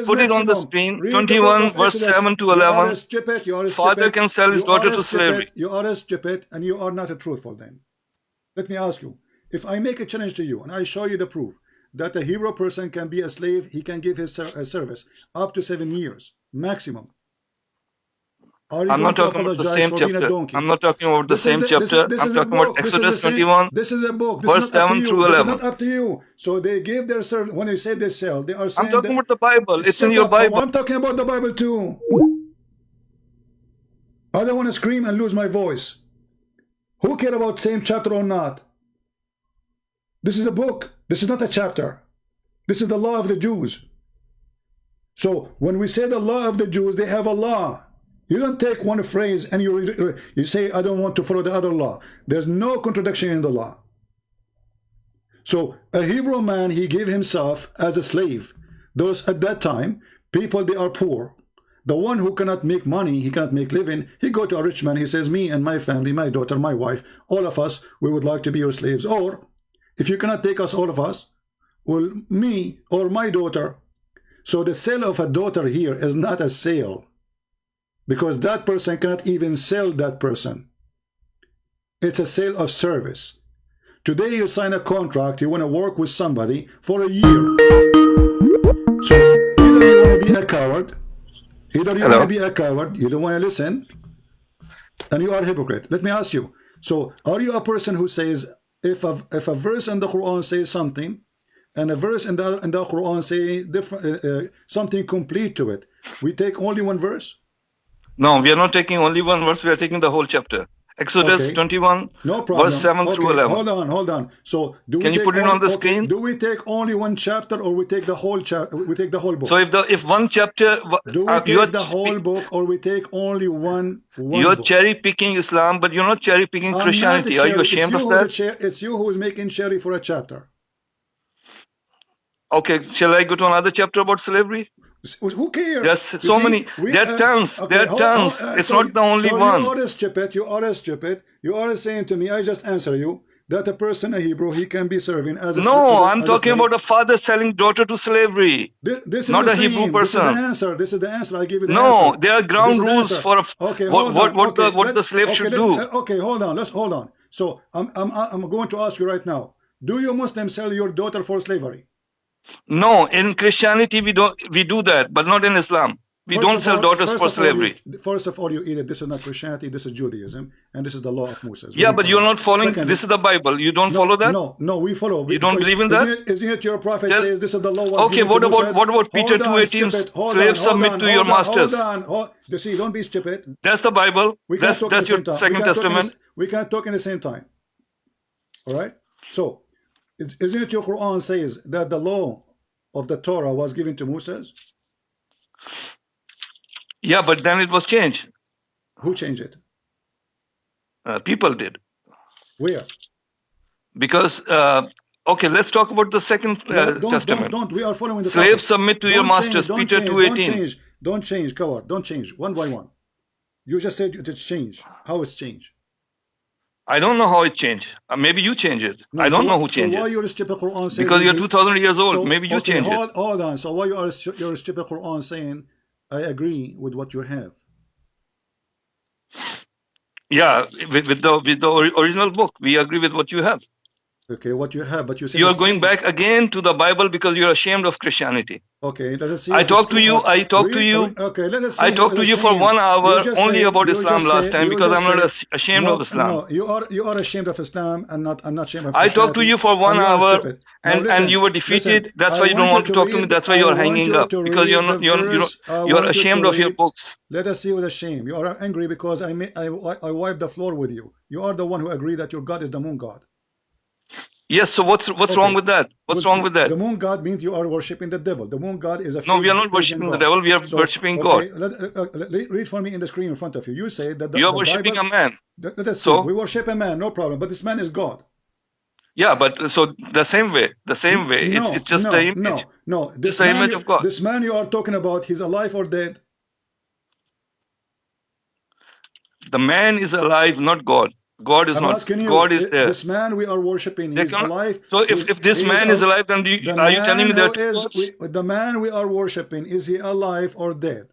Put it on the screen. 21 verse 7 to 11. Father can sell his daughter to slavery. You are stupid and you are not truthful then. Let me ask you. If I make a challenge to you and I show you the proof that a Hebrew person can be a slave, he can give his service up to 7 years maximum. I'm not talking about the same chapter. I'm not talking about the same chapter. I'm talking about Exodus 21. This is a book. Verse 7 through 11. This is not up to you. So they gave their service. When you say they sell, they are saying. I'm talking about the Bible. It's in your Bible. I'm talking about the Bible too. I don't want to scream and lose my voice. Who cares about same chapter or not? This is a book. This is not a chapter. This is the law of the Jews. So when we say the law of the Jews, they have a law. You don't take one phrase and you say, I don't want to follow the other law. There's no contradiction in the law. So a Hebrew man, he gave himself as a slave. Those at that time, people, they are poor. The one who cannot make money, he cannot make living, he go to a rich man, he says, me and my family, my daughter, my wife, all of us, we would like to be your slaves. Or if you cannot take us, all of us, well, me or my daughter. So the sale of a daughter here is not a sale. because that person cannot even sell that person. It's a sale of service. Today you sign a contract, you want to work with somebody for a year. So either you want to be a coward, you don't want to listen, and you are a hypocrite. Let me ask you, so are you a person who says, if a verse in the Quran says something, and a verse in the Quran say different, something complete to it, we take only one verse? No, we are not taking only one verse, we are taking the whole chapter. Exodus 21, no problem. verse 7 through 11. Hold on. So can you put it on the screen? Do we take only one chapter, or we take the whole chapter? We take the whole book. So if one chapter, do we take the whole book, or we take only one you're book? cherry picking Islam, but you're not cherry picking Christianity. Are you ashamed of that? It's you who is making cherry for a chapter. Okay, shall I go to another chapter about slavery? Who cares? There's so many. There are tons. There are tons. It's not the only one. You are stupid. You are saying to me, I just answer you, that a person, a Hebrew, he can be serving as a No, I'm talking about a father selling daughter to slavery. This is not the a Hebrew person. This is the answer. I give you the answer. No, there are ground rules for what the slave should do. Okay, hold on. Let's hold on. So I'm going to ask you right now, do you Muslims sell your daughter for slavery? No, in Christianity we do that, but not in Islam. We don't sell daughters for slavery. First of all, you eat it. This is not Christianity. This is Judaism, and this is the law of Moses. Yeah, but you're not following. This is the Bible. You don't follow that. No, we follow. You don't believe in that? Isn't it your prophet says this is the law? Okay, what about Peter 2:18? Slaves submit to your masters. Hold on. You see, don't be stupid. That's the Bible. That's your second testament. We can't talk in the same time. All right. So, isn't it your Quran says that the law of the Torah was given to Moses? Yeah, but then it was changed. Who changed it? People did. Where? Because, okay, let's talk about the second testament. Don't. We are following the slaves submit to your masters. Peter 2:18. Don't change, coward. Don't change. One by one. You just said it's changed. How it's changed? I don't know how it changed. Maybe you change it. I don't know who changed it. Why you're stupid Quran saying? Because you're 2,000 years old. Maybe you change it. Hold on. So why you're stupid Quran saying, I agree with what you have? Yeah, with the original book, we agree with what you have. Okay, what you have, but you say you are going back again to the Bible because you're ashamed of Christianity. Okay, let us see. I talked to you. Okay, let us see. I talked to you for 1 hour only about Islam last time because I'm not ashamed of Islam. No, you are ashamed of Islam, and I'm not ashamed of Christianity. I talked to you for 1 hour, and you were defeated. That's why you don't want to talk to me. That's why you're hanging up because you're ashamed of your books. Let us see with a shame. You are angry because I wiped the floor with you. You are the one who agreed that your God is the moon god. Yes, so what's wrong with that? What's wrong with that? The moon god means you are worshipping the devil. The moon god is a No, we are not worshipping the devil, we are worshipping God. Read for me in the screen in front of you. You say that you are worshipping a man. Let us see. We worship a man, no problem. But this man is God. Yeah, but so the same way. No, it's just the image. No. It's the image of God. This man you are talking about, he's alive or dead? The man is alive, not God. God is not. God is there. This man we are worshiping is alive. So if this man is alive, then are you telling me that the man we are worshiping, is he alive or dead?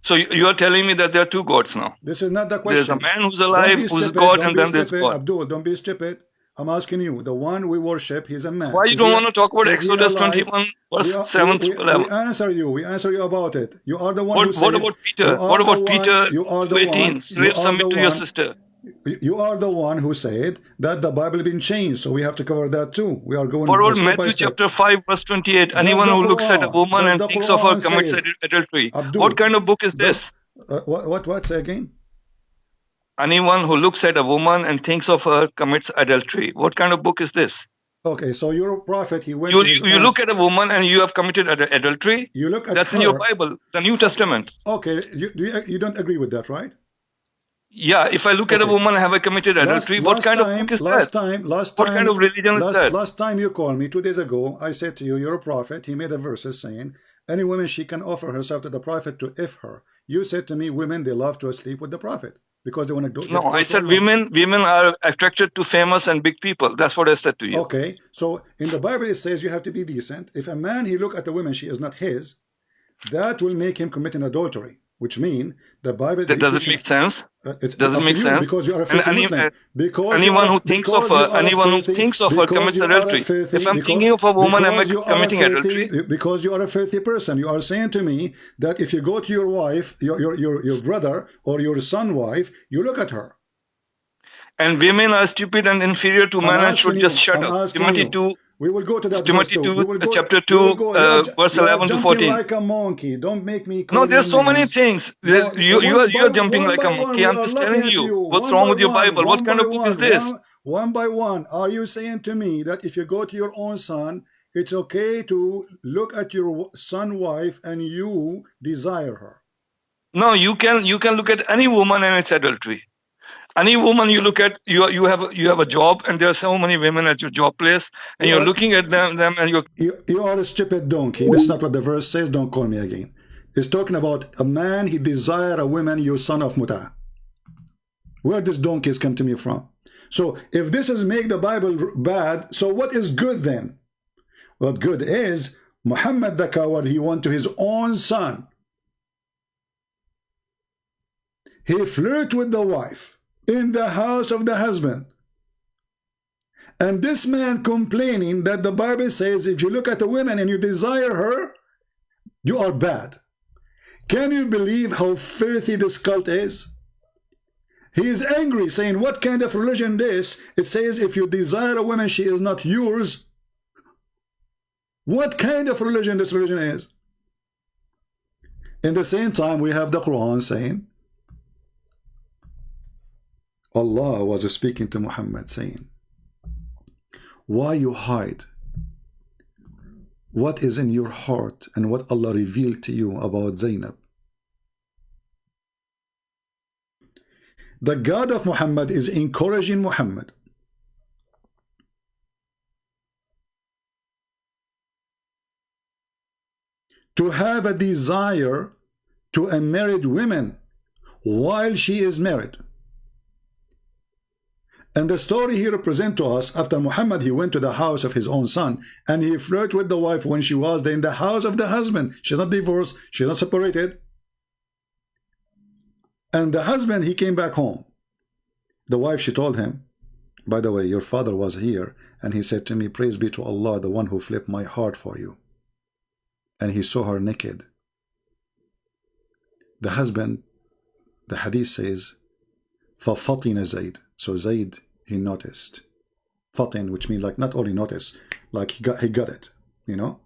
So you are telling me that there are two gods now. This is not the question. There's a man who's alive, who's God, and then there's God. Abdul, don't be stupid. I'm asking you. The one we worship, he's a man. Why you don't want to talk about Exodus 21, verse 7 to 11? We answer you about it. You are the one who What about Peter? What about Peter 2:18? Slaves submit to your sister. You are the one who said that the Bible has been changed, so we have to cover that too. We are going. What about Matthew chapter 5, verse 28? Anyone who looks at a woman and thinks of her commits adultery. What kind of book is this? What? Say again. Anyone who looks at a woman and thinks of her commits adultery. What kind of book is this? Okay, so your prophet, he went. You look at a woman and you have committed adultery. You look at that's her. In your Bible, the New Testament. Okay, you don't agree with that, right? Yeah, if I look at a woman, have I committed adultery? What kind of book is that? What kind of religion is that? Last time you called me, 2 days ago, I said to you, you're a prophet. He made a verse saying, any woman, she can offer herself to the prophet to if her. You said to me, women, they love to sleep with the prophet because they want to do. No, I said women are attracted to famous and big people. That's what I said to you. Okay, so in the Bible it says you have to be decent. If a man, he look at a woman, she is not his, that will make him commit an adultery which mean the Bible. That doesn't make sense. It doesn't make sense because you are a filthy Muslim. Because anyone who thinks of her commits adultery. If I'm thinking of a woman, am I committing adultery? Because you are a filthy person. You are saying to me that if you go to your wife, your brother or your son wife, you look at her. And women are stupid and inferior to man and should just shut up. Timothy 2. We will go to that. Timothy 2, chapter 2, verse 11 to 14. Like a monkey. Don't make me. No, there's so many things. You're jumping like a monkey. I'm just telling you. What's wrong with your Bible? What kind of book is this? One by one. Are you saying to me that if you go to your own son, it's okay to look at your son wife and you desire her? No, you can look at any woman and it's adultery. Any woman you look at, you have a job, and there are so many women at your job place, and you're looking at them and you are a stupid donkey. That's not what the verse says. Don't call me again. It's talking about a man, he desire a woman, you son of muta. Where does donkeys come to me from? So if this is make the Bible bad, so what is good then? What good is Muhammad the coward, he went to his own son. He flirted with the wife in the house of the husband. And this man complaining that the Bible says if you look at a woman and you desire her, you are bad. Can you believe how filthy this cult is? He is angry, saying, what kind of religion this? It says if you desire a woman, she is not yours. What kind of religion this religion is? In the same time, we have the Quran saying, Allah was speaking to Muhammad saying, why you hide what is in your heart and what Allah revealed to you about Zainab? The God of Muhammad is encouraging Muhammad to have a desire to a married woman while she is married. And the story here represents to us, after Muhammad, he went to the house of his own son, and he flirted with the wife when she was in the house of the husband. She's not divorced, she's not separated. And the husband, he came back home. The wife, she told him, by the way, your father was here, and he said to me, praise be to Allah, the one who flipped my heart for you. And he saw her naked. The husband, the hadith says, فَفَطِنَ زَيْد. So Zayd, he noticed. Fatin, which means like not only notice, like he got it, you know.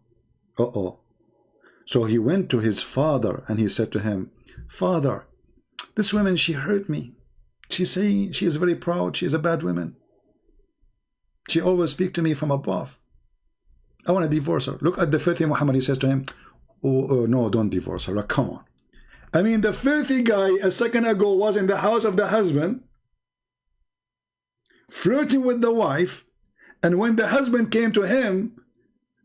So he went to his father and he said to him, Father, this woman, she hurt me. She's saying she is very proud. She is a bad woman. She always speaks to me from above. I want to divorce her. Look at the filthy Muhammad. He says to him, oh, no, don't divorce her. Like, come on. I mean, the filthy guy a second ago was in the house of the husband, flirting with the wife, and when the husband came to him,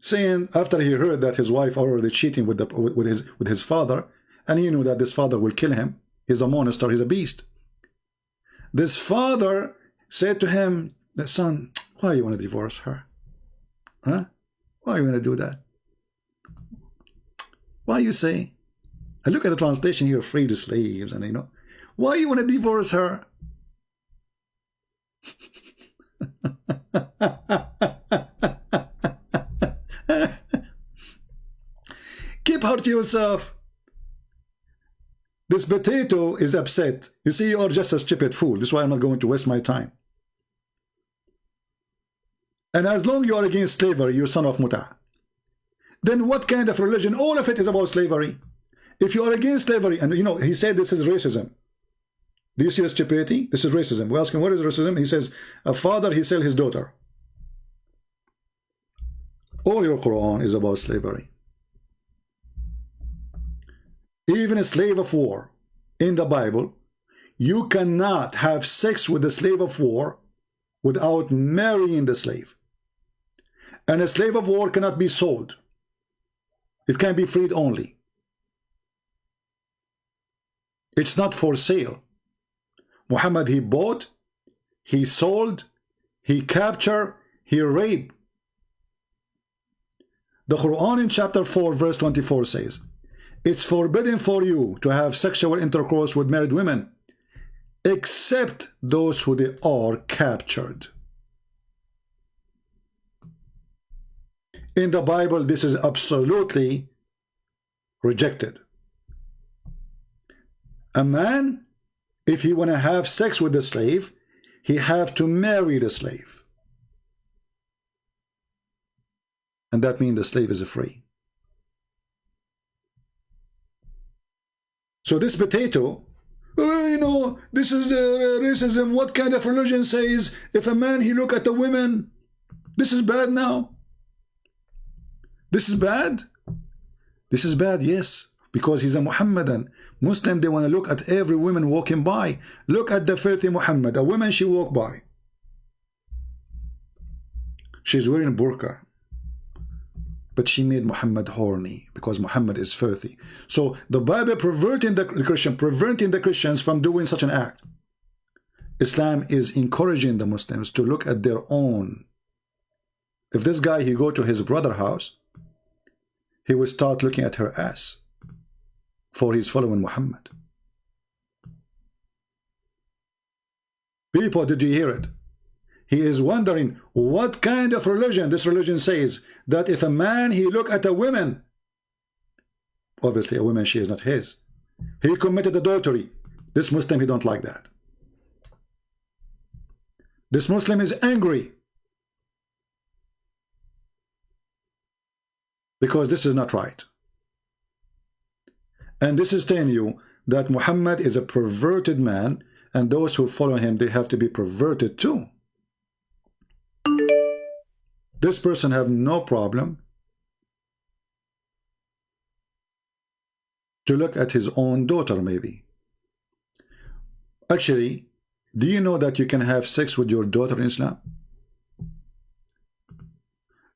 saying after he heard that his wife already cheating with his father, and he knew that this father will kill him, he's a monster, he's a beast. This father said to him, son, why you want to divorce her? Huh? Why you want to do that? Why you say? I look at the translation here, free the slaves, and you know, why you want to divorce her? Keep her to yourself. This potato is upset. You see, you are just a stupid fool. This is why I'm not going to waste my time. And as long as you are against slavery, you son of muta, then what kind of religion? All of it is about slavery. If you are against slavery, and you know, he said this is racism. Do you see the stupidity? This is racism. We ask him, what is racism? He says, a father, he sells his daughter. All your Quran is about slavery. Even a slave of war in the Bible, you cannot have sex with a slave of war without marrying the slave. And a slave of war cannot be sold. It can be freed only. It's not for sale. Muhammad, he bought, he sold, he captured, he raped. The Quran in chapter 4 verse 24 says, it's forbidden for you to have sexual intercourse with married women, except those who they are captured. In the Bible, this is absolutely rejected. A man, if he want to have sex with the slave, he have to marry the slave. And that means the slave is free. So this potato, you know, this is the racism. What kind of religion says if a man, he look at the women, this is bad now? This is bad? This is bad, yes, because he's a Muhammadan. Muslim, they want to look at every woman walking by. Look at the filthy Muhammad. A woman, she walk by. She's wearing burqa. But she made Muhammad horny because Muhammad is filthy. So the Bible preventing the Christians from doing such an act. Islam is encouraging the Muslims to look at their own. If this guy, he go to his brother's house, he will start looking at her ass, for he's following Muhammad. People, did you hear it? He is wondering what kind of religion this religion says that if a man, he look at a woman, obviously a woman, she is not his, he committed adultery. This Muslim, he don't like that. This Muslim is angry because this is not right. And this is telling you that Muhammad is a perverted man, and those who follow him, they have to be perverted too. This person have no problem to look at his own daughter, maybe. Actually, do you know that you can have sex with your daughter in Islam?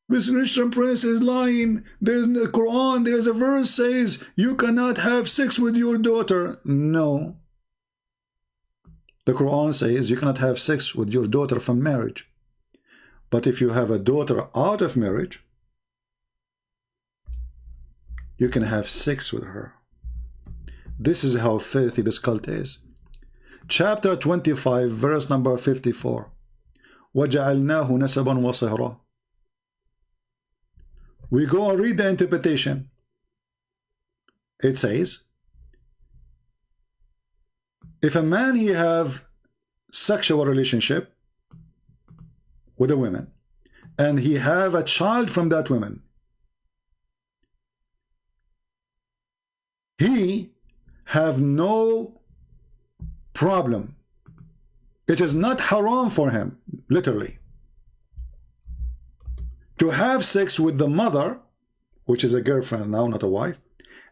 This Christian prince is lying. There's in the Quran, there's a verse says you cannot have sex with your daughter. No. The Quran says you cannot have sex with your daughter from marriage. But if you have a daughter out of marriage, you can have sex with her. This is how filthy this cult is. Chapter 25, verse number 54. وَجَعَلْنَاهُ نَسَبًا وَصِهْرًا. We go and read the interpretation. It says, if a man, he have sexual relationship with a woman, and he have a child from that woman, he have no problem. It is not haram for him, literally, to have sex with the mother, which is a girlfriend now, not a wife,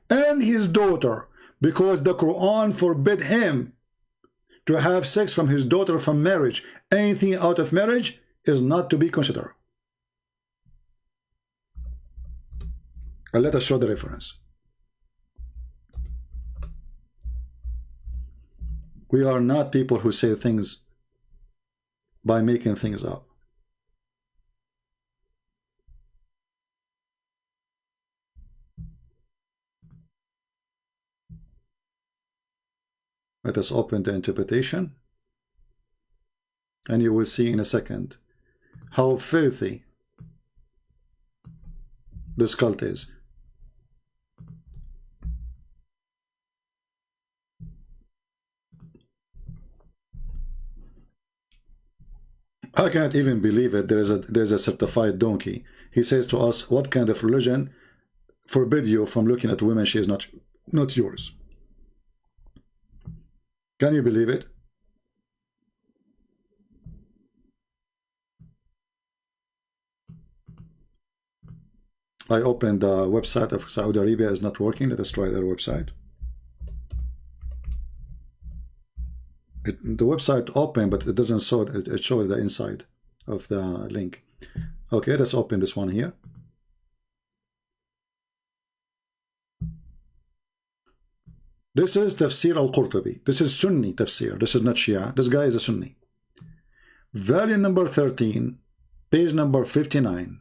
and his daughter, because the Quran forbid him to have sex from his daughter from marriage. Anything out of marriage is not to be considered. And let us show the reference. We are not people who say things by making things up. Let us open the interpretation, and you will see in a second how filthy this cult is. I can't even believe it. There's a certified donkey. He says to us, what kind of religion forbid you from looking at women? She is not yours. Can you believe it? I opened the website of Saudi Arabia. Is not working. Let us try their website. The website open, but it doesn't show it. It shows the inside of the link. Okay, let's open this one here. This is Tafsir al-Qurtubi. This is Sunni Tafsir. This is not Shia. This guy is a Sunni. Volume number 13, page number 59.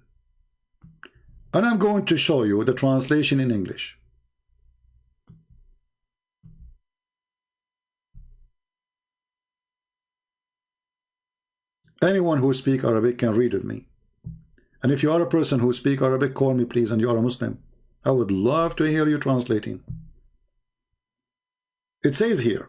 And I'm going to show you the translation in English. Anyone who speaks Arabic can read with me. And if you are a person who speaks Arabic, call me please, and you are a Muslim. I would love to hear you translating. It says here,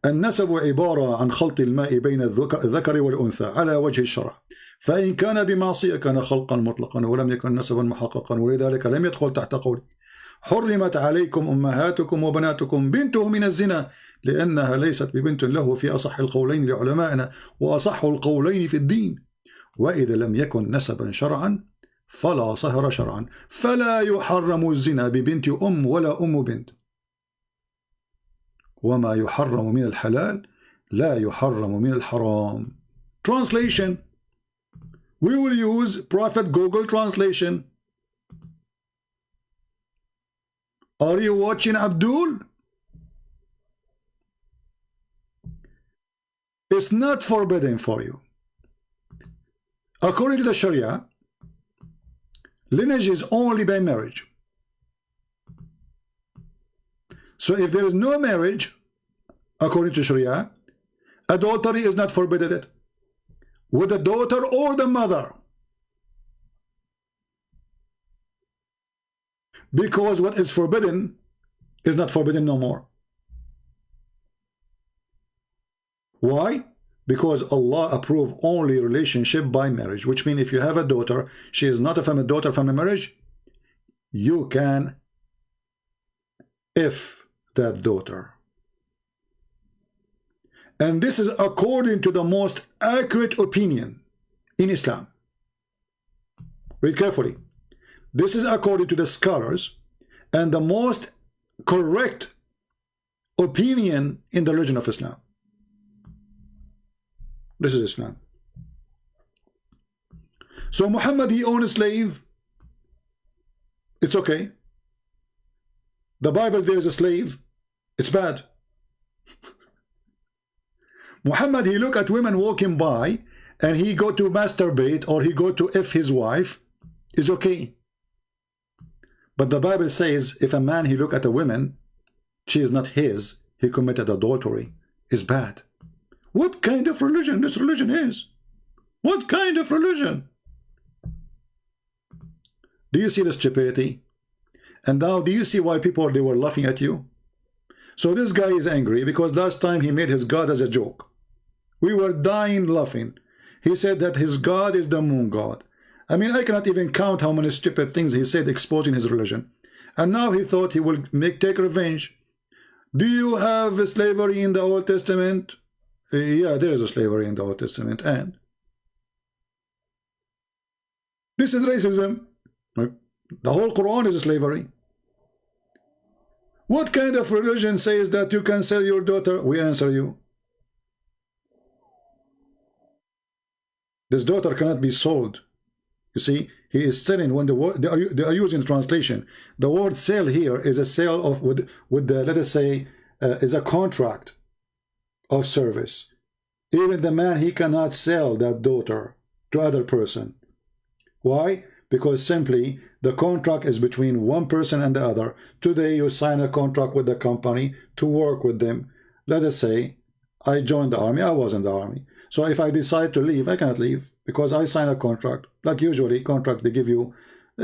النسب عبارة عن خلط الماء بين الذكر والأنثى على وجه الشرع فإن كان بمعصية كان خلقا مطلقا ولم يكن نسبا محققا ولذلك لم يدخل تحت قول حرمت عليكم أمهاتكم وبناتكم بنته من الزنا لأنها ليست ببنت له في أصح القولين لعلمائنا وأصح القولين في الدين وإذا لم يكن نسبا شرعا فلا صهر شرعا فلا يحرم الزنا ببنت أم ولا أم بنت وما يحرم من الحلال لا يحرم من الحرام. Translation. We will use Prophet Google translation. Are you watching, Abdul? It's not forbidden for you. According to the Sharia, lineage is only by marriage. So if there is no marriage, according to Sharia, adultery is not forbidden with the daughter or the mother. Because what is forbidden is not forbidden no more. Why? Because Allah approved only relationship by marriage, which means if you have a daughter, she is not a daughter from a marriage, you can if that daughter. And this is according to the most accurate opinion in Islam. Read carefully. This is according to the scholars and the most correct opinion in the religion of Islam. This is Islam. So Muhammad, he owned a slave. It's okay. The Bible, there is a slave. It's bad. Muhammad, he look at women walking by and he go to masturbate or he go to F his wife. Is okay. But the Bible says if a man, he look at a woman, she is not his, he committed adultery. Is bad. What kind of religion this religion is? What kind of religion? Do you see the stupidity? And now do you see why people, they were laughing at you? So this guy is angry because last time he made his God as a joke. We were dying laughing. He said that his God is the moon god. I mean, I cannot even count how many stupid things he said exposing his religion. And now he thought he will take revenge. Do you have slavery in the Old Testament? Yeah, there is a slavery in the Old Testament. And this is racism. The whole Quran is slavery. What kind of religion says that you can sell your daughter? We answer you. This daughter cannot be sold. You see, he is selling when the word they are using translation. The word sell here is a sale of with the, let us say, is a contract of service. Even the man, he cannot sell that daughter to other person. Why? Because simply the contract is between one person and the other. Today you sign a contract with the company to work with them. Let us say I joined the army, I was in the army. So if I decide to leave, I cannot leave because I sign a contract. Like usually contract they give you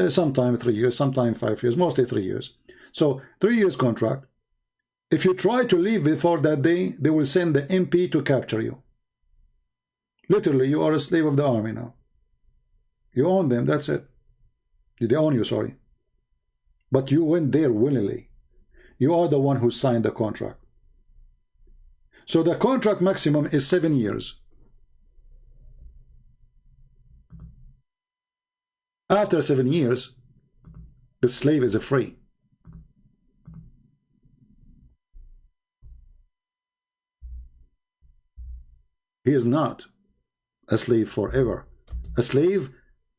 sometime 3 years, sometime 5 years, mostly 3 years. So 3 years contract. If you try to leave before that day, they will send the MP to capture you. Literally, you are a slave of the army now. You own them, that's it. They own you, sorry. But you went there willingly. You are the one who signed the contract. So the contract maximum is 7 years. After 7 years, the slave is free. He is not a slave forever. A slave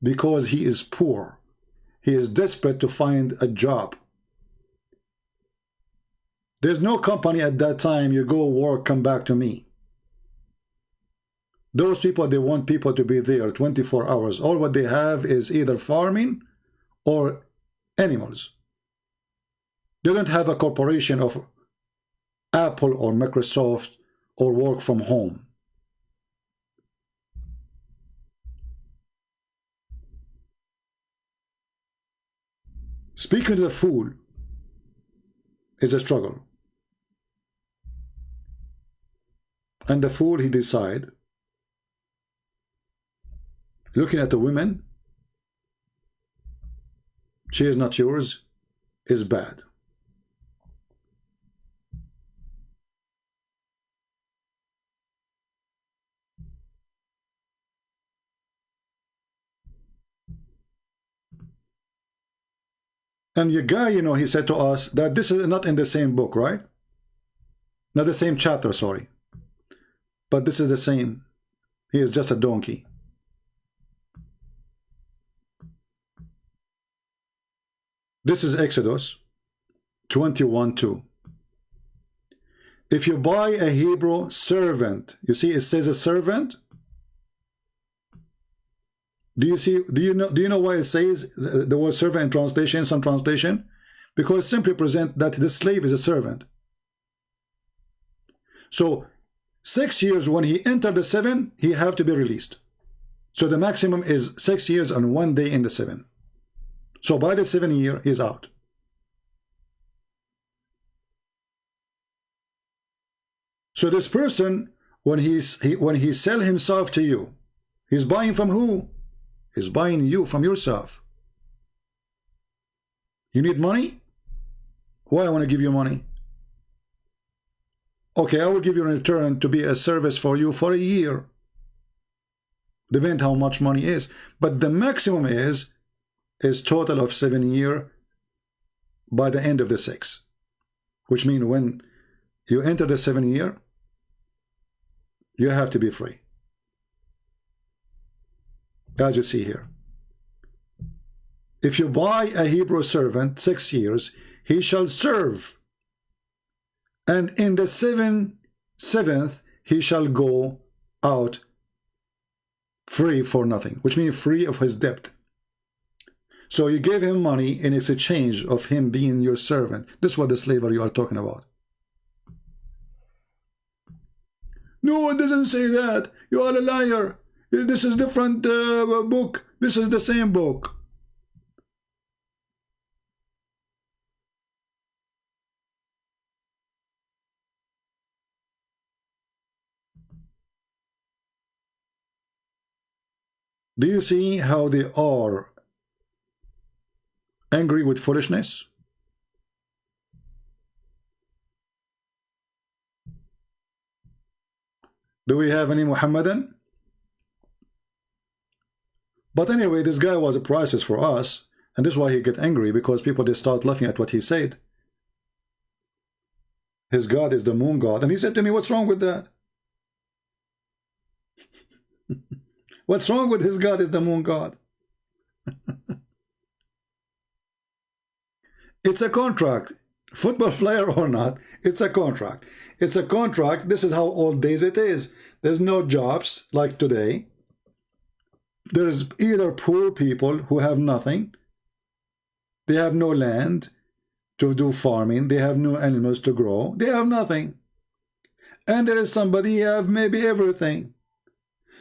because he is poor. He is desperate to find a job. There's no company at that time, you go work, come back to me. Those people, they want people to be there 24 hours. All what they have is either farming or animals. They don't have a corporation of Apple or Microsoft or work from home. speaking to the fool is a struggle. And the fool, he decide, looking at the women, she is not yours, is bad. And the guy, you know, he said to us that this is not in the same book, right? Not the same chapter, sorry. But this is the same. He is just a donkey. This is Exodus 21:2. If you buy a Hebrew servant, you see it says a servant. Do you know why it says the word servant in translation, some translation? Because it simply present that the slave is a servant. So 6 years, when he entered the 7, he have to be released. So the maximum is 6 years and 1 day in the 7. So by the 7th year, he's out. So this person, when he sell himself to you, he's buying from who? He's buying you from yourself. You need money? Why I want to give you money? Okay, I will give you in return to be a service for you for a year. Depend how much money is. But the maximum is total of 7 years by the end of the 6. Which means when you enter the 7th year, you have to be free. As you see here. If you buy a Hebrew servant 6 years, he shall serve. And in the 7th, he shall go out free for nothing, which means free of his debt. So you gave him money in exchange of him being your servant. This is what the slavery you are talking about. No, it doesn't say that. You are a liar. This is different book. This is the same book. Do you see how they are angry with foolishness? Do we have any Muhammadan? But anyway, this guy was a priceless for us, and this is why he get angry, because people, they start laughing at what he said. His God is the moon god, and he said to me, what's wrong with that? What's wrong with his God is the moon god? It's a contract. Football player or not, it's a contract. It's a contract. This is how old days it is. There's no jobs like today. There's either poor people who have nothing. They have no land to do farming. They have no animals to grow. They have nothing. And there is somebody who have maybe everything.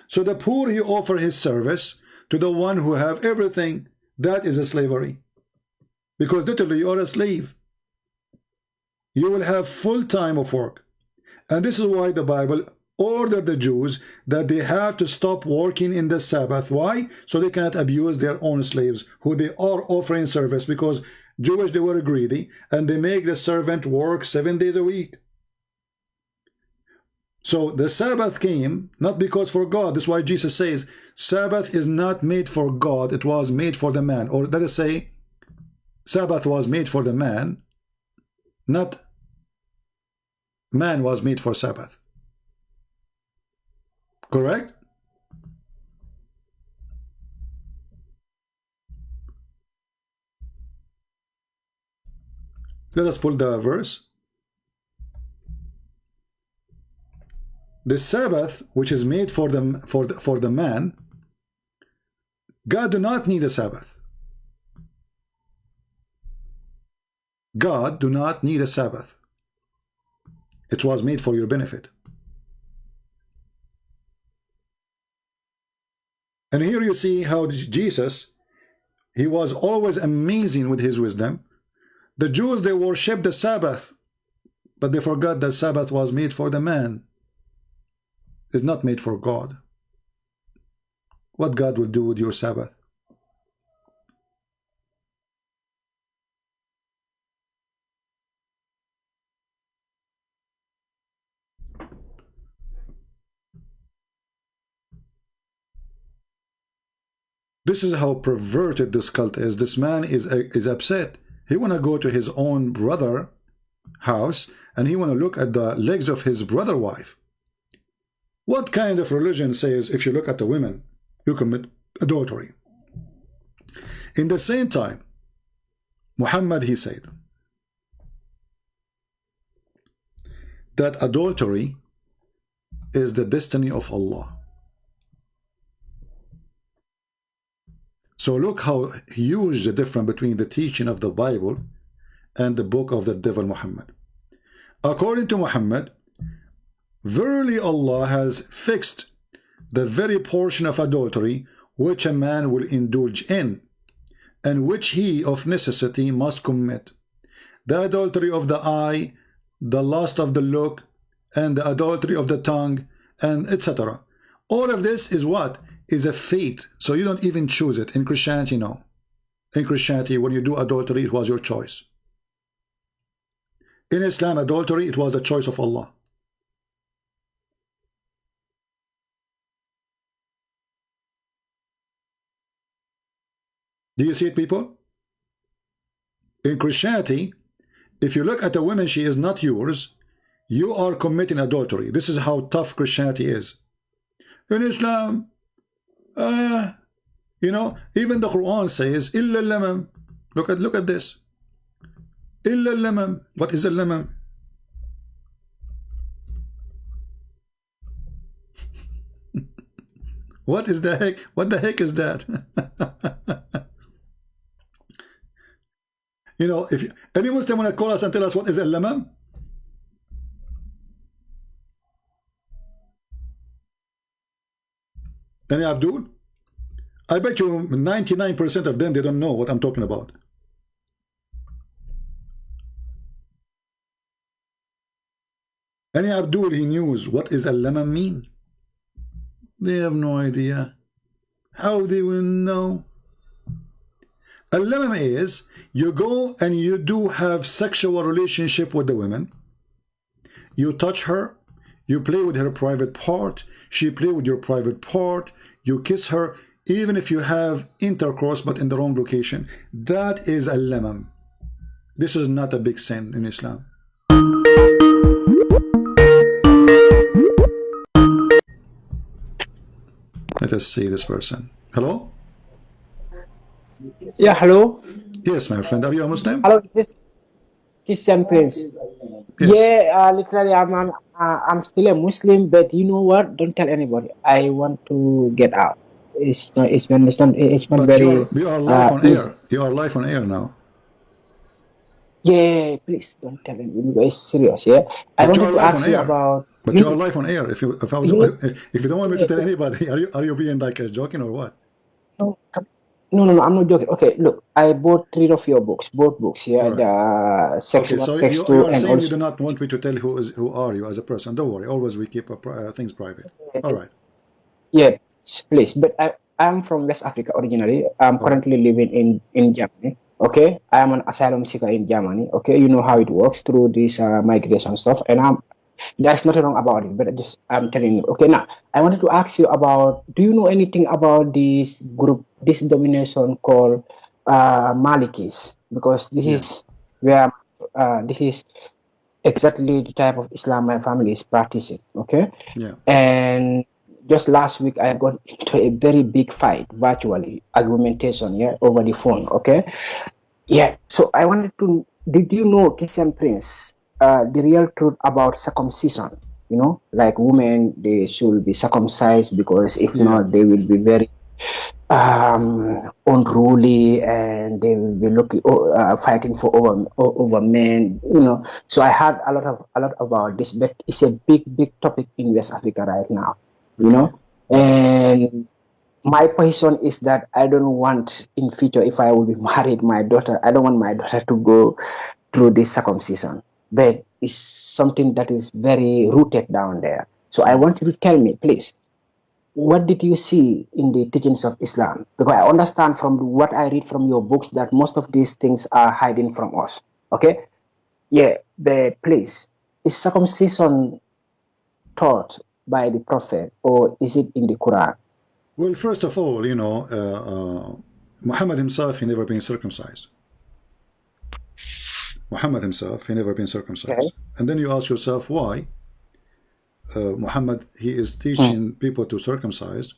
So the poor, he offer his service to the one who have everything. That is a slavery. Because literally you are a slave. You will have full time of work. And this is why the Bible ordered the Jews that they have to stop working in the Sabbath. Why? So they cannot abuse their own slaves who they are offering service, because Jewish, they were greedy and they make the servant work 7 days a week. So the Sabbath came not because for God. That's why Jesus says Sabbath is not made for God, it was made for the man. Or let us say Sabbath was made for the man, not man was made for Sabbath. Correct? Let us pull the verse. The Sabbath, which is made for the man, God do not need a Sabbath. God do not need a Sabbath. It was made for your benefit. And here you see how Jesus He was always amazing with his wisdom. The Jews, they worship the Sabbath, but they forgot that Sabbath was made for the man. It's not made for God. What God will do with your Sabbath? This is how perverted this cult is. This man is upset. He want to go to his own brother house and he want to look at the legs of his brother wife. What kind of religion says if you look at the women, you commit adultery? In the same time, Muhammad, he said that adultery is the destiny of Allah. So look how huge the difference between the teaching of the Bible and the book of the devil Muhammad. According to Muhammad, verily Allah has fixed the very portion of adultery which a man will indulge in, and which he of necessity must commit. The adultery of the eye, the lust of the look, and the adultery of the tongue, and etc. All of this is what? Is a fate. So you don't even choose it. In Christianity, no. In Christianity, when you do adultery, it was your choice. In Islam, adultery, it was the choice of Allah. Do you see it, people? In Christianity, if you look at a woman, she is not yours, you are committing adultery. This is how tough Christianity is. In Islam, you know, even the Quran says, "Illa al-lamam." Look at this. Illa al-lamam. What is al-lamam? What is the heck? What the heck is that? You know, if any Muslim want to call us and tell us what is al-lamam? Any Abdul? I bet you 99% of them, they don't know what I'm talking about. Any Abdul, he knows what is al-lamam mean? They have no idea. How they will know? Al-lamam is, you go and you do have sexual relationship with the women. You touch her, you play with her private part, she play with your private part, you kiss her, even if you have intercourse but in the wrong location. That is al-lamam. This is not a big sin in Islam. Let us see this person. Hello? Yeah, hello. Yes, my friend. Are you a Muslim? Hello, this Christian Prince. Yes. Yeah, literally, I'm still a Muslim, but you know what? Don't tell anybody. I want to get out. It's not But very. you are live on air. You are live on air now. Yeah, please don't tell anybody. It's serious. Yeah, I But you wanted are to live ask on you air. about. But you are live on air. If you don't want me to tell anybody, are you being like joking or what? No, I'm not joking. Okay, look, I bought 3 of your books, both books here. Right. The Sex Okay, 1, so Sex you 2, are and saying also. you do not want me to tell who are you as a person. Don't worry. Always we keep things private. All right. Yeah, please. But I'm from West Africa originally. I'm currently living in Germany. Okay, I am an asylum seeker in Germany. Okay, you know how it works through this migration stuff, and there's nothing wrong about it. But I'm telling you. Okay, now I wanted to ask you about. Do you know anything about this group, this domination called Malikis? Because this is where this is exactly the type of Islam my family is practicing. Okay, Yeah. and just last week I got into a very big fight, virtually argumentation, over the phone. Okay, so I wanted to. Did you know, Christian Prince, the real truth about circumcision? You know, like women, they should be circumcised because if not, they will be very unruly and they will be fighting for over men. You know, so I heard a lot about this, but it's a big topic in West Africa right now. You know, and my position is that I don't want in future, if I will be married, my daughter, I don't want my daughter to go through this circumcision. But it's something that is very rooted down there. So I want you to tell me, please, what did you see in the teachings of Islam? Because I understand from what I read from your books that most of these things are hiding from us. Okay? Yeah, but please, is circumcision taught by the Prophet or is it in the Quran? Well, first of all, you know, Muhammad himself, he never been circumcised. Muhammad himself, he never been circumcised. Okay. And then you ask yourself why Muhammad, he is teaching people to circumcise,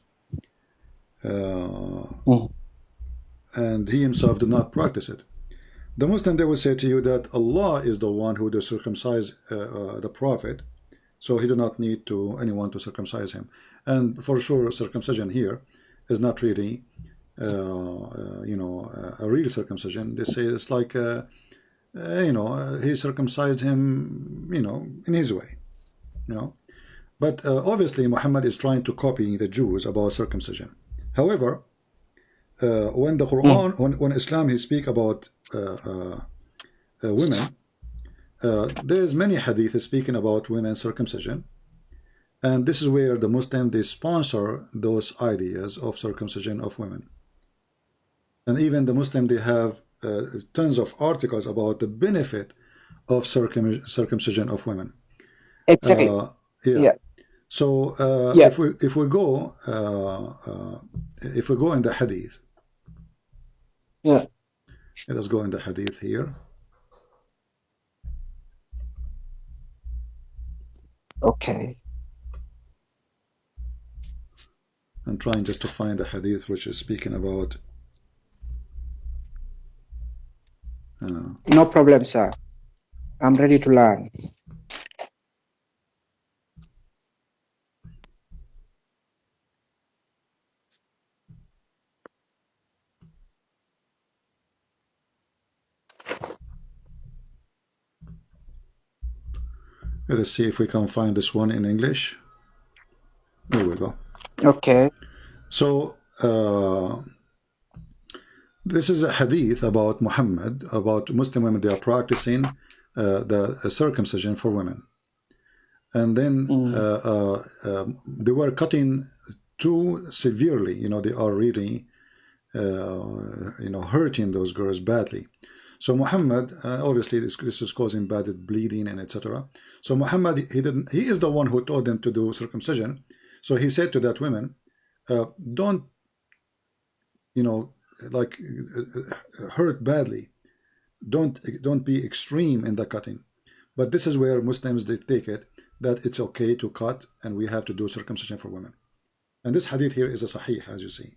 and he himself did not practice it. The Muslim, they will say to you that Allah is the one who does circumcise the Prophet, so he do not need to anyone to circumcise him. And for sure, circumcision here is not really, you know, a real circumcision. They say it's like, you know, he circumcised him, you know, in his way, you know. But obviously, Muhammad is trying to copy the Jews about circumcision. However, when the Quran, when Islam, he speak about women, there's many hadith speaking about women circumcision, and this is where the Muslim, they sponsor those ideas of circumcision of women. And even the Muslim, they have tons of articles about the benefit of circumcision of women. Exactly. Yeah. So yeah. if we go in the hadith, yeah, let us go in the hadith here. Okay. I'm trying just to find the hadith which is speaking about. No problem, sir. I'm ready to learn. Let us see if we can find this one in English. There we go. Okay. So this is a hadith about Muhammad, about Muslim women. They are practicing the circumcision for women, and then they were cutting too severely. You know, they are really, you know, hurting those girls badly. So Muhammad, obviously, this is causing bad bleeding and etc. So Muhammad, he is the one who told them to do circumcision. So he said to that women, don't, you know, like hurt badly. Don't be extreme in the cutting. But this is where Muslims, they take it that it's okay to cut and we have to do circumcision for women. And this hadith here is a sahih, as you see.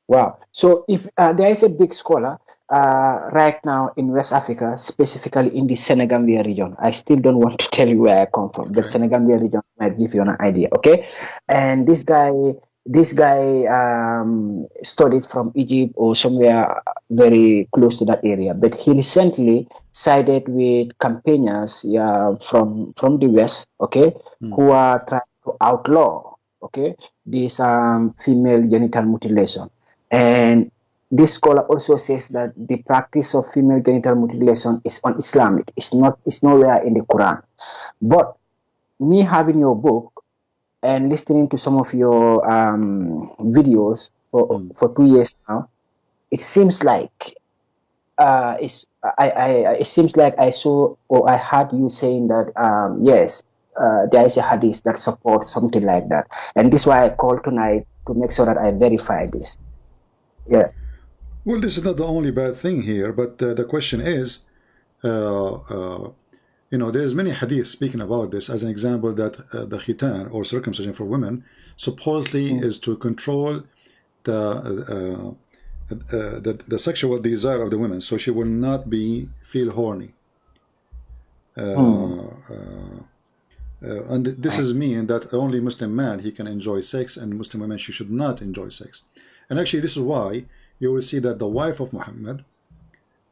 Wow. So if there is a big scholar right now in West Africa, specifically in the Senegambia region, I still don't want to tell you where I come from, but Senegambia region might give you an idea, okay? And this guy studied from Egypt or somewhere very close to that area, but he recently sided with campaigners from the West, okay, who are trying to outlaw, okay, this female genital mutilation. And this scholar also says that the practice of female genital mutilation is un-Islamic. It's nowhere in the Quran. But me having your book and listening to some of your videos for 2 years now, it seems like it seems like I saw or I heard you saying that yes, there is a hadith that supports something like that, and this is why I called tonight to make sure that I verify this. Yeah. Well, this is not the only bad thing here, but the question is, you know, there's many hadiths speaking about this. As an example, that the khitan or circumcision for women supposedly is to control the sexual desire of the women, so she will not feel horny. And this is mean that only Muslim man, he can enjoy sex, and Muslim women, she should not enjoy sex. And actually, this is why you will see that the wife of Muhammad,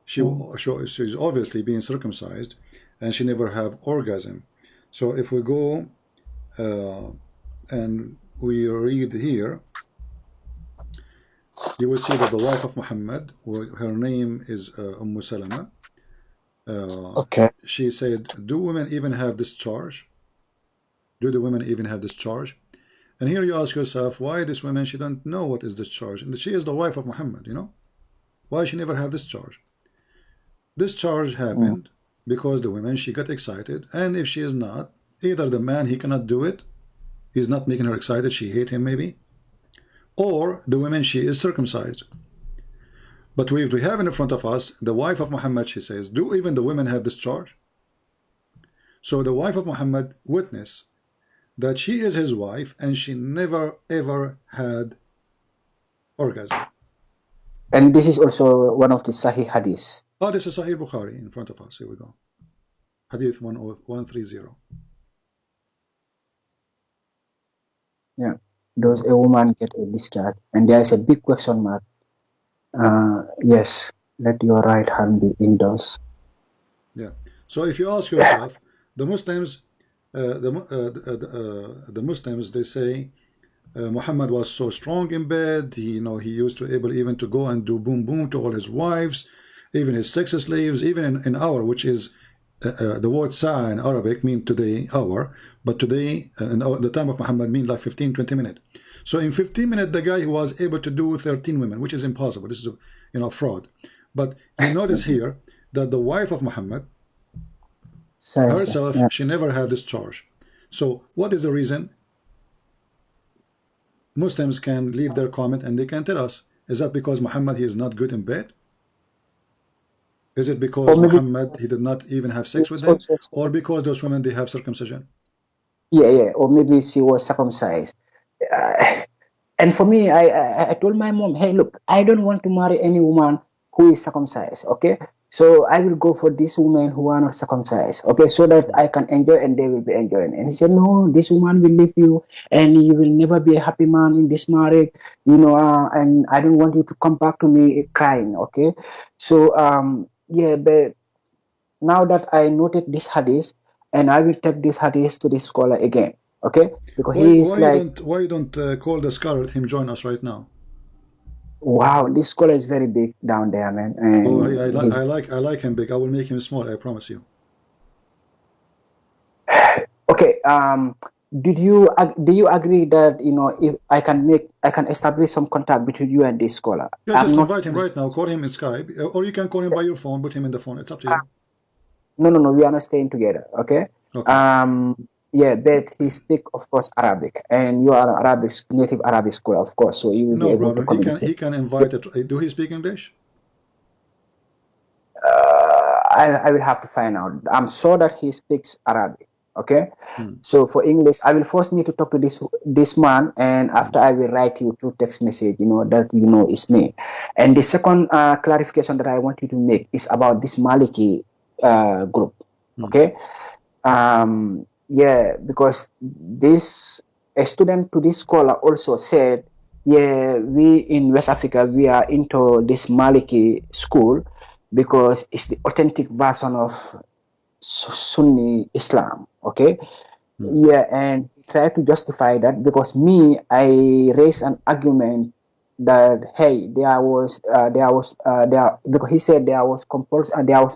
she's obviously being circumcised, and she never have orgasm. So if we go and we read here, you will see that the wife of Muhammad, her name is Salama. Okay. She said, do women even have this charge? Do the women even have this charge? And here you ask yourself, why this woman, she don't know what is this charge? And she is the wife of Muhammad, you know? Why she never have this charge? This charge happened because the women, she got excited. And if she is not, either the man, he cannot do it. He's not making her excited. She hate him maybe. Or the woman, she is circumcised. But we have in front of us, the wife of Muhammad, she says, do even the women have this charge? So the wife of Muhammad witnessed that she is his wife and she never ever had orgasm. And this is also one of the Sahih hadiths. Oh, this is Sahih Bukhari in front of us. Here we go. Hadith 130. Yeah. Does a woman get a discharge? And there is a big question mark. Yes, let your right hand be indoors. Yeah. So if you ask yourself, the Muslims, the Muslims, they say Muhammad was so strong in bed. He, you know, he used to able even to go and do boom boom to all his wives, even his sex slaves, even in hour, which is the word sa in Arabic mean today hour, but today in the time of Muhammad mean like 15-20 minutes. So in 15 minutes, the guy was able to do 13 women, which is impossible. This is a, you know, fraud. But you notice here that the wife of Muhammad herself, she never had this charge. So what is the reason? Muslims can leave their comment and they can tell us, is that because Muhammad, he is not good in bed? Is it because Muhammad, he did not even have sex with them? Or because those women, they have circumcision? Yeah. Or maybe she was circumcised. And for me, I told my mom, hey, look, I don't want to marry any woman who is circumcised, okay? So I will go for these women who are not circumcised, okay, so that I can enjoy and they will be enjoying. And he said, no, this woman will leave you and you will never be a happy man in this marriage, you know, and I don't want you to come back to me crying, okay? So, yeah, but now that I noted this hadith, and I will take this hadith to this scholar again, okay? Because why you don't call the scholar, let him join us right now? Wow, this scholar is very big down there, man. And oh, I like him big. I will make him small. I promise you. Okay. Do you agree that, you know, if I can establish some contact between you and this scholar? Yeah, just invite him right now. Call him in Skype, or you can call him by your phone. Put him in the phone. It's up to you. No. We are not staying together. Okay. Yeah, but he speak, of course, Arabic, and you are an native Arabic scholar, of course. So you will be able to communicate. He can invite it. Do he speak English? I will have to find out. I'm sure that he speaks Arabic. Okay. So for English, I will first need to talk to this man, and after I will write you through text message, you know, that you know is me. And the second clarification that I want you to make is about this Maliki group. Okay. Yeah, because a student to this scholar also said, yeah, we in West Africa, we are into this Maliki school because it's the authentic version of Sunni Islam, okay? Yeah, and try to justify that because I raised an argument that, hey, because he said there was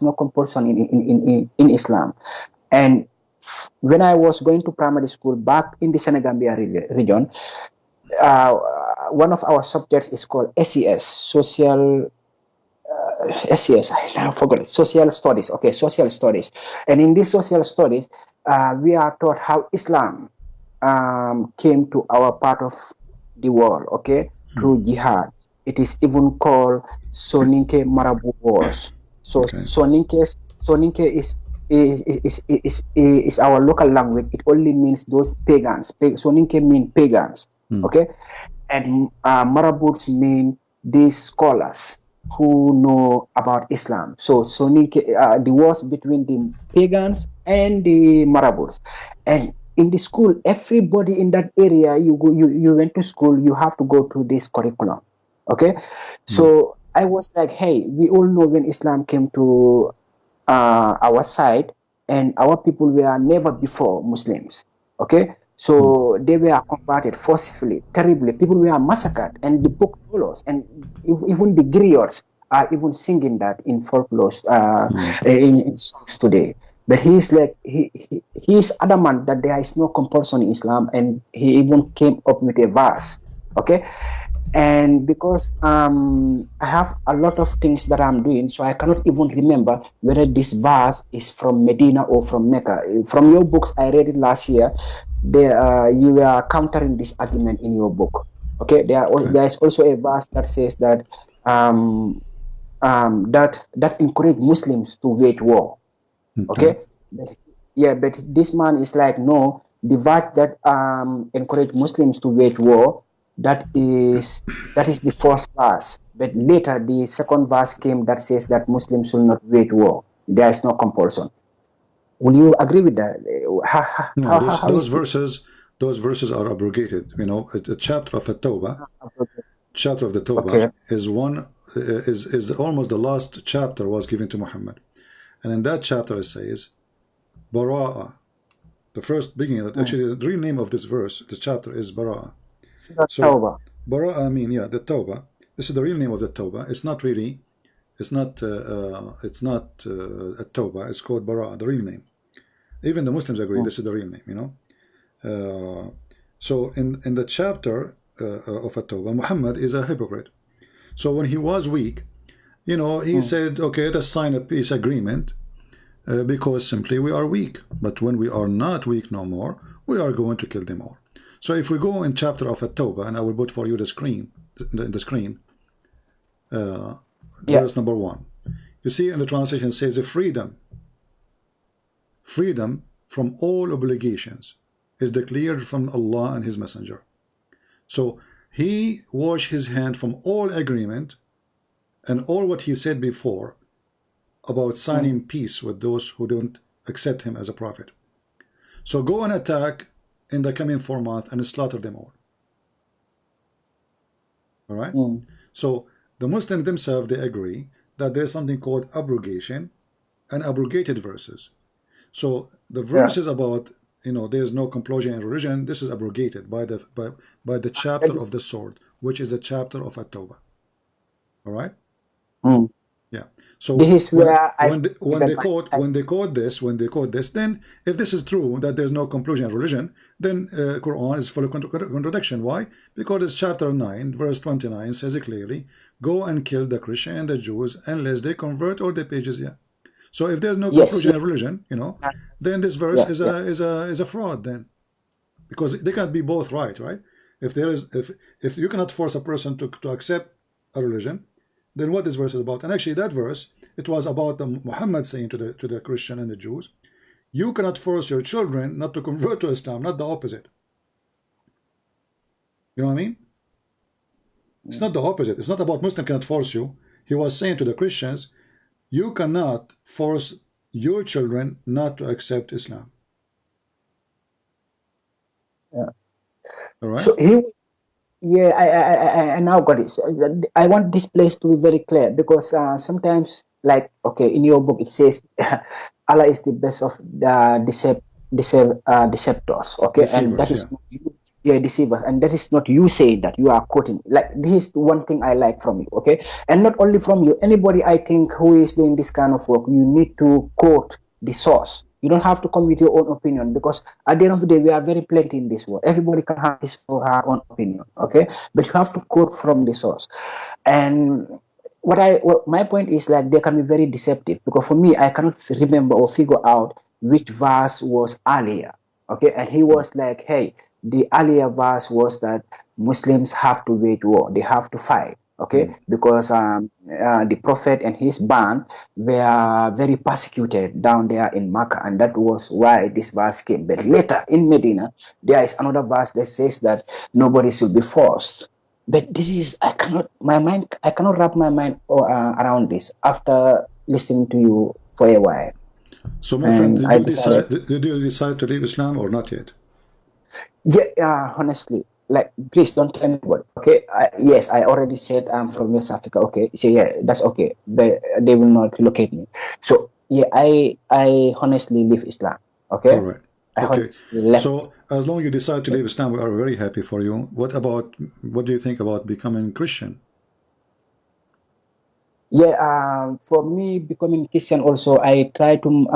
no compulsion in Islam. And when I was going to primary school back in the Senegambia region, one of our subjects is called SES, Social Studies. Okay, Social Studies. And in this Social Studies, we are taught how Islam came to our part of the world, okay, through jihad. It is even called Soninke Marabu Wars. So Soninke is our local language. It only means those pagans. Soninke mean pagans, okay, and marabouts mean these scholars who know about Islam. So Soninke, the wars between the pagans and the marabouts. And in the school, everybody in that area, you went to school, you have to go through this curriculum, okay. So I was like, hey, we all know when Islam came to our side, and our people were never before Muslims, okay? So they were converted forcefully, terribly. People were massacred, and the book follows. And even the griots are even singing that in folklore, in songs today. But he's like he's adamant that there is no compulsion in Islam, and he even came up with a verse. Okay, and because I have a lot of things that I'm doing, so I cannot even remember whether this verse is from Medina or from Mecca. From your books, I read it last year. There, you were countering this argument in your book. Okay, there is also a verse that says that that encourage Muslims to wage war. Okay, but this man is like, no, the verse that encourage Muslims to wage war, that is the first verse. But later the second verse came that says that Muslims should not wage war. There is no compulsion. Will you agree with that? Those verses are abrogated. You know, the chapter of the Tawbah, chapter of the Tawbah is one is almost the last chapter was given to Muhammad, and in that chapter it says, Bara'a. The first beginning, actually, the real name of this verse, this chapter is Bara'a. So Bara'a mean the Tawbah. This is the real name of the Tawbah. It's not really. It's not a Tawbah. It's called Bara'a, the real name. Even the Muslims agree this is the real name, you know. So in the chapter of At-Tawbah, Muhammad is a hypocrite. So when he was weak, you know, he said, okay, let's sign a peace agreement because simply we are weak. But when we are not weak no more, we are going to kill them all. So if we go in chapter of At-Tawbah, and I will put for you the screen, verse number 1. You see in the translation it says freedom from all obligations is declared from Allah and His Messenger. So he washed his hand from all agreement and all what he said before about signing peace with those who don't accept him as a prophet. So go and attack in the coming 4 months and slaughter them all. All right? So the Muslims themselves, they agree that there is something called abrogation and abrogated verses. So the verses about, you know, there is no compulsion in religion, this is abrogated by the chapter of the sword, which is a chapter of At-Tawbah. All right? Yeah. So this is where when they quote this, then if this is true that there's no compulsion in religion, then Quran is full of contradiction. Why? Because it's chapter 9, verse 29 says it clearly, go and kill the Christian and the Jews unless they convert or they pay jizya. So if there's no conclusion in religion, you know, then this verse is a fraud then, because they can't be both right? If you cannot force a person to accept a religion, then what this verse is about? And actually, that verse, it was about Muhammad saying to the Christian and the Jews, you cannot force your children not to convert to Islam, not the opposite. You know what I mean? It's not the opposite. It's not about Muslim cannot force you. He was saying to the Christians, you cannot force your children not to accept Islam. Yeah. All right. So I now got it. So I want this place to be very clear, because sometimes, like, okay, in your book it says Allah is the best of the deceptors. Okay, deceivers, and that is not you. Yeah, deceivers, and that is not you saying that. You are quoting. Like, this is one thing I like from you. Okay, and not only from you, anybody I think who is doing this kind of work, you need to quote the source. You don't have to come with your own opinion, because at the end of the day, we are very plenty in this world. Everybody can have his or her own opinion. Okay, but you have to quote from the source. And what my point is, like, they can be very deceptive, because for me, I cannot remember or figure out which verse was earlier. Okay, and he was like, hey, the earlier verse was that Muslims have to wage war, they have to fight. Okay, because the Prophet and his band were very persecuted down there in Makkah, and that was why this verse came. But later in Medina, there is another verse that says that nobody should be forced. But this is, I cannot wrap my mind around this after listening to you for a while. So, my friend, did you decide to leave Islam or not yet? Yeah, honestly, like, please don't tell anybody. Okay, yes, I already said I'm from West Africa. Okay, so yeah, that's okay. They will not locate me. So yeah, I honestly leave Islam. Okay. All right. Okay, so as long as you decide to leave Islam, we are very happy for you. What do you think about becoming Christian? Yeah, for me, becoming Christian also, I try to,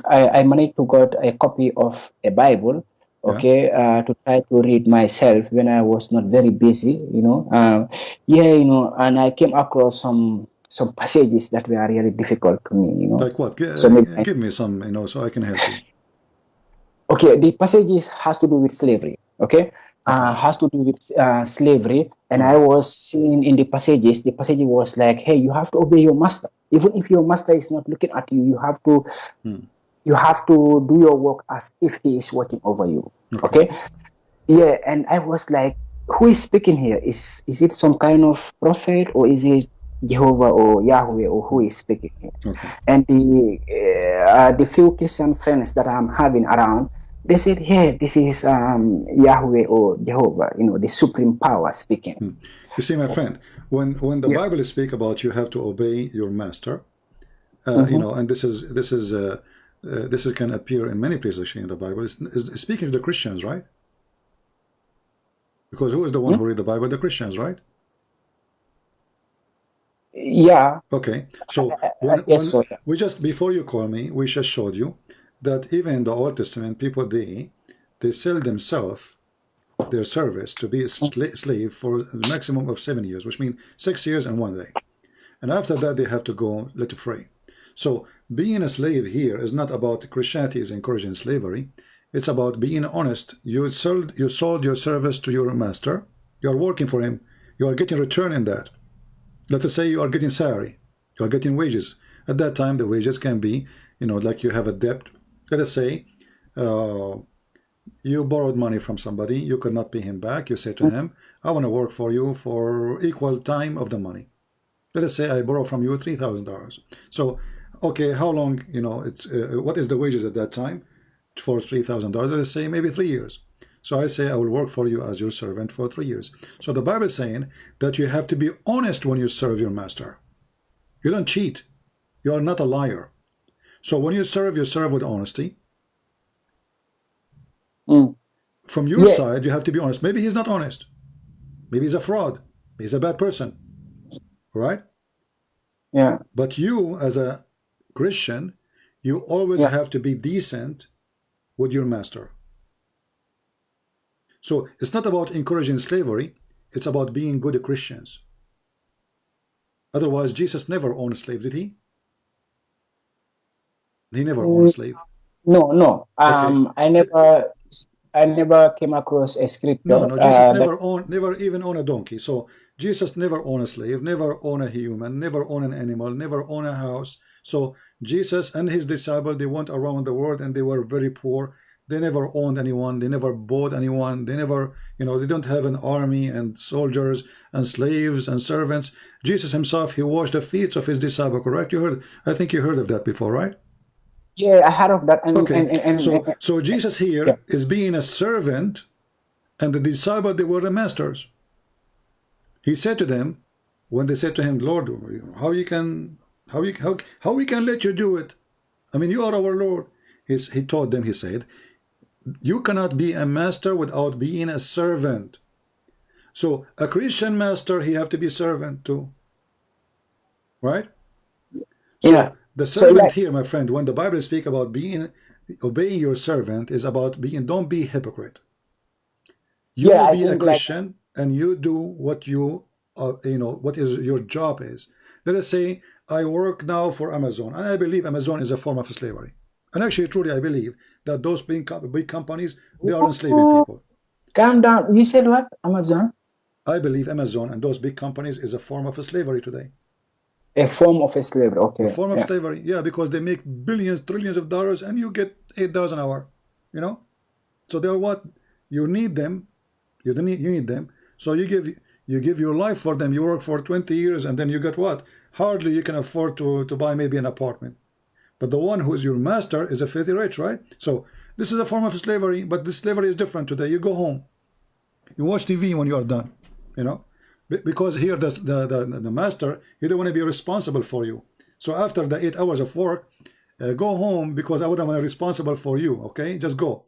I managed to get a copy of a Bible, okay, to try to read myself when I was not very busy, you know. Yeah, you know, and I came across some passages that were really difficult to me, you know. Like what? So maybe Give me some, you know, so I can help you. okay, the passages has to do with slavery, okay? Has to do with slavery. And I was seeing in the passage was like, hey, you have to obey your master. Even if your master is not looking at you, you have to do your work as if he is watching over you. Okay? Yeah, and I was like, who is speaking here? Is it some kind of prophet, or is it Jehovah or Yahweh, or who is speaking here? And the few Christian friends that I'm having around, they said, yeah, this is Yahweh or Jehovah, you know, the supreme power speaking. You see, my friend, when the Bible speaks about you have to obey your master, you know, and this can appear in many places actually in the Bible. It's speaking to the Christians, right? Because who is the one who read the Bible? The Christians, right? Yeah. Okay. So we just, before you call me, we just showed you that even in the Old Testament, people they sell themselves, their service, to be a slave for a maximum of 7 years, which means 6 years and 1 day. And after that, they have to go let free. So being a slave here is not about Christianity is encouraging slavery. It's about being honest. You sold your service to your master. You are working for him. You are getting return in that. Let us say you are getting salary. You are getting wages. At that time, the wages can be, you know, like you have a debt. Let us say you borrowed money from somebody. You could not pay him back. You say to him, I want to work for you for equal time of the money. Let us say I borrow from you $3,000. So, okay, how long, you know, it's what is the wages at that time for $3,000? Let us say maybe 3 years. So I say I will work for you as your servant for 3 years. So the Bible is saying that you have to be honest when you serve your master. You don't cheat. You are not a liar. So when you serve with honesty. From your side, you have to be honest. Maybe he's not honest. Maybe he's a fraud. Maybe he's a bad person. Right? Yeah. But you, as a Christian, you always have to be decent with your master. So it's not about encouraging slavery. It's about being good Christians. Otherwise, Jesus never owned a slave, did he? He never owned a slave. No. I never came across a scripture. No. Jesus never even owned a donkey. So Jesus never owned a slave, never owned a human, never owned an animal, never owned a house. So Jesus and his disciples, they went around the world and they were very poor. They never owned anyone. They never bought anyone. They never, you know, they don't have an army and soldiers and slaves and servants. Jesus himself, he washed the feet of his disciples, correct? I think you heard of that before, right? Yeah, I heard of that. So Jesus here is being a servant, and the disciples, they were the masters. He said to them, when they said to him, Lord, how we can let you do it? I mean, you are our Lord. He told them, he said, you cannot be a master without being a servant. So a Christian master, he have to be servant too. Right? So the servant here, my friend, when the Bible speaks about obeying your servant, is about don't be hypocrite. You will be a Christian and you do what what is your job is. Let us say I work now for Amazon, and I believe Amazon is a form of slavery. And actually, truly, I believe that those big companies, they are enslaving people. Calm down. You said what? Amazon? I believe Amazon and those big companies is a form of slavery today. A form of slavery, okay. A form of slavery, yeah, because they make billions, trillions of dollars, and you get $8 an hour, you know. So they're what you need them. You need them. So you give your life for them. You work for 20 years, and then you get what? Hardly you can afford to buy maybe an apartment. But the one who is your master is a filthy rich, right? So this is a form of slavery, but this slavery is different today. You go home, you watch TV when you are done, you know, because here the master, he don't want to be responsible for you. So after the 8 hours of work, go home because I wouldn't want to be responsible for you. Okay, just go.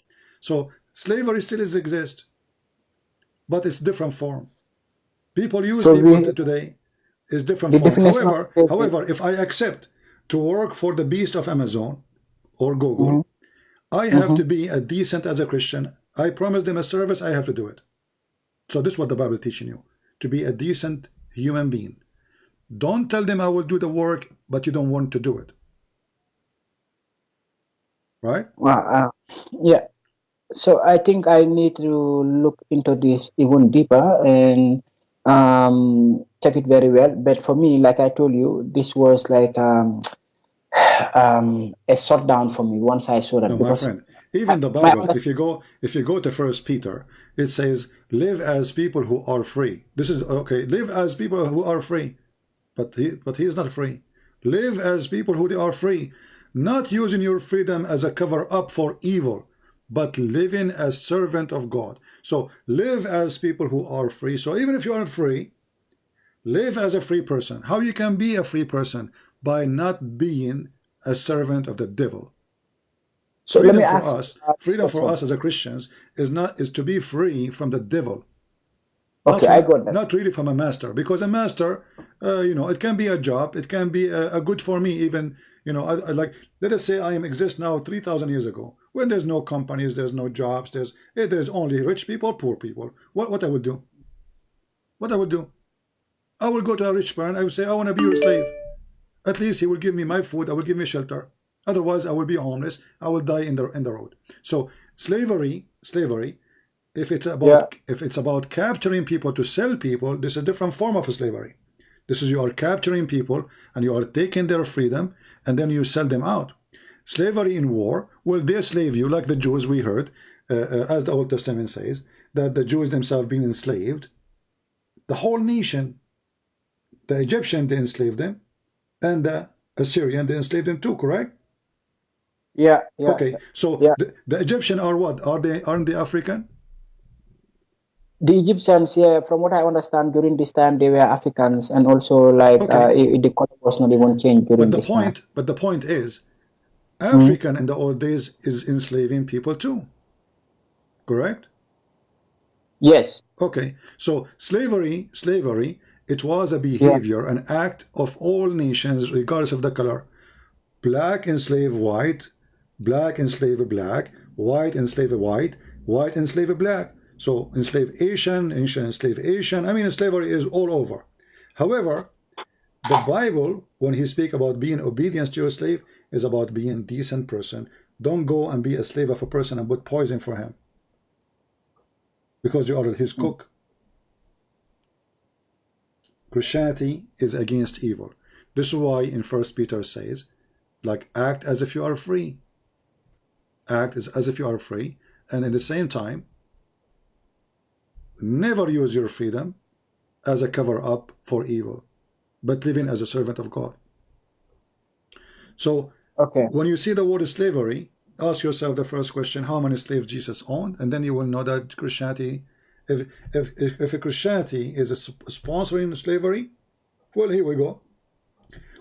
So slavery still exists, but it's different form. People use people today is different form. However, if I accept to work for the beast of Amazon or Google, I have to be a decent as a Christian. I promise them a service, I have to do it. So this is what the Bible is teaching you, to be a decent human being. Don't tell them I will do the work, but you don't want to do it. Right? Yeah. So I think I need to look into this even deeper and check it very well. But for me, like I told you, this was like a shutdown for me once I saw that. No, my friend. Even the Bible, if you go to 1 Peter, it says, live as people who are free. This is okay, live as people who are free. But he is not free. Live as people who are free, not using your freedom as a cover up for evil, but living as servant of God. So live as people who are free. So even if you aren't free, live as a free person. How you can be a free person? By not being a servant of the devil. So freedom for us as a Christians is to be free from the devil. Okay, I got that. Not really from a master, because a master, it can be a job, it can be a good for me. Even I like, let us say I exist now 3,000 years ago, when there's no companies, there's no jobs, there's only rich people, poor people. What I would do? What I would do? I will go to a rich man. I will say, I want to be your slave. At least he will give me my food. I will give me shelter. Otherwise, I will be homeless. I will die in the road. So slavery. If it's about capturing people to sell people, this is a different form of slavery. This is, you are capturing people and you are taking their freedom and then you sell them out. Slavery in war, well, they slave you like the Jews. We heard, as the Old Testament says, that the Jews themselves being enslaved. The whole nation, the Egyptian, they enslaved them, and the Assyrian, they enslaved them too, correct? Yeah. Okay, so the Egyptian are what? Aren't they African? The Egyptians, from what I understand, during this time they were Africans, and also like the color was not even changed during this time. But the point is, African in the old days is enslaving people too, correct? Yes. Okay, so slavery, it was a behavior, an act of all nations, regardless of the color. Black enslave white, black enslave black, white enslave white, white enslave black. So enslave Asian, enslave Asian. I mean, slavery is all over. However, the Bible, when he speaks about being obedience to your slave, is about being a decent person. Don't go and be a slave of a person and put poison for him, because you are his cook. Christianity is against evil. This is why in 1 Peter says, like, act as if you are free. Act as if you are free, and at the same time, never use your freedom as a cover-up for evil, but living as a servant of God. So when you see the word slavery, ask yourself the first question, how many slaves Jesus owned? And then you will know that Christianity, if a Christianity is sponsoring slavery, well, here we go.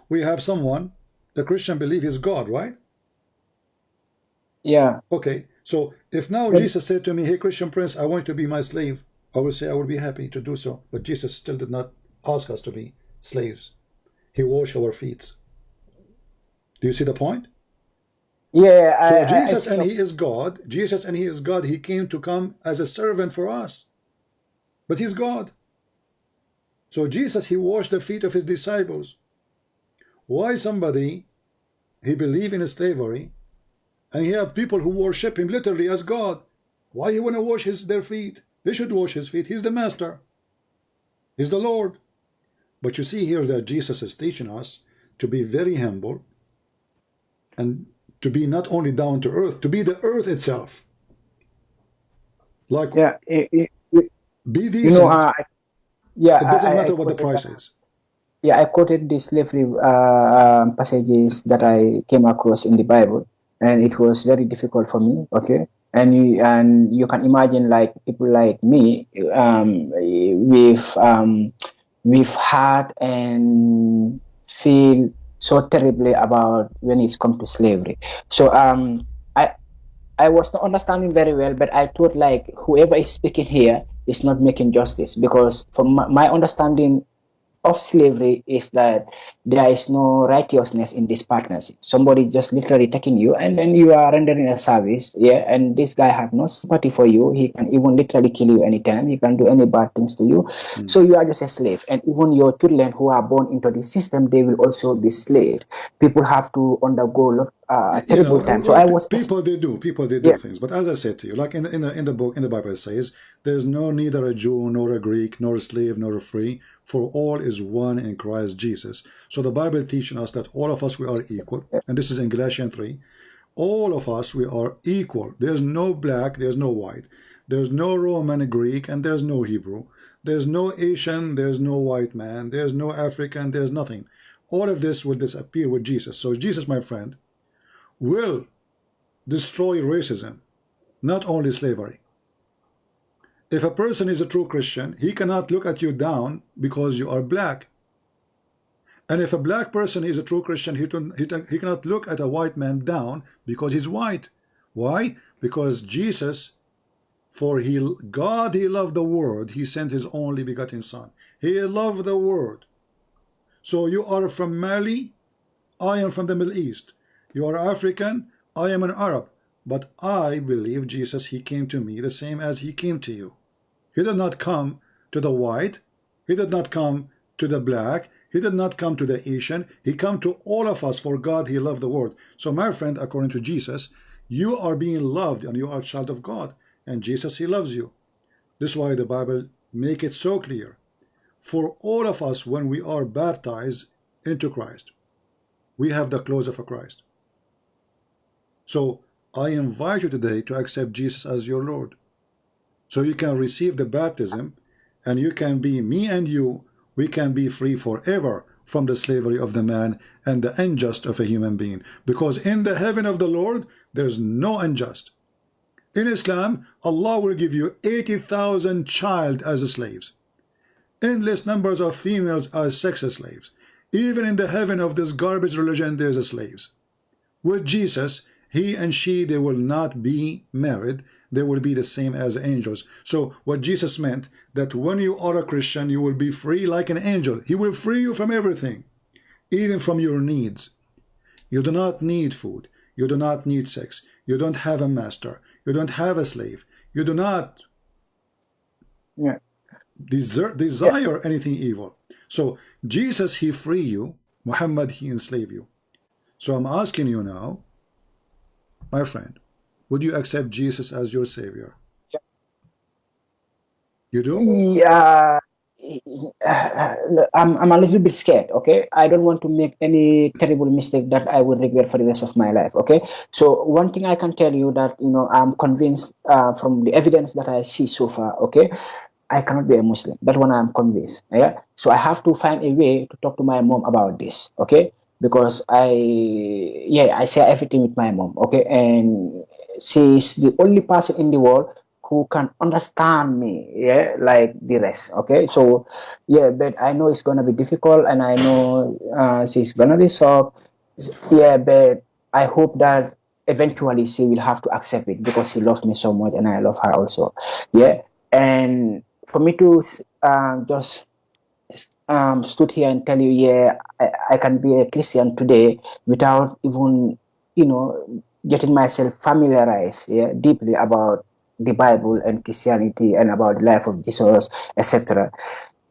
We have someone, the Christian belief is God, right? Yeah. Okay, so if now Jesus said to me, hey, Christian Prince, I want you to be my slave, I will say I will be happy to do so. But Jesus still did not ask us to be slaves. He washed our feet. Do you see the point? Yeah. So Jesus and he is God. Jesus and he is God. He came to come as a servant for us. But he's God. So Jesus, he washed the feet of his disciples. Why somebody, he believe in slavery, and he have people who worship him literally as God? Why he want to wash their feet? They should wash his feet. He's the master. He's the Lord. But you see here that Jesus is teaching us to be very humble and to be not only down to earth, to be the earth itself. Like, be decent. It doesn't matter what the price is. Yeah, I quoted the slavery passages that I came across in the Bible, and it was very difficult for me. Okay. And you can imagine, like, people like me, we've had and feel so terribly about when it's come to slavery. So I was not understanding very well, but I thought like whoever is speaking here is not making justice, because from my understanding of slavery is that there is no righteousness in this partnership. Somebody just literally taking you and then you are rendering a service, yeah, and this guy have no sympathy for you. He can even literally kill you anytime. He can do any bad things to you. So you are just a slave. And even your children who are born into this system, they will also be slaves. People have to undergo a terrible time. So I was people they do things, but as I said to you, like in the book, in the Bible, it says there's neither a Jew nor a Greek nor a slave nor a free, for all is one in Christ Jesus. So the Bible teaching us that all of us, we are equal, and this is in Galatians 3. All of us, we are equal. There's no black, there's no white, there's no Roman, Greek, and there's no Hebrew. There's no Asian, there's no white man, there's no African, there's nothing. All of this will disappear with Jesus. So Jesus, my friend, will destroy racism, not only slavery. If a person is a true Christian, he cannot look at you down because you are black. And if a black person is a true Christian, he cannot look at a white man down because he's white. Why? Because Jesus, God, he loved the world. He sent his only begotten son. He loved the world. So you are from Mali, I am from the Middle East. You are African, I am an Arab. But I believe Jesus, he came to me the same as he came to you. He did not come to the white. He did not come to the black. He did not come to the Asian. He came to all of us, for God, he loved the world. So my friend, according to Jesus, you are being loved and you are a child of God. And Jesus, he loves you. This is why the Bible make it so clear. For all of us, when we are baptized into Christ, we have the clothes of a Christ. So I invite you today to accept Jesus as your Lord. So you can receive the baptism, and you can be, me and you, we can be free forever from the slavery of the man and the unjust of a human being. Because in the heaven of the Lord, there's no unjust. In Islam, Allah will give you 80,000 child as slaves. Endless numbers of females as sex slaves. Even in the heaven of this garbage religion, there's a slaves. With Jesus, he and she, they will not be married. They will be the same as angels. So what Jesus meant, that when you are a Christian, you will be free like an angel. He will free you from everything, even from your needs. You do not need food. You do not need sex. You don't have a master. You don't have a slave. You do not desire anything evil. So Jesus, he free you. Muhammad, he enslave you. So I'm asking you now, my friend, would you accept Jesus as your savior? You do? Yeah, I'm a little bit scared. Okay, I don't want to make any terrible mistake that I will regret for the rest of my life. Okay, so one thing I can tell you that I'm convinced from the evidence that I see so far. Okay, I cannot be a Muslim. That one I'm convinced. Yeah, so I have to find a way to talk to my mom about this. Okay, because I share everything with my mom. Okay, and she's the only person in the world who can understand me, like the rest. Okay, so but I know it's gonna be difficult, and I know she's gonna be shocked. But I hope that eventually she will have to accept it, because she loves me so much and I love her also. And for me to just stood here and tell you, I can be a Christian today without even getting myself familiarized deeply about the Bible and Christianity and about the life of Jesus, etc.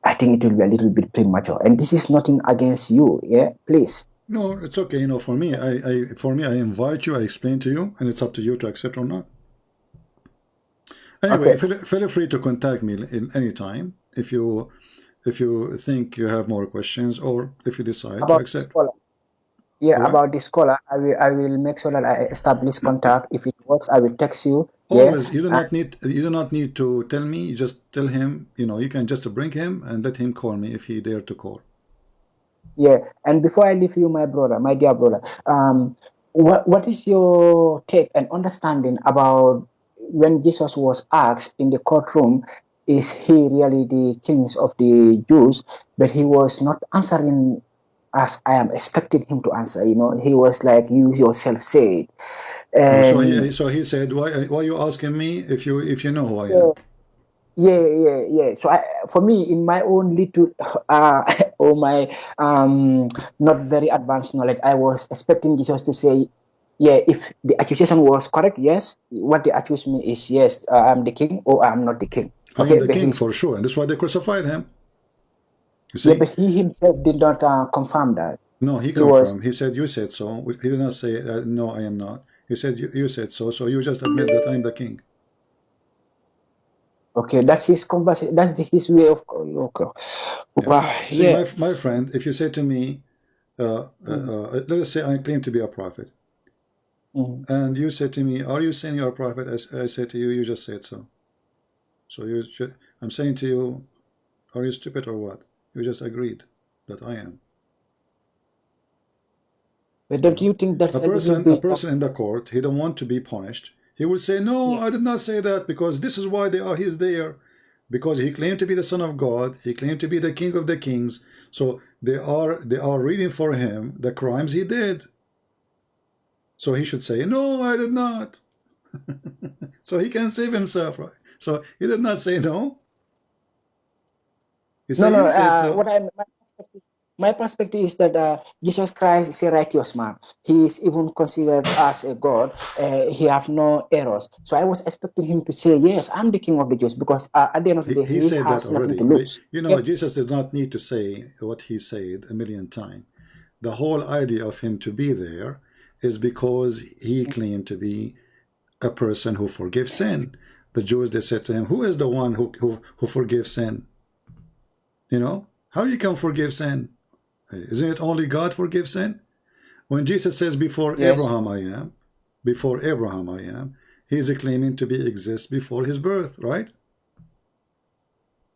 I think it will be a little bit premature. And this is nothing against you. Please. No, it's okay. For me, I invite you, I explain to you, and it's up to you to accept or not. Anyway, feel free to contact me in any time if you think you have more questions, or if you decide to accept. About this scholar, I will make sure that I establish contact. If it works, I will text you. Always, you do not need to tell me. You just tell him. You can just bring him and let him call me if he dare to call. And before I leave you, my dear brother, what is your take and understanding about when Jesus was asked in the courtroom, is he really the king of the Jews? But he was not answering as I am expecting him to answer. He was like, you yourself said. So he said, why you asking me if you know who I am? Yeah. So for me, in my own little or my not very advanced knowledge, I was expecting Jesus to say, yeah, if the accusation was correct, yes, what they accuse me is yes, I'm the king or I'm not the king. I am the king for sure, and that's why they crucified him. You see? Yeah, but he himself did not confirm that. No, he confirmed. He said, you said so. He did not say, no, I am not. He said, you said so, so you just admit that I'm the king. Okay, that's his conversation. That's his way of. Okay. Wow. See, my friend, if you say to me, let us say I claim to be a prophet, and you say to me, are you saying you're a prophet? I say to you, you just said so. So I'm saying to you, are you stupid or what? You just agreed that I am. But don't you think that's a person in the court? He don't want to be punished. He will say, no, I did not say that, because this is why he's there. Because he claimed to be the Son of God. He claimed to be the King of the Kings. So they are reading for him the crimes he did. So he should say, no, I did not. So he can save himself, right? So he did not say no. He said, no. So. My perspective is that Jesus Christ is a righteous man. He is even considered as a God. He have no errors. So I was expecting him to say, yes, I'm the King of the Jews, because at the end of the day, he said has that already. Nothing to lose. You know, Jesus did not need to say what he said a million times. The whole idea of him to be there is because he claimed to be a person who forgives sin. The Jews, they said to him, who is the one who forgives sin? You know, how you can forgive sin? Isn't it only God forgives sin? When Jesus says, before Abraham I am, he is claiming to be exist before his birth, right?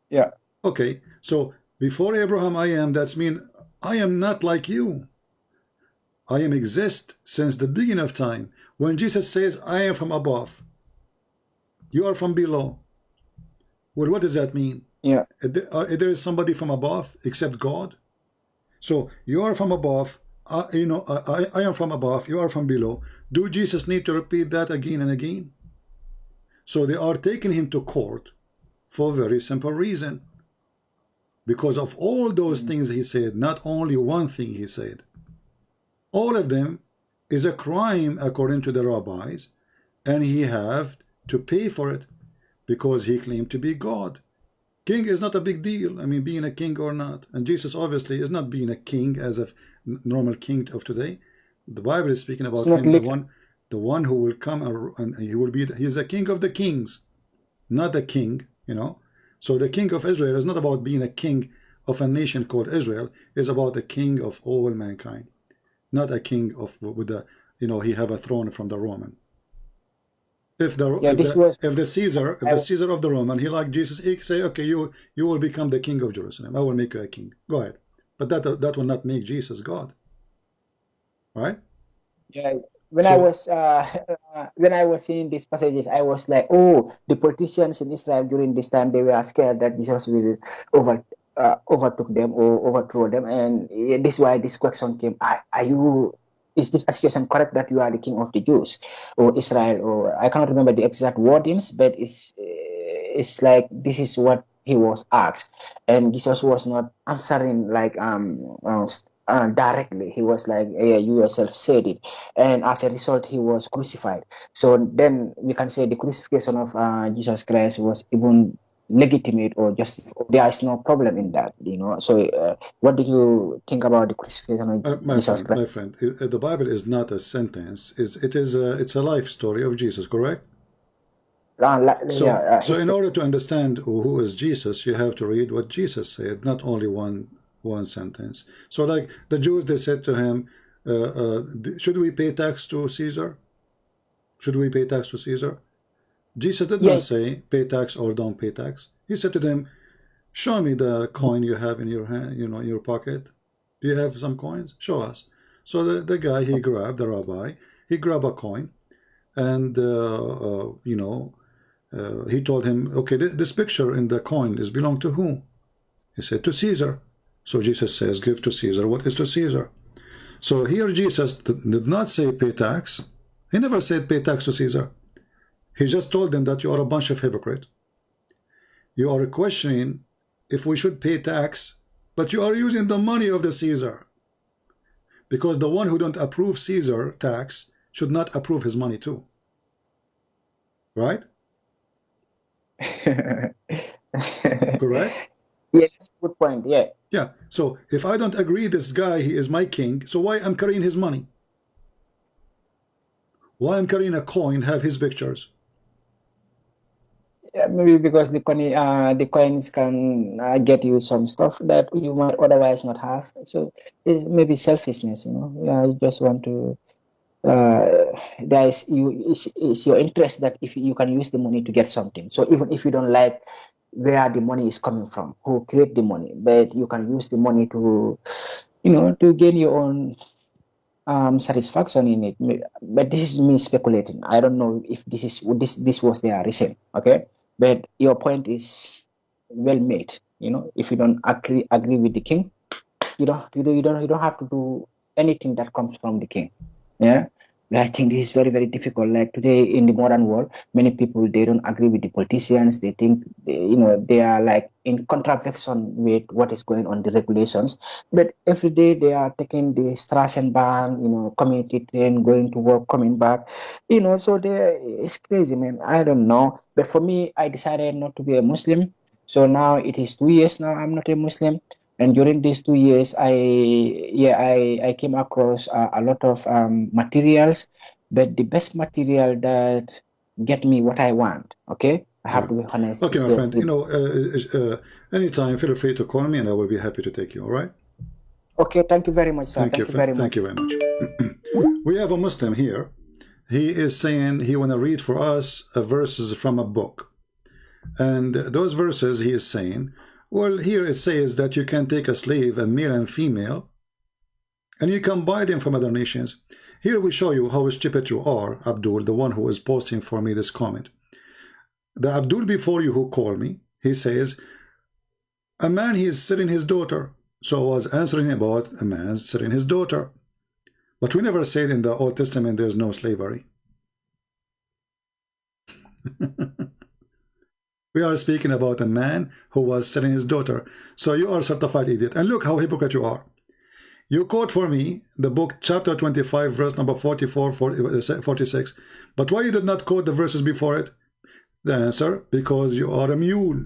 Yeah. Okay, so before Abraham I am, that's mean I am not like you. I am exist since the beginning of time. When Jesus says, I am from above, you are from below. Well, what does that mean? Yeah. There is somebody from above except God? So you are from above, I am from above, you are from below. Do Jesus need to repeat that again and again? So they are taking him to court for a very simple reason. Because of all those things he said, not only one thing he said. All of them is a crime according to the rabbis, and he have to pay for it because he claimed to be God. King is not a big deal. I mean, being a king or not. And Jesus obviously is not being a king as a normal king of today. The Bible is speaking about him, the one who will come and he's a king of the kings, not a king, you know. So the king of Israel is not about being a king of a nation called Israel. It's about the king of all mankind, not a king of he have a throne from the Roman. If the Caesar of the Roman, he like Jesus, he say, okay, you will become the king of Jerusalem. I will make you a king. Go ahead. But that will not make Jesus God. Right? Yeah. When I was seeing these passages, I was like, oh, the politicians in Israel during this time, they were scared that Jesus will overtook them or overthrow them, and this is why this question came: is this accusation correct that you are the king of the Jews or Israel? Or I cannot remember the exact wordings, but it's like this is what he was asked, and Jesus was not answering like directly. He was like, yeah, you yourself said it, and as a result he was crucified. So then we can say the crucifixion of Jesus Christ was even legitimate or just there is no problem in that, you know. So what did you think about the crucifixion of Jesus Christ? My friend, the Bible is not a sentence, it's a life story of Jesus, correct? So in order to understand who is Jesus, you have to read what Jesus said, not only one sentence. So like the Jews, they said to him, should we pay tax to Caesar? Should we pay tax to Caesar? Jesus did not say pay tax or don't pay tax. He said to them, show me the coin you have in your hand, in your pocket. Do you have some coins? Show us. So the guy, the rabbi, he grabbed a coin, and he told him, okay, this picture in the coin is belong to whom? He said, to Caesar. So Jesus says, give to Caesar what is to Caesar. So here Jesus did not say pay tax. He never said pay tax to Caesar. He just told them that you are a bunch of hypocrites. You are questioning if we should pay tax, but you are using the money of the Caesar. Because the one who don't approve Caesar tax should not approve his money too. Right? Correct? Yeah, that's a good point. Yeah. Yeah. So if I don't agree this guy, he is my king, so why I'm carrying his money? Why I'm carrying a coin, have his pictures? Yeah, maybe because the coins can get you some stuff that you might otherwise not have. So it's maybe selfishness, you know. Yeah, you just want to. It's your interest that if you can use the money to get something. So even if you don't like where the money is coming from, who create the money, but you can use the money to, you know, to gain your own satisfaction in it. But this is me speculating. I don't know if this was their reason. Okay, but your point is well made. You know, if you don't agree with the king, you don't have to do anything that comes from the king. Yeah. I think this is very, very difficult. Like today in the modern world, many people, they don't agree with the politicians. They think, they are like in contravention with what is going on, the regulations. But every day they are taking the Straßenbahn, community train, going to work, coming back, so it's crazy, man. I don't know. But for me, I decided not to be a Muslim. So now it is 2 years now I'm not a Muslim. And during these 2 years, I came across a lot of materials, but the best material that get me what I want. Okay, I have to be honest. Okay, my friend. Anytime, feel free to call me, and I will be happy to take you. All right. Okay. Thank you very much, sir. Thank you very much. We have a Muslim here. He is saying he want to read for us verses from a book, and those verses he is saying. Well, here it says that you can take a slave, a male and female, and you can buy them from other nations. Here we show you how stupid you are, Abdul, the one who is posting for me this comment. The Abdul before you who called me, he says, a man, he is selling his daughter. So I was answering about a man selling his daughter. But we never said in the Old Testament there's no slavery. We are speaking about a man who was selling his daughter. So you are a certified idiot. And look how hypocrite you are. You quote for me the book chapter 25 verse number 44, 46. But why you did not quote the verses before it? The answer, because you are a mule.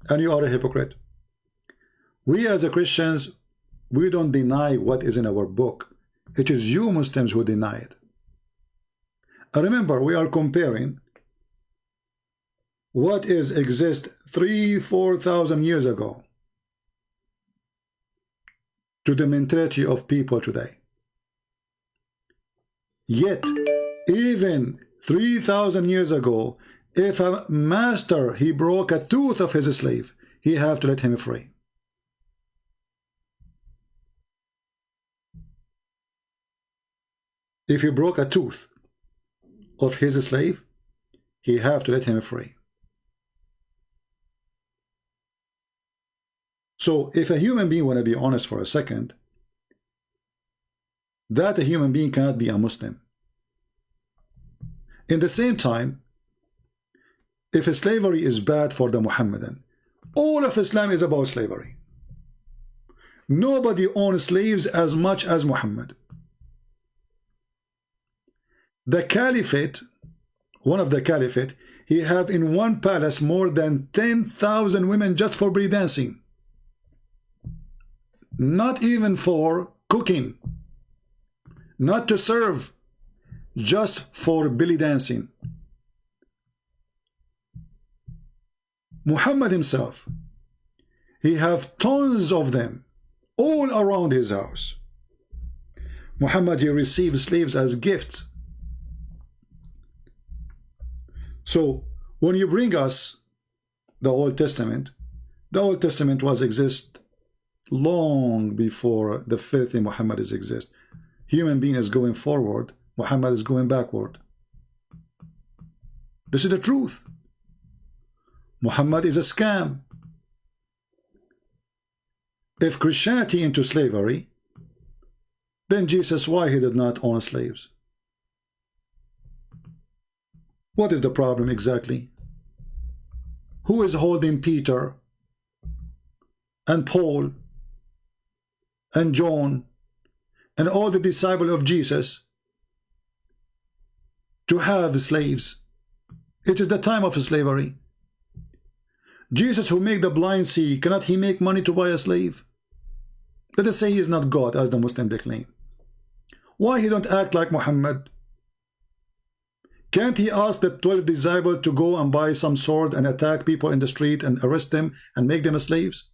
And you are a hypocrite. We as a Christians, we don't deny what is in our book. It is you Muslims who deny it. And remember, we are comparing what exist 3,000-4,000 years ago to the mentality of people today. Yet, even 3,000 years ago, if a master, he broke a tooth of his slave, he have to let him free. If he broke a tooth of his slave, he have to let him free. So if a human being want to be honest for a second, that a human being cannot be a Muslim. In the same time, if slavery is bad for the Muhammadan, all of Islam is about slavery. Nobody owns slaves as much as Muhammad. The caliphate, one of the caliphate, he have in one palace more than 10,000 women just for break dancing. Not even for cooking, not to serve, just for belly dancing. Muhammad himself, he have tons of them all around his house. Muhammad, he received slaves as gifts. So when you bring us the Old Testament was exist long before the faith in Muhammad is exist. Human being is going forward, Muhammad is going backward. This is the truth. Muhammad is a scam. If Christianity into slavery, then Jesus, why he did not own slaves? What is the problem exactly? Who is holding Peter and Paul and John and all the disciples of Jesus to have slaves? It is the time of slavery. Jesus, who make the blind see, cannot he make money to buy a slave? Let us say he is not God, as the Muslim they claim. Why he don't act like Muhammad? Can't he ask the 12 disciples to go and buy some sword and attack people in the street and arrest them and make them slaves?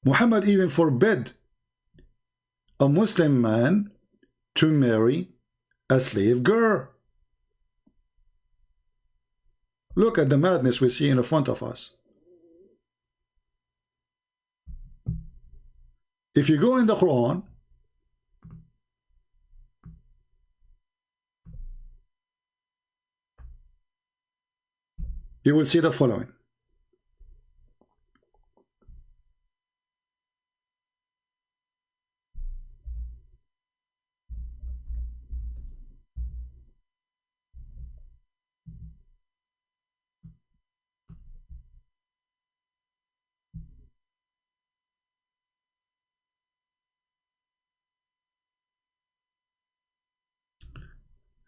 Muhammad even forbid a Muslim man to marry a slave girl. Look at the madness we see in front of us. If you go in the Quran, you will see the following.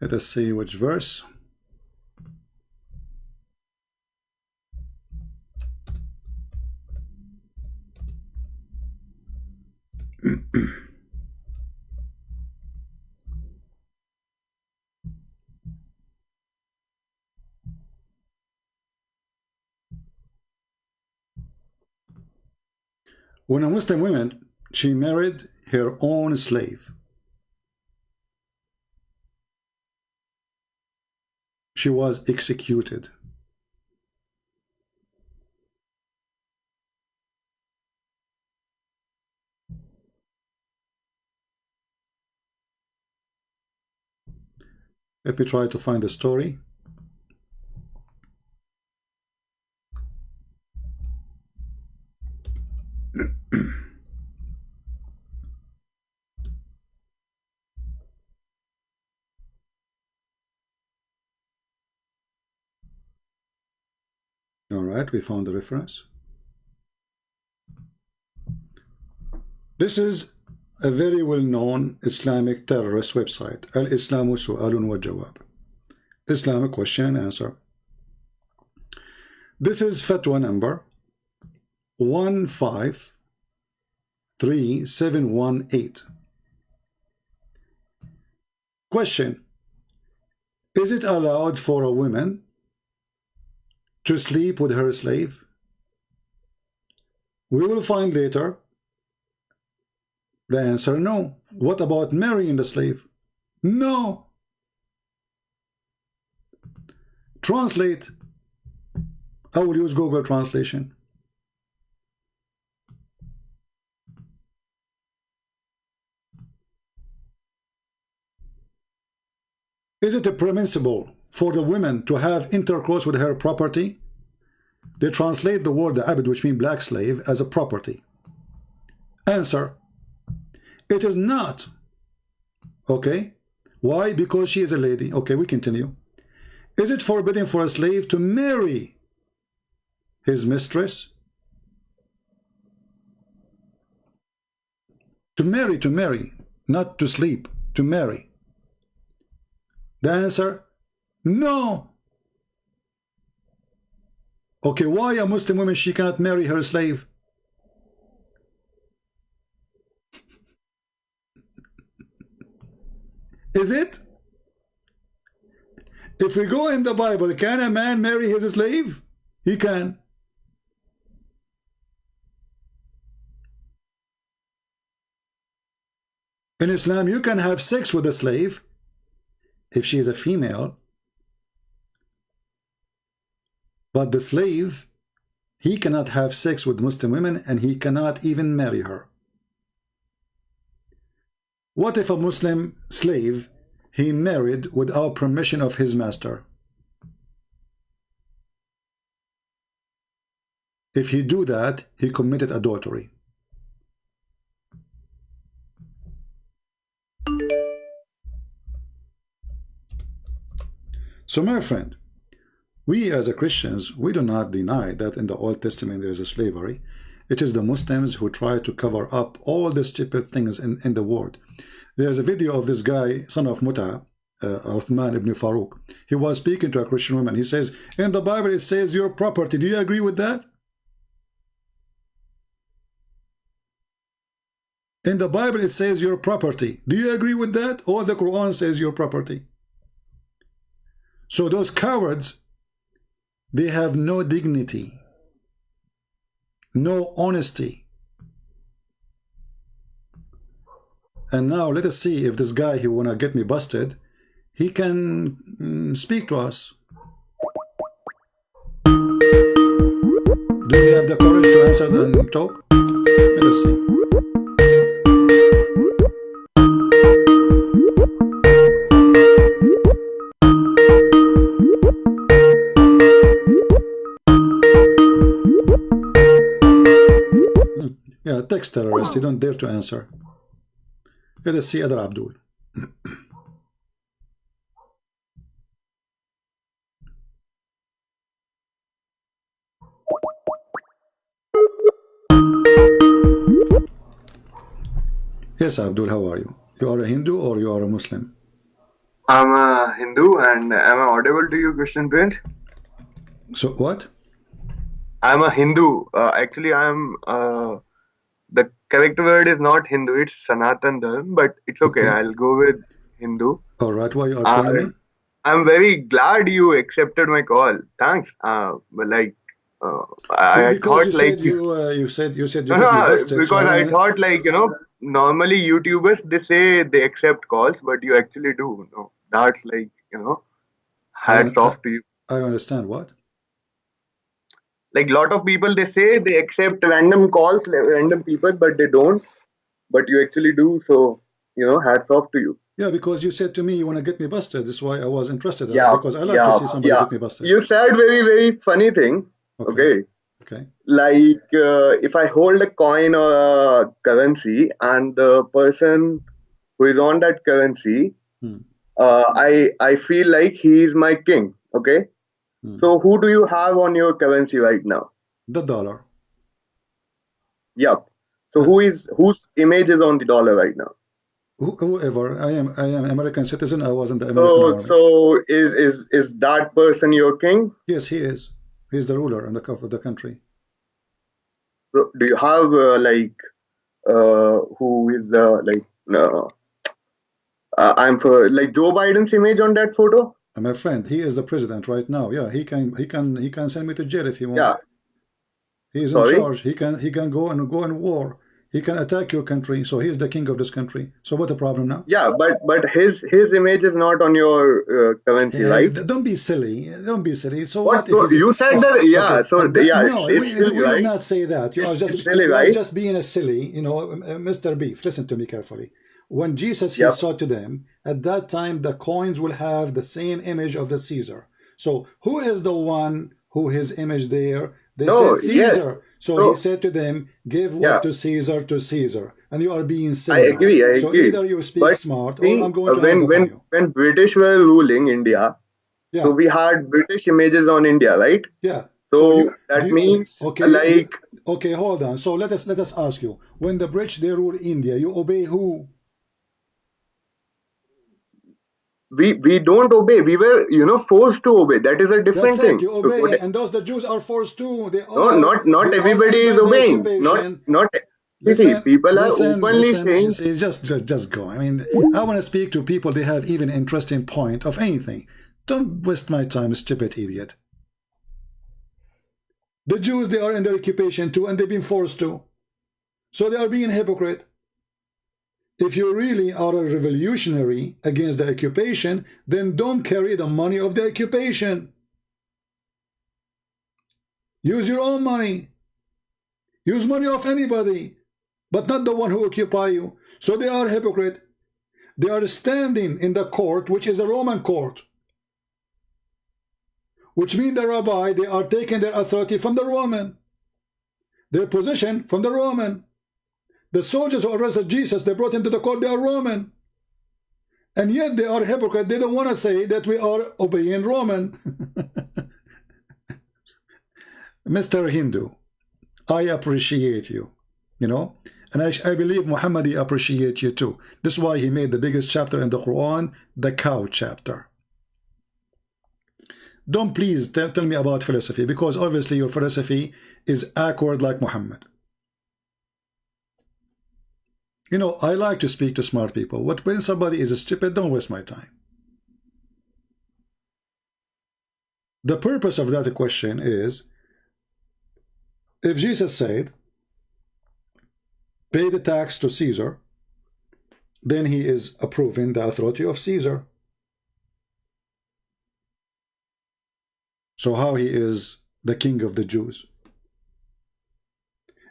Let us see which verse. When a Muslim woman, she married her own slave. She was executed. Let me try to find the story. All right, we found the reference. This is a very well-known Islamic terrorist website, Al-Islamu Su'alun wa Jawab. Islamic question and answer. This is fatwa number 153718. Question: is it allowed for a woman to sleep with her slave? We will find later the answer no. What about marrying the slave? No. Translate. I will use Google translation. Is it permissible for the woman to have intercourse with her property? They translate the word abd, which means black slave, as a property. Answer: it is not. Okay. Why? Because she is a lady. Okay, we continue. Is it forbidden for a slave to marry his mistress? To marry, not to sleep, to marry. The answer: no. Okay, why a Muslim woman, she cannot marry her slave? Is it? If we go in the Bible, can a man marry his slave? He can. In Islam, you can have sex with a slave if she is a female, but the slave, he cannot have sex with Muslim women, and he cannot even marry her. What if a Muslim slave, he married without permission of his master? If he do that, he committed adultery. So my friend, we as a Christians, we do not deny that in the Old Testament there is a slavery. It is the Muslims who try to cover up all the stupid things in the world. There's a video of this guy, son of Muta, Uthman ibn Farouk. He was speaking to a Christian woman. He says, in the Bible it says your property. Do you agree with that? In the Bible it says your property. Do you agree with that? Or the Quran says your property. So those cowards, they have no dignity, no honesty. And now let us see if this guy who wanna get me busted, he can speak to us. Do we have the courage to answer and talk? Let us see. Yeah, text terrorist, you don't dare to answer. Let us see other Abdul. Yes, Abdul, how are you? You are a Hindu or you are a Muslim? I'm a Hindu, and am I audible to you, Christian Prince? So what? I'm a Hindu. Actually, I'm the correct word is not Hindu, it's Sanatan Dharm, but it's okay. I'll go with Hindu. All right, why you are calling me? I'm very glad you accepted my call. Thanks. I because thought you said you no, got me busted, because so I thought normally YouTubers they say they accept calls, but you actually do. No, that's hats off to you. I understand what. Like lot of people, they say they accept random calls, random people, but they don't. But you actually do. So, hats off to you. Yeah, because you said to me you want to get me busted. That's why I was interested. Yeah, because I like to see somebody get me busted. You said very, very funny thing. Okay. Like if I hold a coin or a currency and the person who is on that currency, I feel like he is my king. Okay. So who do you have on your currency right now? The dollar. Yep. So whose image is on the dollar right now? Whoever. I am American citizen. I was in the American army. So is that person your king? Yes, he is. He's the ruler of the country. Do you have who is I'm for Joe Biden's image on that photo? My friend, he is the president right now. Yeah, he can send me to jail if he wants. Yeah. He is in charge. He can go in war. He can attack your country. So he is the king of this country. So what the problem now? Yeah, but his image is not on your currency, right? Don't be silly. Don't be silly. So what if you said that? Yeah. Okay. So No, it's silly, we right? will not say that. You are just silly, you right? are just being a silly. Mr. Beef. Listen to me carefully. When Jesus he saw to them, at that time the coins will have the same image of the Caesar. So who is the one who his image there? They said Caesar. Yes. So he said to them, give what to Caesar, and you are being silly. I agree. So either you speak smart, or I'm going to when British were ruling India, so we had British images on India, right? Yeah. So that means okay, hold on. So let us ask you: when the British they rule India, you obey who? We don't obey. We were forced to obey. That is a different thing. You obey, and those the Jews are forced to. They not everybody is obeying. Not people are openly saying. Just go. I mean, I want to speak to people. They have even interesting point of anything. Don't waste my time, stupid idiot. The Jews, they are in their occupation too, and they've been forced to. So they are being hypocrite. If you really are a revolutionary against the occupation, then don't carry the money of the occupation. Use your own money. Use money of anybody, but not the one who occupy you. So they are hypocrite. They are standing in the court, which is a Roman court, which means the rabbi, they are taking their authority from the Roman. Their position from the Roman. The soldiers who arrested Jesus, they brought him to the court, they are Roman. And yet they are hypocrite. They don't want to say that we are obeying Roman. Mr. Hindu, I appreciate you, you know, and I believe Muhammad appreciate you too. This is why he made the biggest chapter in the Quran, the cow chapter. Don't please tell me about philosophy, because obviously your philosophy is awkward like Muhammad. You know, I like to speak to smart people. But when somebody is stupid, don't waste my time. The purpose of that question is, if Jesus said, pay the tax to Caesar, then he is approving the authority of Caesar. So how he is the king of the Jews?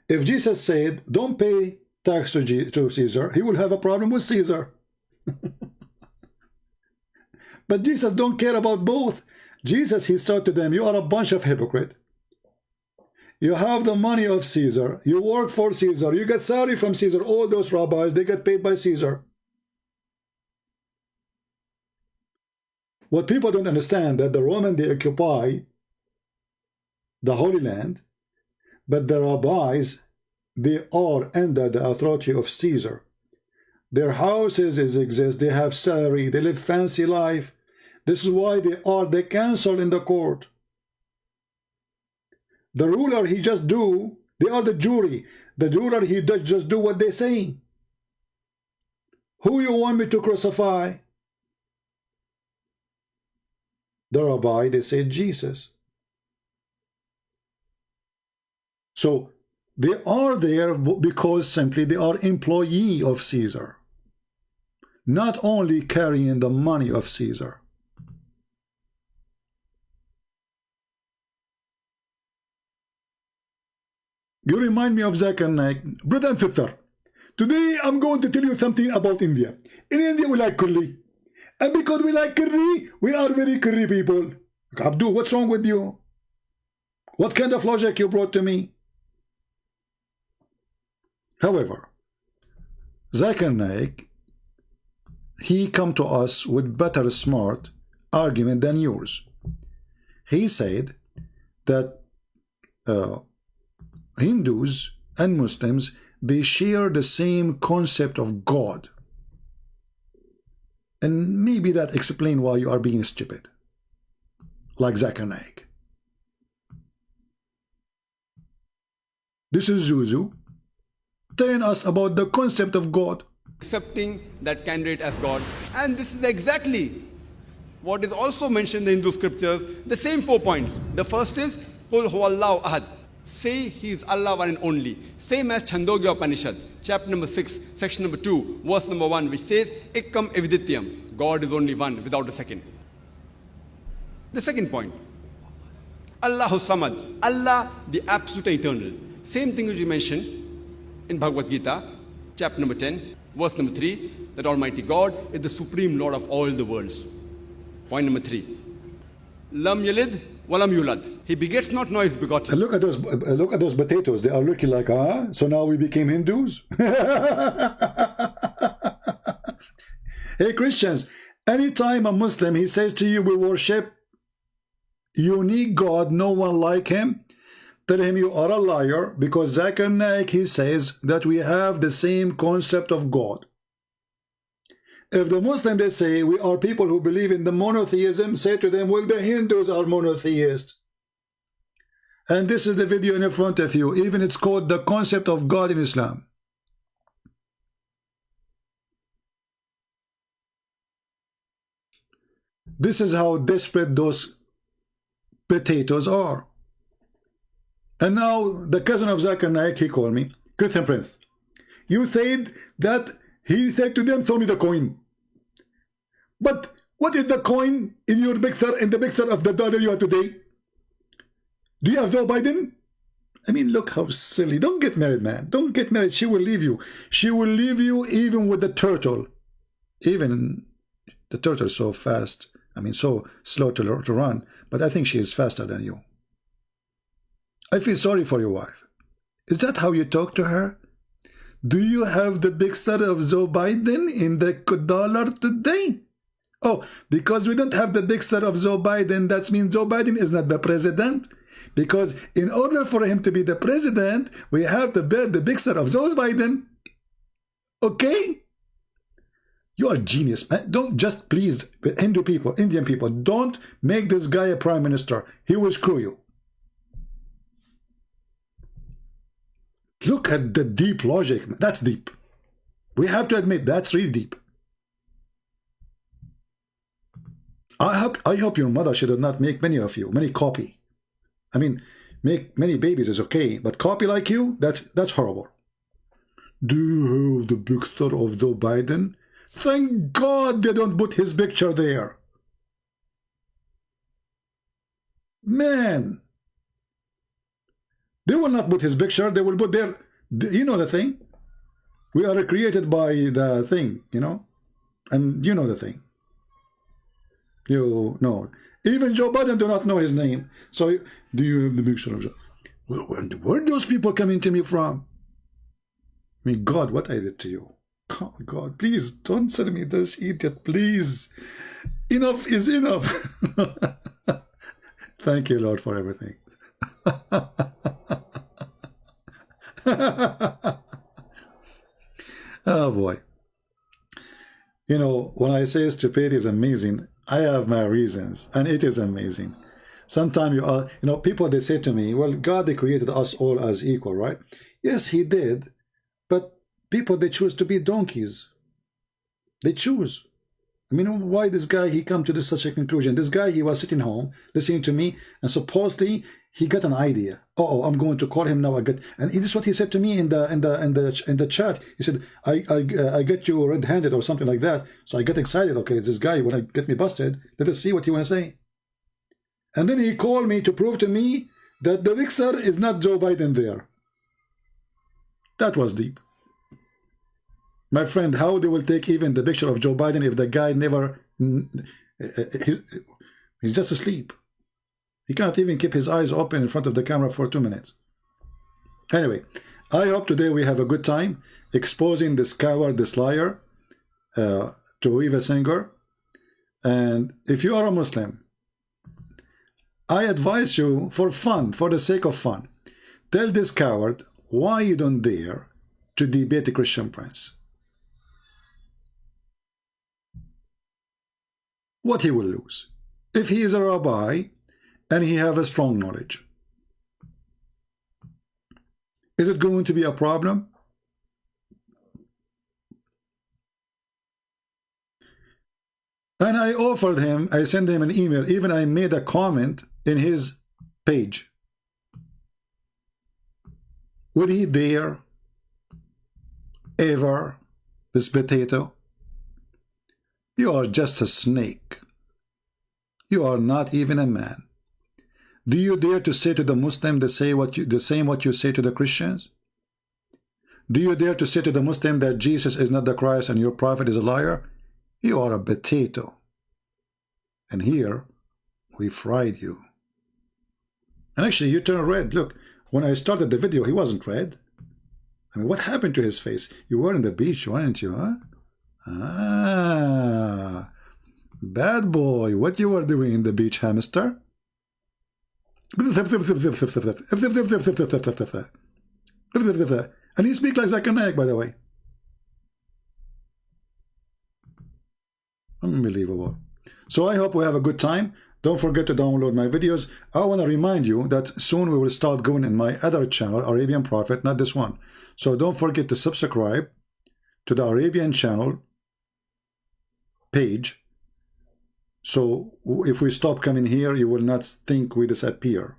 If Jesus said, don't pay tax to Caesar, he will have a problem with Caesar. But Jesus don't care about both. Jesus, he said to them, you are a bunch of hypocrites. You have the money of Caesar, you work for Caesar, you get salary from Caesar. All those rabbis, they get paid by Caesar. What people don't understand, that the Roman, they occupy the Holy Land, but the rabbis, they are under the authority of Caesar. Their houses exist, they have salary, they live fancy life. This is why they are the council in the court. The ruler, he just do, they are the jury. The ruler, he does just do what they say. Who you want me to crucify? The rabbi, they say Jesus. So they are there because simply they are employee of Caesar, not only carrying the money of Caesar. You remind me of Zakir Naik. Brother and sister, today I'm going to tell you something about India. In India we like curry. And because we like curry, we are very curry people. Abdul, what's wrong with you? What kind of logic you brought to me? However, Zakir Naik, he come to us with better smart argument than yours. He said that Hindus and Muslims, they share the same concept of God. And maybe that explains why you are being stupid. Like Zakir Naik. This is Zuzu telling us about the concept of God. Accepting that candidate as God. And this is exactly what is also mentioned in the Hindu scriptures, the same 4 points. The first is, Qul huwallahu ahad. Say he is Allah one and only. Same as Chandogya Upanishad, chapter number 6, section number 2, verse number 1, which says, Ikkam evidityam. God is only one, without a second. The second point, Allahu Somad. Allah, the absolute eternal. Same thing which you mentioned in Bhagavad Gita, chapter number 10, verse number 3, that Almighty God is the supreme Lord of all the worlds. Point number 3, Lam yalid walam yulad. He begets not, nor is begotten. And look at those potatoes. They are looking like, so now we became Hindus? Hey Christians, anytime a Muslim, he says to you, we worship unique God, no one like him, tell him you are a liar, because Zakir Naik, he says that we have the same concept of God. If the Muslim, they say, we are people who believe in the monotheism, say to them, well, the Hindus are monotheists. And this is the video in front of you. Even it's called the concept of God in Islam. This is how desperate those potatoes are. And now the cousin of Zakir Naik, he called me, Christian Prince. You said that he said to them, throw me the coin. But what is the coin in your picture, in the picture of the daughter you have today? Do you have Joe Biden? I mean, look how silly. Don't get married, man. Don't get married. She will leave you. She will leave you even with the turtle. Even the turtle is so fast. I mean, so slow to run. But I think she is faster than you. I feel sorry for your wife. Is that how you talk to her? Do you have the picture of Joe Biden in the dollar today? Oh, because we don't have the picture of Joe Biden, that means Joe Biden is not the president. Because in order for him to be the president, we have to bear the picture of Joe Biden. Okay? You are genius, man. Don't just, please, Hindu people, Indian people, don't make this guy a prime minister. He will screw you. Look at the deep logic. That's deep. We have to admit, that's really deep. I hope your mother, she did not make many of you, many copy. I mean, make many babies is okay, but copy like you, that's horrible. Do you have the picture of Joe Biden? Thank God they don't put his picture there. Man. They will not put his picture, they will put their, you know the thing? We are created by the thing, you know? And you know the thing. You know. Even Joe Biden do not know his name. So, do you have the picture of Joe? Where those people coming to me from? I mean, God, what I did to you. Oh, God, please don't send me this idiot, please. Enough is enough. Thank you, Lord, for everything. Oh, boy. You know, when I say stupidity is amazing, I have my reasons, and it is amazing. Sometimes you are, you know, people, they say to me, well, God, they created us all as equal, right? Yes, he did. But people, they choose to be donkeys. They choose. I mean, why this guy, he come to such a conclusion? This guy, he was sitting home, listening to me, and supposedly he got an idea. Oh, I'm going to call him now. And this is what he said to me in the chat. He said, I get you red-handed or something like that. So I get excited. Okay, this guy, when I get me busted, let us see what he want to say. And then he called me to prove to me that the picture is not Joe Biden there. That was deep. My friend, how they will take even the picture of Joe Biden if the guy never, he's just asleep. He cannot even keep his eyes open in front of the camera for 2 minutes. Anyway, I hope today we have a good time exposing this coward, this liar, Tovia singer. And if you are a Muslim, I advise you, for fun, for the sake of fun, tell this coward why you don't dare to debate a Christian prince. What he will lose if he is a rabbi and he have a strong knowledge. Is it going to be a problem? And I offered him, I sent him an email, even I made a comment in his page. Would he dare ever, this potato? You are just a snake. You are not even a man. Do you dare to say to the Muslim the same what you say to the Christians? Do you dare to say to the Muslim that Jesus is not the Christ and your prophet is a liar? You are a potato. And here, we fried you. And actually, you turn red. Look, when I started the video, he wasn't red. I mean, what happened to his face? You were on the beach, weren't you, huh? Ah, bad boy. What you were doing in the beach, hamster? And he speaks like Zakir Naik, by the way. Unbelievable. So I hope we have a good time. Don't forget to download my videos. I want to remind you that soon we will start going in my other channel, Arabian Prophet, not this one. So don't forget to subscribe to the Arabian channel page. So if we stop coming here, you will not think we disappear.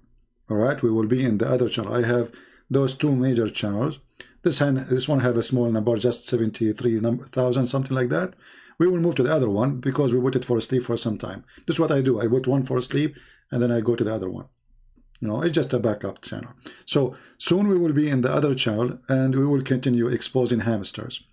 All right, we will be in the other channel. I have those two major channels. This one have a small number, just 73,000, something like that. We will move to the other one because we waited for sleep for some time. This is what I do. I wait one for sleep and then I go to the other one. You know, it's just a backup channel. So soon we will be in the other channel and we will continue exposing hamsters.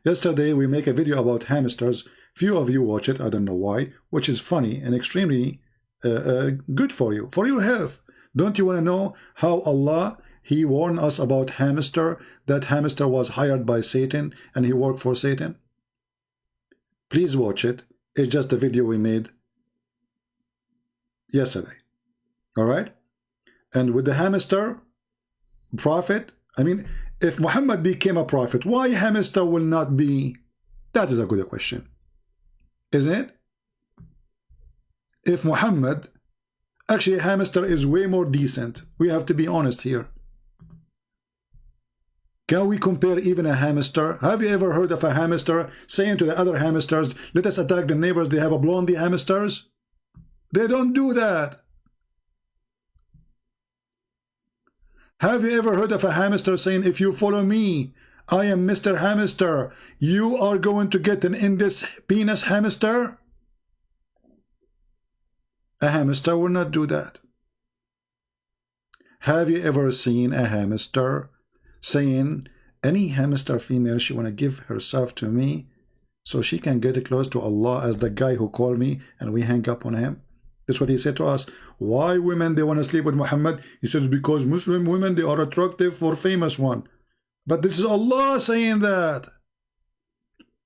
Yesterday we make a video about hamsters. Few of you watch it, I don't know why, which is funny and extremely good for you, for your health. Don't you want to know how Allah he warned us about hamster, that hamster was hired by Satan and he worked for Satan? Please watch it. It's just a video we made yesterday. All right? And with the hamster prophet, I mean, if Muhammad became a prophet, why hamster will not be? That is a good question, isn't it? If Muhammad, actually hamster is way more decent. We have to be honest here. Can we compare even a hamster? Have you ever heard of a hamster saying to the other hamsters, let us attack the neighbors, they have a blondie hamsters? They don't do that. Have you ever heard of a hamster saying, if you follow me, I am Mr. Hamster, you are going to get an Indus penis hamster? A hamster will not do that. Have you ever seen a hamster saying, any hamster female, she want to give herself to me so she can get close to Allah as the guy who called me and we hang up on him? That's what he said to us. Why women, they want to sleep with Muhammad? He said, because Muslim women, they are attractive for famous one. But this is Allah saying that.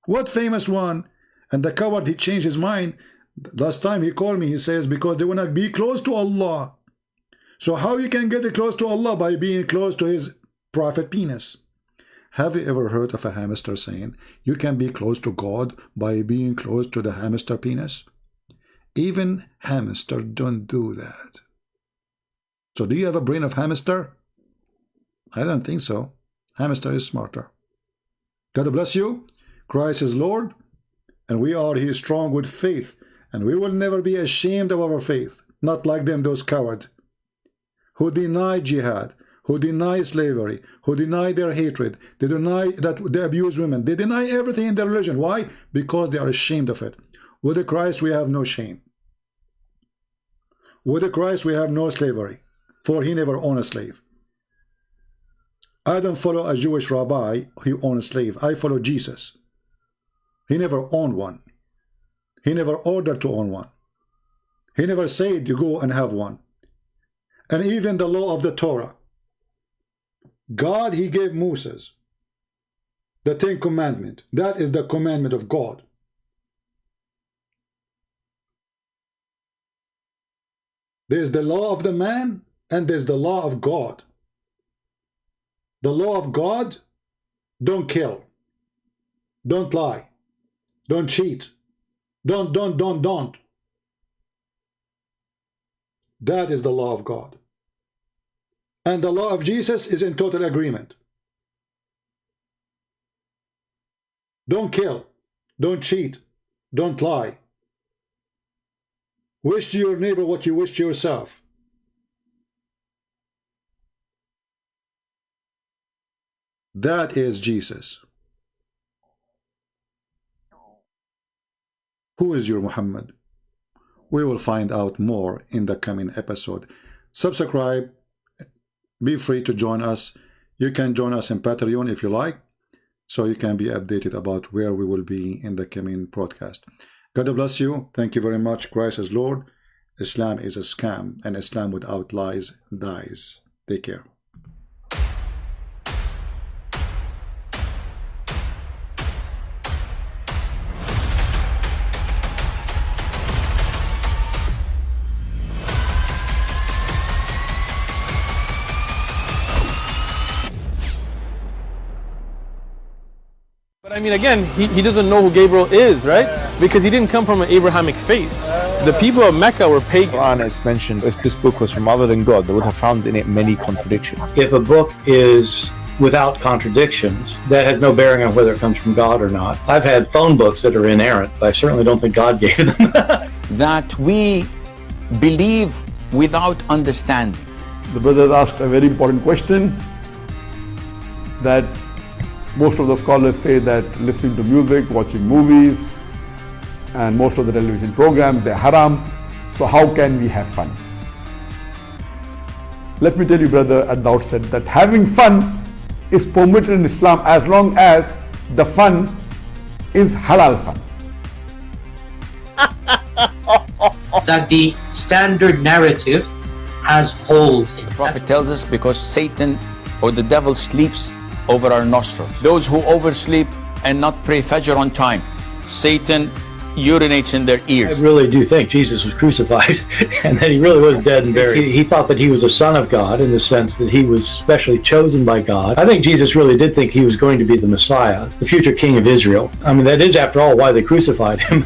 What famous one? And the coward, he changed his mind. Last time he called me, he says, because they want to be close to Allah. So how you can get close to Allah? By being close to his prophet penis. Have you ever heard of a hamster saying, you can be close to God by being close to the hamster penis? Even hamster don't do that. So do you have a brain of hamster? I don't think so. Hamster is smarter. God bless you. Christ is Lord, and we are His strong with faith, and we will never be ashamed of our faith, not like them, those cowards who deny jihad, who deny slavery, who deny their hatred, they deny that they abuse women, they deny everything in their religion. Why? Because they are ashamed of it. With Christ we have no shame. With Christ we have no slavery, for He never owned a slave. I don't follow a Jewish rabbi who owned a slave. I follow Jesus. He never owned one. He never ordered to own one. He never said you go and have one. And even the law of the Torah, God, He gave Moses the 10 Commandments. That is the commandment of God. There's the law of the man and there's the law of God. The law of God, don't kill, don't lie, don't cheat, don't. That is the law of God. And the law of Jesus is in total agreement. Don't kill, don't cheat, don't lie. Wish to your neighbor what you wish to yourself. That is Jesus. Who is your Muhammad? We will find out more in the coming episode. Subscribe. Be free to join us. You can join us in Patreon if you like, so you can be updated about where we will be in the coming broadcast. God bless you. Thank you very much. Christ is Lord. Islam is a scam, and Islam without lies dies. Take care. I mean, again, he doesn't know who Gabriel is, right? Because he didn't come from an Abrahamic faith. The people of Mecca were pagan. Quran is mentioned. If this book was from other than God, they would have found in it many contradictions. If a book is without contradictions, that has no bearing on whether it comes from God or not. I've had phone books that are inerrant, but I certainly don't think God gave them. That we believe without understanding. The brother asked a very important question, that most of the scholars say that listening to music, watching movies, and most of the television programs, they're haram. So how can we have fun? Let me tell you, brother, at the outset, that having fun is permitted in Islam as long as the fun is halal fun. That the standard narrative has holes in it. The Prophet tells us because Satan or the devil sleeps over our nostrils. Those who oversleep and not pray Fajr on time, Satan urinates in their ears. I really do think Jesus was crucified and that he really was dead and buried. He thought that he was a son of God in the sense that he was specially chosen by God. I think Jesus really did think he was going to be the Messiah, the future king of Israel. I mean, that is, after all, why they crucified him.